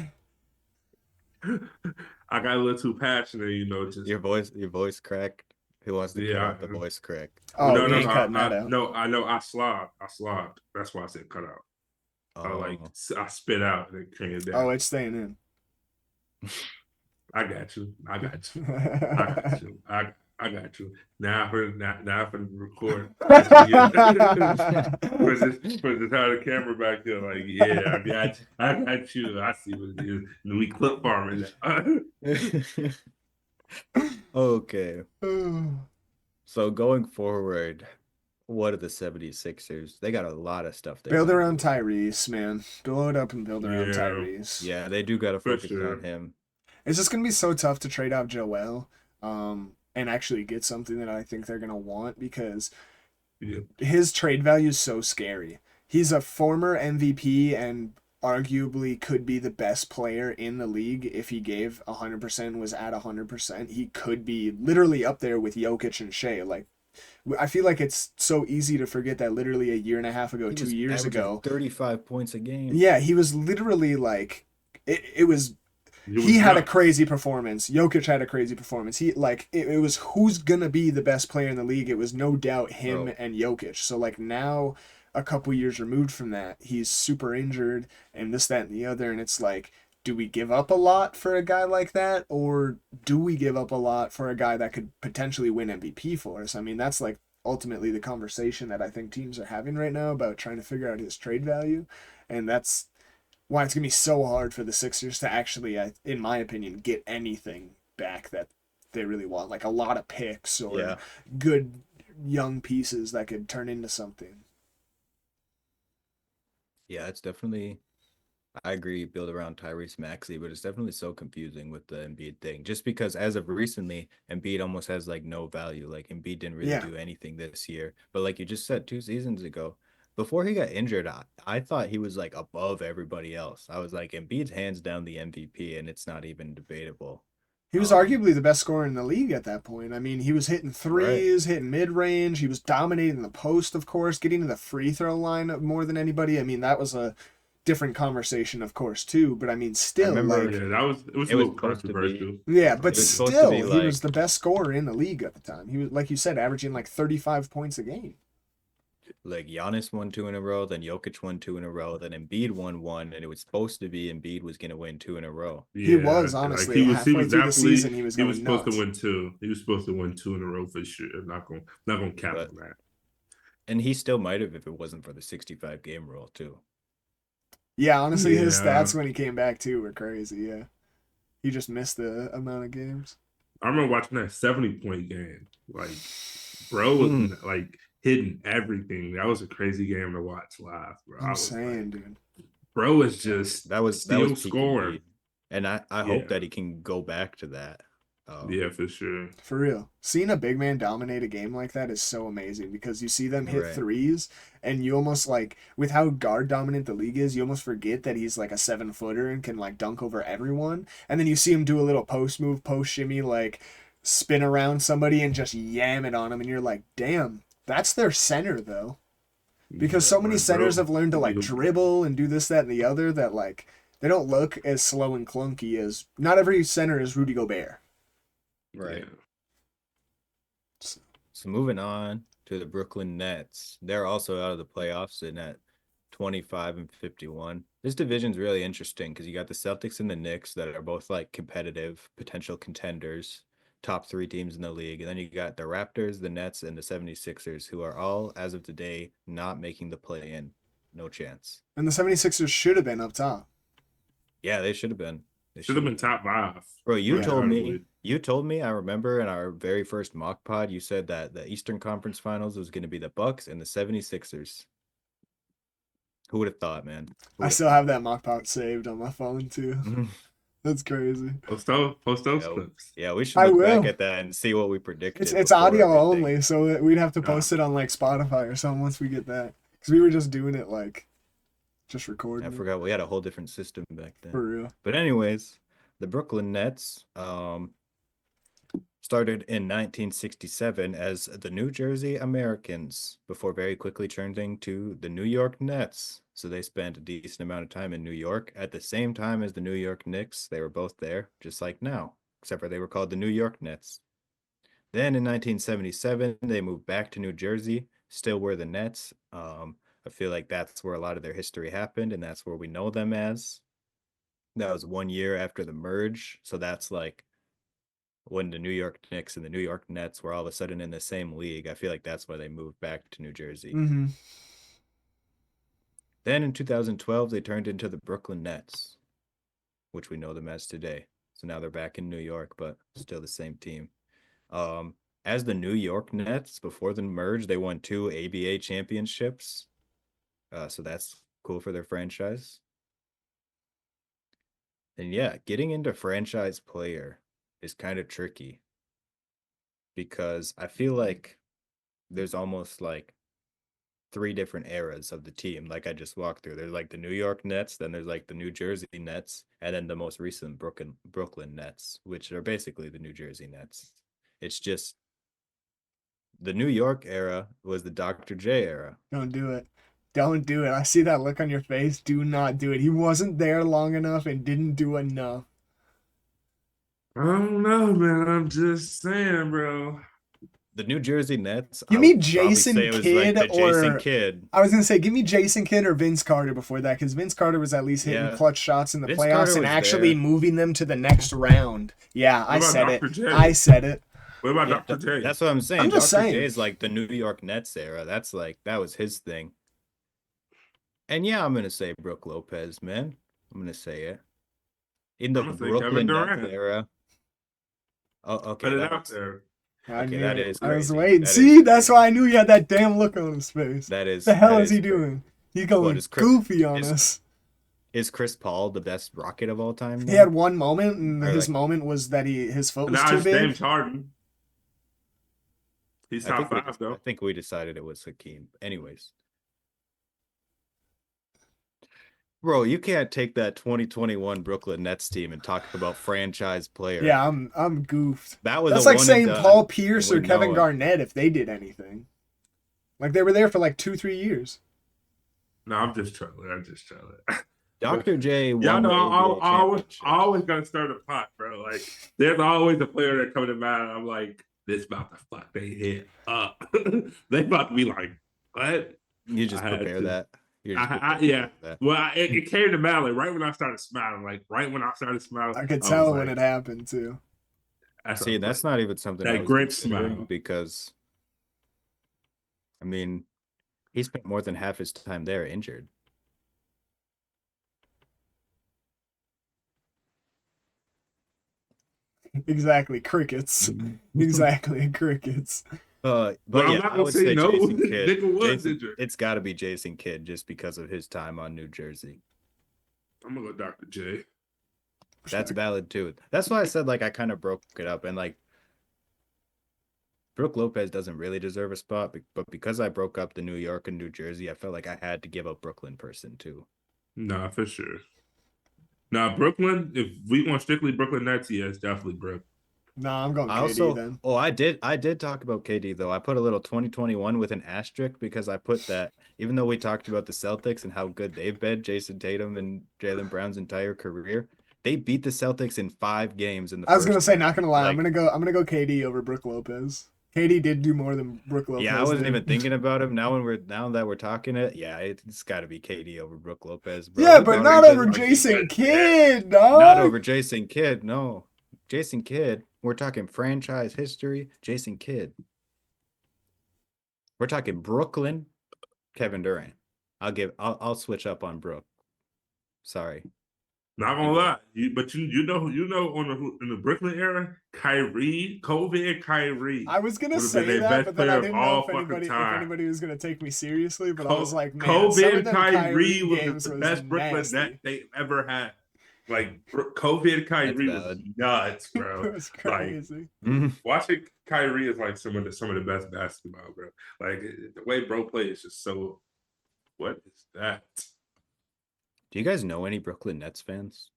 I got a little too passionate, just your voice cracked. Who wants to cut yeah. out the voice crack? Oh, No, we no, ain't no, cutting that out. no. I know I slobbed. That's why I said cut out. Oh, I spit out and it came Oh, down. it's staying in. I got you. I got you. I got you. I got you. Now for the record. For this how the camera back there, like, yeah, I got you. I see what it is. And we clip farming now. okay. So going forward, what are the 76ers? They got a lot of stuff they Build want to around do. Tyrese, man. Blow it up and build around Yeah, Tyrese. Yeah, they do got to for focus sure. on him. It's just gonna be so tough to trade out Joel, and actually get something that I think they're gonna want because Yeah. his trade value is so scary. He's a former MVP and arguably could be the best player in the league if he gave 100%, was at 100%. He could be literally up there with Jokic and Shea. Like, I feel like it's so easy to forget that literally a year and a half ago, He two was years averaging ago, 35 points a game. yeah, he was literally like, it was It was he had a nuts. crazy performance. Jokic had a crazy performance. He like it was who's gonna be the best player in the league. It was no doubt him Bro. and Jokic. So like now, a couple years removed from that, he's super injured and this, that, and the other. And it's like, do we give up a lot for a guy like that, or do we give up a lot for a guy that could potentially win MVP for us? I mean, that's like ultimately the conversation that I think teams are having right now about trying to figure out his trade value, and that's why it's gonna be so hard for the Sixers to actually, in my opinion, get anything back that they really want, like a lot of picks or Yeah. good young pieces that could turn into something. Yeah, it's definitely I agree build around Tyrese Maxey, but it's definitely so confusing with the Embiid thing. Just because as of recently, Embiid almost has like no value. Like Embiid didn't really Yeah, do anything this year. But like you just said 2 seasons ago, before he got injured, I thought he was like above everybody else. I was like, Embiid's hands down the MVP, and it's not even debatable. He was arguably the best scorer in the league at that point. I mean, he was hitting threes, hitting mid-range. He was dominating the post, of course, getting to the free throw line more than anybody. I mean, that was a different conversation, of course, too. But I mean, still, remember- like, Yeah, it was a little controversial. yeah, but It was supposed to still, be he like- was the best scorer in the league at the time. He was, like you said, averaging like 35 points a game. Like Giannis won 2 in a row, then Jokic won 2 in a row, then Embiid won 1, and it was supposed to be Embiid was going to win 2 in a row. Yeah, He was, honestly, halfway through the season, he was going supposed nuts. to win 2. He was supposed to win 2 in a row for sure. Not gonna cap But- on that. And he still might have if it wasn't for the 65 game rule too. Yeah, honestly, his Yeah. stats when he came back too were crazy. Yeah, he just missed the amount of games. I remember watching that 70-point game. Like, bro was like hitting everything. That was a crazy game to watch live, bro. I'm saying, dude. Bro is just That was still peak scoring. Embiid. And I Yeah. hope that he can go back to that. Yeah, for sure. For real. Seeing a big man dominate a game like that is so amazing because you see them hit Right. threes and you almost like, with how guard dominant the league is, you almost forget that he's like a 7-footer and can like dunk over everyone. And then you see him do a little post move, post shimmy, like spin around somebody and just yam it on him. And you're like, damn, that's their center though. Because so many centers have learned to like dribble and do this, that, and the other that like they don't look as slow and clunky as not every center is Rudy Gobert. Right. Yeah. So moving on to the Brooklyn Nets. They're also out of the playoffs sitting at 25-51. This division's really interesting because you got the Celtics and the Knicks that are both like competitive potential contenders, top 3 teams in the league. And then you got the Raptors, the Nets, and the 76ers who are all, as of today, not making the play-in. No chance. And the 76ers should have been up top. Yeah, they should have been. They Should have been top 5. Bro, you Yeah. told me, I remember in our very first mock pod, you said that the Eastern Conference Finals was going to be the Bucks and the 76ers. Who would have thought, man? I still have that mock pot saved on my phone too. That's crazy. Post those Yeah, clips. Yeah, we should I look will. back at that and see what we predicted. It's before audio everything. only, so we'd have to post it on like Spotify or something once we get that. Because we were just doing it like, just recording. I forgot we had a whole different system back then. For real. But anyways, the Brooklyn Nets started in 1967 as the New Jersey Americans before very quickly turning to the New York Nets. So they spent a decent amount of time in New York at the same time as the New York Knicks. They were both there, just like now, except for they were called the New York Nets. Then in 1977, they moved back to New Jersey, still were the Nets. I feel like that's where a lot of their history happened, and that's where we know them as. That was 1 year after the merge. So that's like when the New York Knicks and the New York Nets were all of a sudden in the same league. I feel like that's why they moved back to New Jersey. Mm-hmm. Then in 2012, they turned into the Brooklyn Nets, which we know them as today. So now they're back in New York, but still the same team. As the New York Nets, before the merge, they won 2 ABA championships. So that's cool for their franchise. And yeah, getting into franchise player is kind of tricky because I feel like there's almost like 3 different eras of the team. Like I just walked through. There's like the New York Nets, then there's like the New Jersey Nets, and then the most recent Brooklyn Nets, which are basically the New Jersey Nets. It's just the New York era was the Dr. J era. Don't do it. Don't do it. I see that look on your face. Do not do it. He wasn't there long enough and didn't do enough. I don't know, man. I'm just saying, bro. The New Jersey Nets. Give I me would probably Jason say it was Kidd like the Jason or- Kidd. I was gonna say, give me Jason Kidd or Vince Carter before that, because Vince Carter was at least hitting Yeah. clutch shots in the Vince Carter playoffs and was actually there. moving them to the next round. Yeah, I about said it. Dr. J? I said it. What about Yeah, Dr. J? That's what I'm saying. I'm just Dr. saying. J is like the New York Nets era. That's like that was his thing. And yeah, I'm gonna say Brooke Lopez, man. I'm gonna say it. In the I'm gonna say Brooklyn Kevin Nets Durant. era. Oh, okay. Put it that out was- there. I Okay, knew that it. is I was crazy. waiting. That See, is that's crazy. why I knew he had that damn look on his face. That is. The hell that is he crazy. doing? He's going is Chris- goofy on is- us. Is Chris Paul the best Rocket of all time? He then? had one moment, and Or his like- moment was that his foot was Now too it's big. James Harden. He's I top think, we, 5 though. I think we decided it was Hakeem. Anyways. Bro, you can't take that 2021 Brooklyn Nets team and talk about franchise player. Yeah, I'm goofed. That was That's a like one and saying done, Paul and Pierce we or Kevin know it. Garnett if they did anything. Like they were there for like 2-3 years. No, I'm just trolling. I'm just trolling. But Dr. J y'all won know the NBA I championship. always gotta stir the pot, bro. Like there's always a player that comes to mind. I'm like, this about to fuck they head up. They about to be like, what? You I just had prepare to. that. You're just prepared Yeah. for that. Well, it came to mind like right when I started smiling. Like right when I started smiling, I could I was tell when like, it happened too. See, that's like not even something I that was Grinch considering smile. because, I mean, he spent more than half his time there injured. Exactly, crickets. Exactly, crickets. But But I'm yeah, not I gonna would say say no. Jason Kidd. Nigga was Jason, injured. it's got to be Jason Kidd just because of his time on New Jersey. I'm gonna go Dr. J. That's valid too. That's why I said like I kind of broke it up and like Brooke Lopez doesn't really deserve a spot, but because I broke up the New York and New Jersey, I felt like I had to give a Brooklyn person too. Nah, for sure. Now Brooklyn, if we want strictly Brooklyn Nets, yeah, it's definitely Brook. Nah, I'm going I KD also, then. I did talk about KD though. I put a little 2021 with an asterisk because I put that even though we talked about the Celtics and how good they've been, Jason Tatum and Jaylen Brown's entire career, they beat the Celtics in 5 games in the I was gonna first say, round. not gonna lie, Like, I'm gonna go KD over Brooke Lopez. KD did do more than Brooke yeah, I Lopez wasn't did. even thinking about him. Now that we're talking it, yeah, it's got to be KD over Brooke Lopez, bro. Yeah, He but brought a not good, over Like he Jason went there. Kidd, not dog. over Jason Kidd. No, Jason Kidd. We're talking franchise history. Jason Kidd. We're talking Brooklyn. Kevin Durant. I'll switch up on Brooke. Sorry. Not He gonna will. lie, you know on in the Brooklyn era, Kyrie, COVID, Kyrie I was gonna would have been say their that, best but then I player of didn't know all if fucking time. anybody was gonna take me seriously. But I was like, man, some of COVID, them Kyrie Kyrie was games the was best Brooklyn net nasty. they ever had. Like COVID, That's Kyrie was valid. nuts, bro. It was Like crazy. watching Kyrie is like some of the best basketball, bro. Like the way bro plays is just so. What is that? Do you guys know any Brooklyn Nets fans?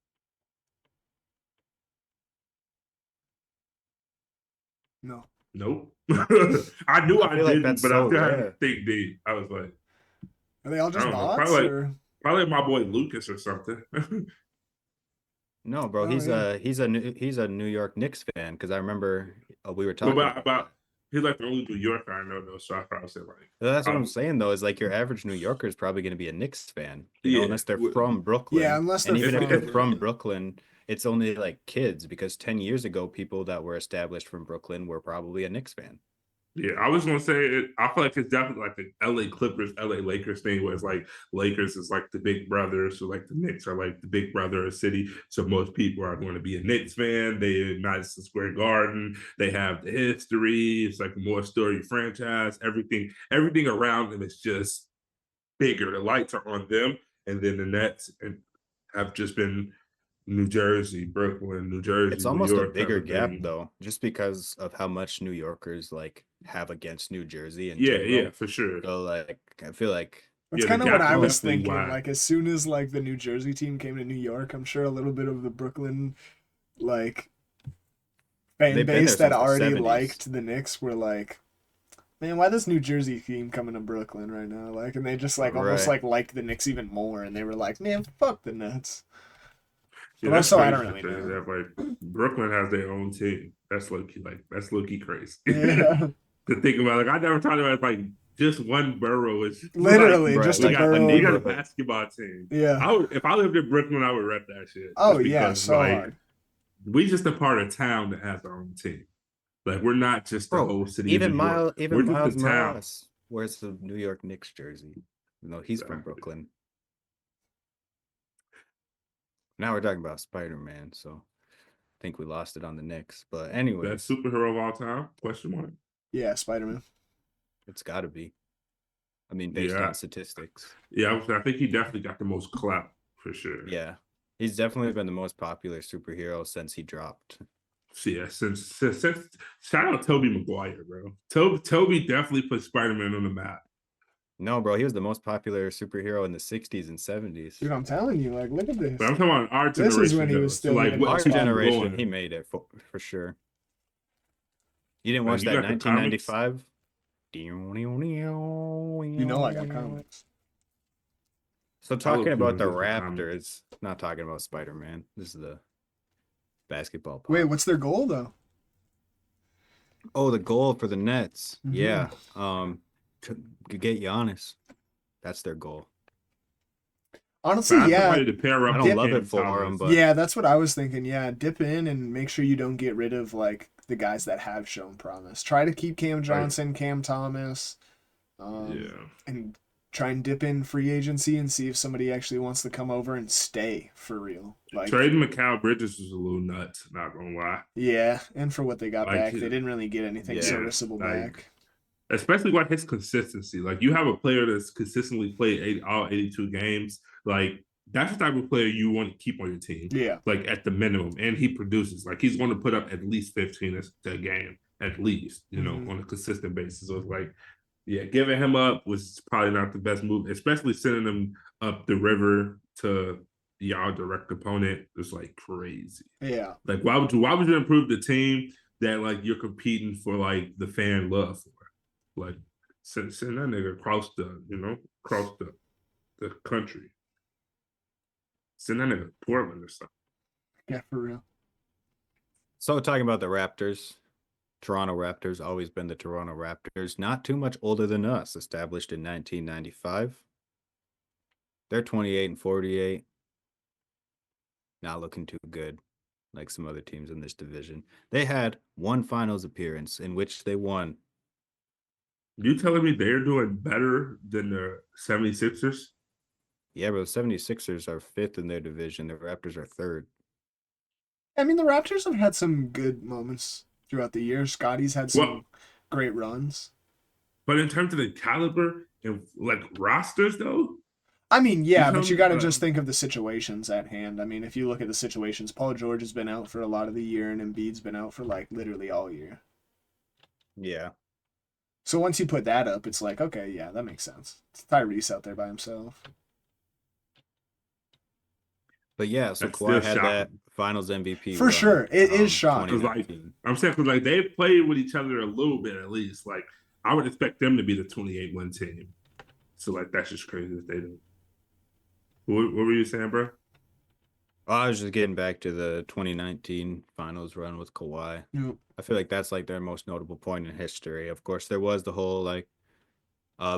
No, Nope. I knew I I feel like didn't, that's but I so still had to rare. think deep. I was like, are they all I just don't know, bots or? probably my boy Lucas or something. No, bro. Oh He's yeah. a New York Knicks fan because I remember we were But talking about that. he's like the only New Yorker I know though, so I probably said like, That's what I'm um, saying though. Is like your average New Yorker is probably going to be a Knicks fan, yeah. unless they're from Yeah, Brooklyn. unless they're And even if they're from. from Brooklyn, it's only like kids because 10 years ago, people that were established from Brooklyn were probably a Knicks fan. Yeah, I was gonna say it. I feel like it's definitely like the LA Clippers, LA Lakers thing, where it's like Lakers is like the big brother, so like the Knicks are like the big brother of the city. So most people are going to be a Knicks fan. They're Madison Square Garden. They have the history. It's like a more storied franchise. Everything around them is just bigger. The lights are on them, and then the Nets and have just been New Jersey, Brooklyn, New It's Jersey, New almost a York type bigger of gap thing. though, just because of how much New Yorkers like have against New Jersey in Yeah, yeah, general. for sure. So like I feel like That's Yeah, the kind of what gap I is was definitely thinking. wide. Like as soon as like the New Jersey team came to New York, I'm sure a little bit of the Brooklyn like fan they've been base there that since the already 70s. liked the Knicks were like, man, why this New Jersey team coming to Brooklyn right now? Like, and they just like almost Right. like liked the Knicks even more, and they were like, man, fuck the Nets. Yeah, But that's also, I don't crazy to really say know. that. Like Brooklyn has their own team. That's low key crazy. Yeah, To think about, like I never thought about like just one borough is like literally Right. just a Like a we borough. got a neighborhood. basketball team. Yeah. If I lived in Brooklyn, I would rep that shit Oh just yeah, because so like hard. we just a part of town that has our own team. Like we're not just the Bro, whole city of New York. Even We're just the Miles town. Morales wears the New York Knicks jersey. No, he's from Exactly. Brooklyn. Now we're talking about Spider-Man, so I think we lost it on the Knicks. But Best anyways, superhero of all time? Question mark. Yeah, Spider-Man. it's got to be. I mean, based Yeah, on statistics. yeah. I think he definitely got the most clout for sure. Yeah. He's definitely been the most popular superhero since he dropped. So yeah, since shout out Toby Maguire, bro. Toby definitely put Spider Man on the map. No, bro, he was the most popular superhero in the 60s and 70s. Dude, I'm telling you, like, look at But this. I'm talking about our This is when generation he though. was So still like getting what Our most keeps you popular. generation, he going? made it for sure. You didn't Like watch you that got the comics. 1995? You know I got comics. So I talking look about forward the to the comics. Raptors, not talking about Spider-Man. This is the basketball Wait, pod. what's their goal though? Oh, the goal for the Nets. Hmm. Yeah. To get Giannis. That's their goal. Honestly, Find yeah, somebody to pair I up don't with dip. love it Cam for him, Thomas. but Yeah, that's what I was thinking. Yeah, dip in and make sure you don't get rid of like the guys that have shown promise. Try to keep Cam Like Johnson, Cam Thomas, yeah. and try and dip in free agency and see if somebody actually wants to come over and stay for real. Like, Trading Mikal Bridges was a little nuts, not gonna lie. yeah, and for what they got Like back, they didn't really get anything yeah. serviceable like back. especially like his consistency. Like you have a player that's consistently played all 82 games. Like that's the type of player you want to keep on your team. Yeah. Like at the minimum, and he produces. Like he's going to put up at least 15 a game, at least, Mhm. on a consistent basis. So it's like, yeah, giving him up was probably not the best move, especially sending him up the river to y'all direct opponent. It's like crazy. Yeah. Like why would you improve the team that like you're competing for like the fan love for? Like send that nigga across the country. Send that nigga to Portland or something. Yeah, for real. So talking about the Raptors, Toronto Raptors, always been the Toronto Raptors, not too much older than us, established in 1995. They're 28 and 48, not looking too good like some other teams in this division. They had one finals appearance in which they won. You telling me they're doing better than the 76ers? Yeah, but the 76ers are fifth in their division. The Raptors are third. I mean, the Raptors have had some good moments throughout the year. Scotty's had Well, some great runs. but in terms of the caliber and like rosters though, I mean, you yeah, tell but you me got to just think of the situations at hand. I mean, if you look at the situations, Paul George has been out for a lot of the year, and Embiid's been out for like literally all year. Yeah. So once you put that up, it's like, okay, yeah, that makes sense. It's Tyrese out there by himself. But yeah, so that's still Kawhi had that shocking. finals MVP For run, sure, it is Because shocking. like 2019. I'm saying, because like they played with each other a little bit at least. Like I would expect them to be the 28-1 team. So like that's just crazy that they didn't. What were you saying, bro? I was just getting back to the 2019 finals run with Kawhi. Yep. I feel like that's like their most notable point in history. Of course, there was the whole like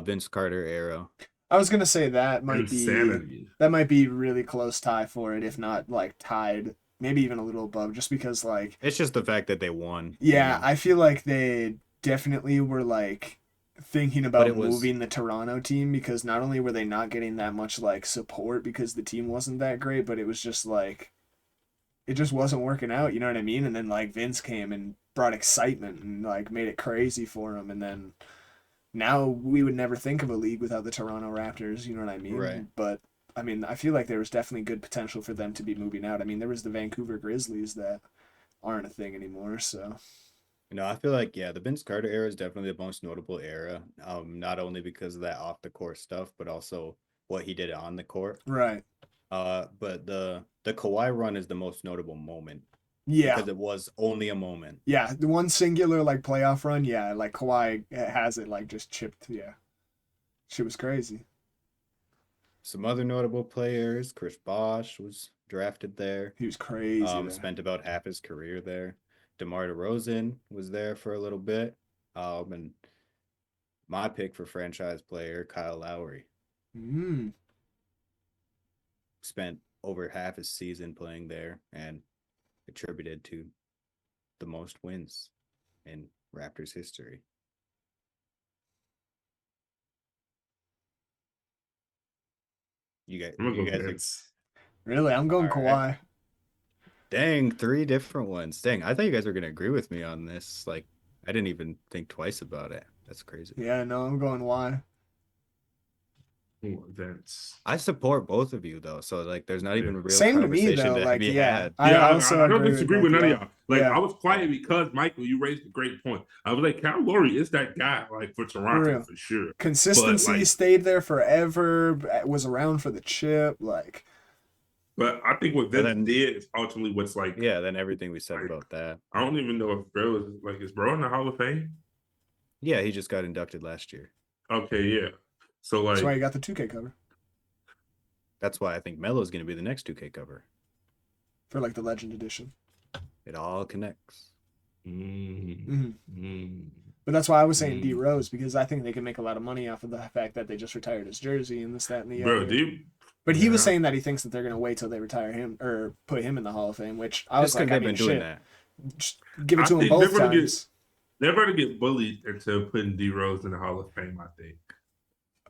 Vince Carter era. I was gonna say Insanity. that might be really close tie for it, if not like tied, maybe even a little above, just because like It's just the fact that they won, yeah, I feel like they definitely were like thinking But about it was moving the Toronto team because not only were they not getting that much like support because the team wasn't that great, but it was just like it just wasn't working out, you know what I mean? And then like Vince came and brought excitement and like made it crazy for him, and then now we would never think of a league without the Toronto Raptors, you know what I right. mean? But I mean, I feel like there was definitely good potential for them to be moving out. I mean, there was the Vancouver Grizzlies that aren't a thing anymore, so I feel like yeah, the Vince Carter era is definitely the most notable era. Not only because of that off the court stuff, but also what he did on the court. right. But the Kawhi run is the most notable moment Yeah. because it was only a moment. Yeah, the one singular like playoff run, yeah, like Kawhi has it like just chipped, yeah. Shit was crazy. Some other notable players, Chris Bosh was drafted there. He was crazy there. Spent about half his career there. DeMar DeRozan was there for a little bit. And my pick for franchise player, Kyle Lowry, Mm. spent over half his season playing there and attributed to the most wins in Raptors history. I'm gonna You go guys are Vince. Really, I'm all going right. Kawhi. Dang, three different ones. Dang, I thought you guys were gonna agree with me on this. Like, I didn't even think twice about it. That's crazy. Yeah, no, I'm going Y. Vince. I support both of you though, so like, there's not even a real Same to me conversation though. to Like, be yeah, had. I Yeah, also I don't agree disagree both with none of y'all. y'all. Like, Yeah, I was quiet because Michael, you raised a great point. I was like, Cal Lowry is that guy, like for for Toronto real. for sure. But Consistency like, stayed there forever. Was around for the chip. Like, but I think what But Vince then, did is ultimately what's yeah, then everything we said like about that. I don't even know if bro is bro in the Hall of Fame? Yeah, he just got inducted last year. Okay, yeah. So that's why like, you got the 2K cover That's why I think Melo's going to be the next 2K cover. for like the Legend Edition. It all connects. Mm-hmm. mm, But that's why I was saying D mm. Rose, because I think they can make a lot of money off of the fact that they just retired his jersey and this, that, and the Bro, other. dude. But he was Yeah. saying that he thinks that they're gonna wait till they retire him or put him in the Hall of Fame, which I was Just because like, I they've mean, been doing shit, that. just give it I to him think both times. they're gonna get bullied into putting D Rose in the Hall of Fame, I think.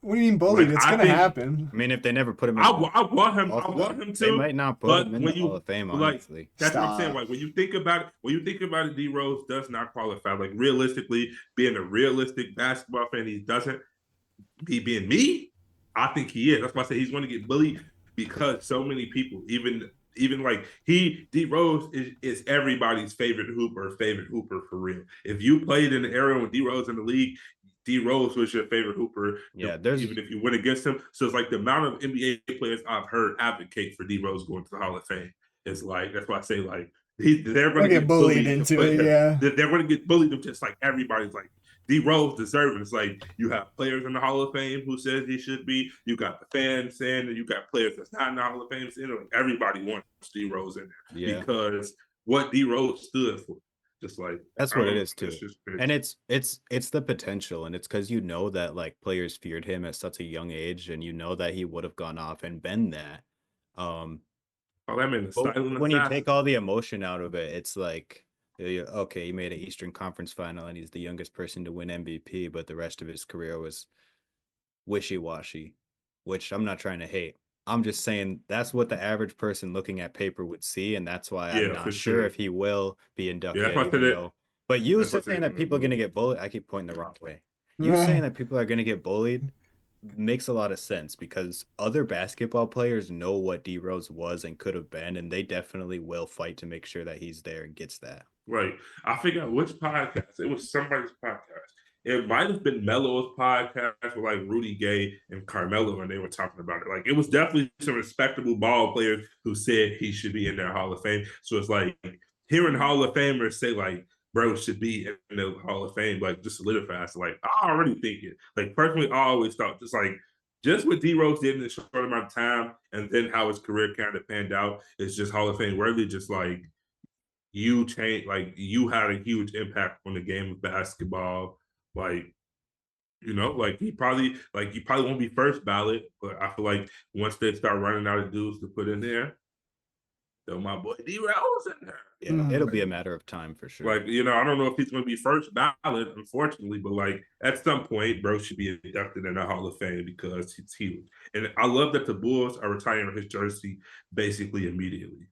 What do you mean bullied? Like It's I gonna think happen. I mean, if they never put him in I, the wa- I want him. I Hall of want Fame, him they to. might not put him But in the Hall of Fame, like, honestly. that's what I'm saying. Stop. Like when you think about it, D Rose does not qualify. Like realistically, being a realistic basketball fan, he doesn't. He being me, I think he is. That's why I say he's going to get bullied because so many people, even like D Rose is everybody's favorite hooper for real. If you played in the era when D Rose in the league, D Rose was your favorite hooper, Yeah, even if you went against him. So it's like the amount of NBA players I've heard advocate for D Rose going to the Hall of Fame. It's like that's why I say like they're going They'll to get get bullied bullied to into put it, him. yeah. They're going to get bullied to just like everybody's like D Rose deserving. It's like you have players in the Hall of Fame who says he should be. You got the fans saying that you got players that's not in the Hall of Fame saying like everybody wants D Rose in there Yeah, because what D Rose stood for. Just like that's I what don't it know. is It's too. just crazy. And it's the potential, and it's because you know that like players feared him at such a young age, and you know that he would have gone off and been that. Um, Oh, that man is but silent when you assassin. take all the emotion out of it, it's like, okay, he made an Eastern Conference final, and he's the youngest person to win MVP, but the rest of his career was wishy-washy, which I'm not trying to hate. I'm just saying that's what the average person looking at paper would see, and that's why I'm Yeah, not for sure sure. if he will be Yeah, that's inducted, why I said even it. though. But you That's why I saying said that people are going to get bullied, I keep pointing the wrong way. You saying that people are going to get bullied makes a lot of sense because other basketball players know what D Rose was and could have been, and they definitely will fight to make sure that he's there and gets that. Right. I forgot which podcast. It was somebody's podcast. It might have been Melo's podcast with like Rudy Gay and Carmelo, and they were talking about it. Like it was definitely some respectable ball players who said he should be in their Hall of Fame. So it's like hearing Hall of Famers say like bro should be in the Hall of Fame, like just solidifies. Like I already think it. Like personally, I always thought just what D Rose did in a short amount of time, and then how his career kind of panned out is just Hall of Fame worthy. Just like you change like you had a huge impact on the game of basketball. Like, like you probably won't be first ballot, but I feel like once they start running out of dudes to put in there, throw my boy D Rose in there. Yeah, it'll be a matter of time for sure. Like, I don't know if he's gonna be first ballot, unfortunately, but like at some point, bro should be inducted in the Hall of Fame because he's huge. And I love that the Bulls are retiring his jersey basically immediately.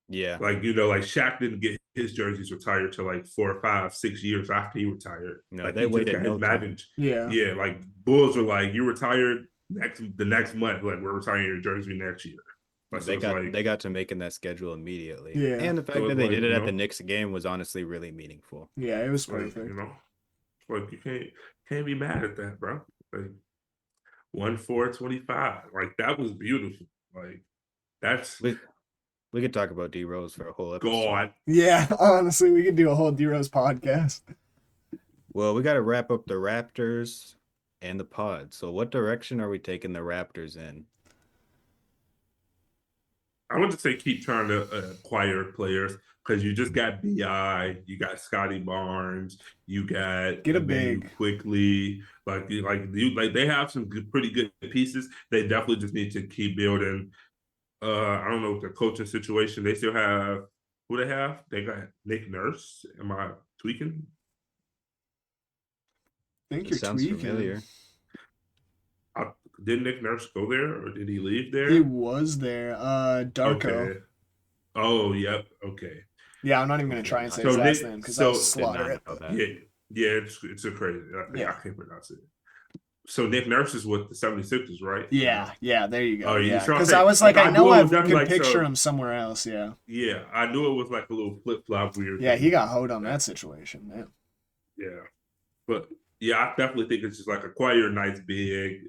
Yeah. Like, like Shaq didn't get his jerseys retired till like 4 or 5, 6 years after he retired. No, Like they he just waited got his no time. Madden. Yeah. Yeah, like Bulls are like, you retired the next month, like we're retiring your jersey next year. Like, so They got to making that schedule immediately. Yeah. And the fact so that it's they like, did it at the Knicks game was honestly really meaningful. Yeah, it was like, perfect. like you can't be mad at that, bro. Like 1/4/25. Like that was beautiful. Like that's We could talk about D Rose for a whole episode. God. Yeah, honestly, we could do a whole D Rose podcast. Well, we got to wrap up the Raptors and the pod. So, what direction are we taking the Raptors in? I would just say keep trying to acquire players because you just got Bi, you got Scotty Barnes, you got Get a Emmanuel big. quickly. They have some pretty good pieces. They definitely just need to keep building. I don't know what the coaching situation. They still have who they have. They got Nick Nurse. Am I tweaking? I think It you're sounds tweaking. familiar. Did Nick Nurse go there or did he leave there? He was there. Darko. Okay. Oh, yep. Okay. Yeah, I'm not even gonna Okay, try and say So his last Nick, name because I'll so did slaughter not it. know But that. yeah, it's a crazy. I yeah, can't pronounce it. So Nick Nurse is with the 76ers, right? Yeah, yeah, there you go. Oh, you Yeah, trying to because say? I was like, I I knew know it I was definitely could like picture so. him somewhere else. Yeah, Yeah, I knew it was like a little flip flop weird yeah, he thing. got hoed on that situation, man. Yeah, but yeah, I definitely think it's just like acquire your nice big.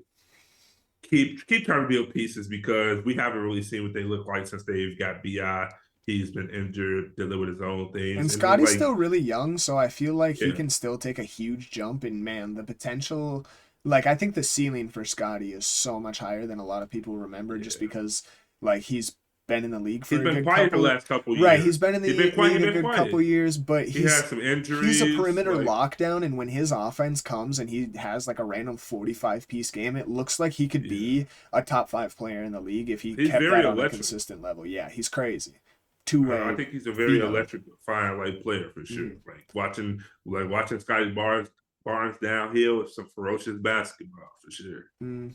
Keep trying to build pieces because we haven't really seen what they look like since they've got Bi. He's been injured, delivered his own things, And and it's Scotty's still like really young, so I feel like he yeah, can still take a huge jump. And man, the potential, like I think the ceiling for Scotty is so much higher than a lot of people remember, just yeah. because like he's been in the league He's for a been good quiet the couple. last couple Right, years. he's been in He's the been quiet. league He's a been good couple quiet. years, but He has some he's a injuries. perimeter Like lockdown, and when his offense comes and he has like a random 45-piece game, it looks like he could yeah, be a top 5 player in the league if he he's kept very that on a electric. consistent level. Yeah, he's crazy. I Two-way, think he's a very feet up. electric, fine like player for sure. Mhm. Watching Scotty Barnes downhill is some ferocious basketball for sure. Mm.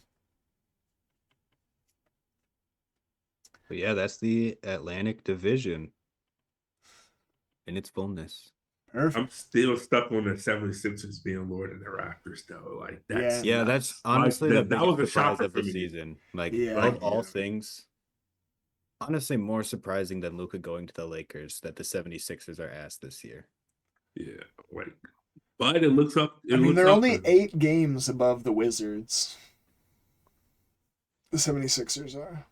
But yeah, that's the Atlantic Division in its fullness. I'm Perfect. still stuck on the 76ers being Lord of the Raptors though. Like Yeah. that's Yeah, that's nuts. Like honestly the that biggest was a surprise shocker of for the me. season. Like Yeah. of Like all yeah, things, honestly more surprising than Luka going to the Lakers that the 76ers are asked this year. yeah. Like, but it looks up. I It mean, looks they're up only for 8 games above the Wizards. The 76ers are.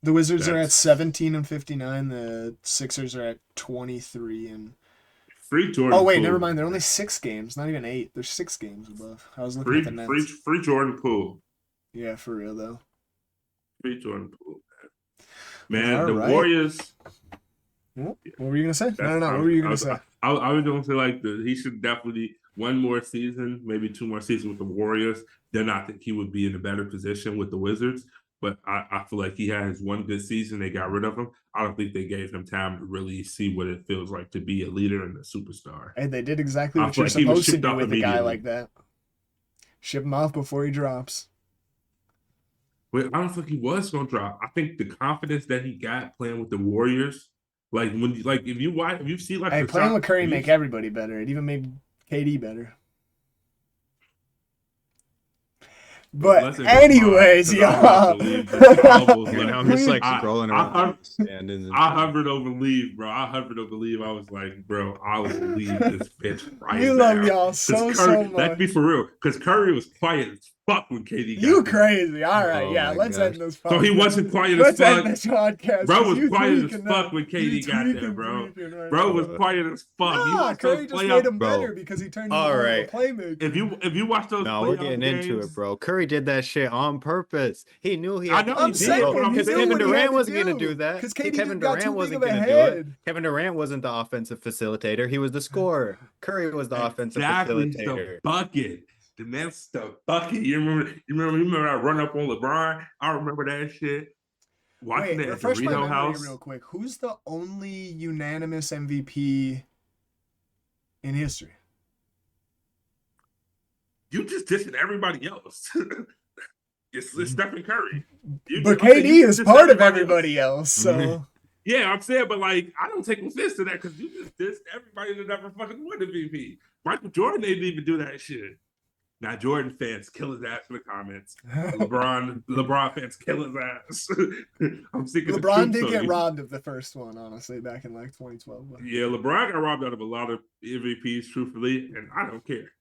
The Wizards are at that's 17 and 59. The Sixers are at 23 and. free Oh Jordan wait, never Poole, mind. They're only man. 6 games, not even 8. They're 6 games above. I was looking at the Free Nets. free Jordan Poole. Yeah, for real though. Free Jordan Poole. Well, Man, all the right. Warriors. What Yeah, were you gonna say? that's No. What I were you I gonna was say? I was going to say like he should definitely one more season, maybe 2 more seasons with the Warriors. Then I think he would be in a better position with the Wizards. But I feel like he had his one good season. They got rid of him. I don't think they gave him time to really see what it feels like to be a leader and a superstar. Hey, they did exactly I what feel you're like he was supposed to shipped do off with a guy immediately. like that. Ship him off before he drops. But I don't think he was going to drop. I think the confidence that he got playing with the Warriors, like if you see like Hey, the playing shot, with Curry if you make everybody better. It even made KD better. But But let's end this pod anyways, because I'm about to y'all, leave this. I almost And like I'm just like we scrolling I around I, the standings and I shit. hovered over leave, bro. I hovered over leave. I was like, bro, I will leave this bitch we right love now. y'all Because so Curry, let's much. be for real. Because Curry was quiet as fuck when KD You got there. crazy. All right, Oh yeah, my let's gosh. end this So he podcast. wasn't quiet as Let's end fuck. this podcast Bro because was you quiet as tweaking fuck now. when You KD got there, bro. tweaking right Bro was now. quiet as fuck. You Nah, watch those Curry just made playoff. him better Bro. because he turned into All more of a right. playmaker. If you watch those No, we're playoff getting into games, it, bro. Curry did that shit on purpose. He knew he I had to know I'm he keep it, did, bro. but saying I'm he Because knew saying Kevin what he had Durant to wasn't going to do do that. because KD Kevin just got too Durant big wasn't of a going to do it. head. Kevin Durant wasn't the offensive facilitator. He was the scorer. Curry was the offensive exactly, he's the facilitator. bucket. The man's the bucket. You remember that run up on LeBron? I remember that shit. Watching Wait, it at refresh my Dorito memory real House. quick. Who's the only unanimous MVP in history? You just dissing everybody else. It's Stephen Curry. But I'm saying you KD just is dissed part of everybody else. everybody else, so Yeah, I'm saying, but like, I don't take offense to that because you just dissed everybody that never fucking won the MVP. Michael Jordan didn't even do that shit. Now Jordan fans kill his ass in the comments. LeBron fans kill his ass. I'm sick of the LeBron truth. did So get robbed of the first one, honestly, back in like 2012. But yeah, LeBron got robbed out of a lot of MVPs, truthfully, and I don't care.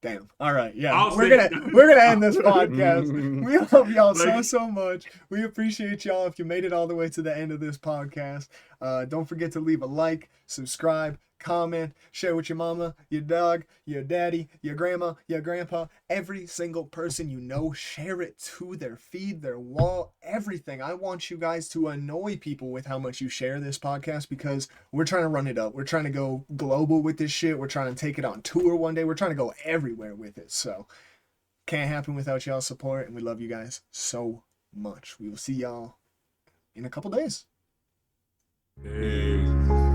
damn. All right, yeah, I'll we're say gonna end this podcast. We love y'all Like- so much. We appreciate y'all if you made it all the way to the end of this podcast. Don't forget to leave a like, subscribe, comment, share with your mama, your dog, your daddy, your grandma, your grandpa, every single person you know. Share it to their feed, their wall, everything. I want you guys to annoy people with how much you share this podcast because we're trying to run it up. We're trying to go global with this shit. We're trying to take it on tour one day. We're trying to go everywhere with it. So can't happen without y'all's support, and we love you guys so much. We will see y'all in a couple days. Peace.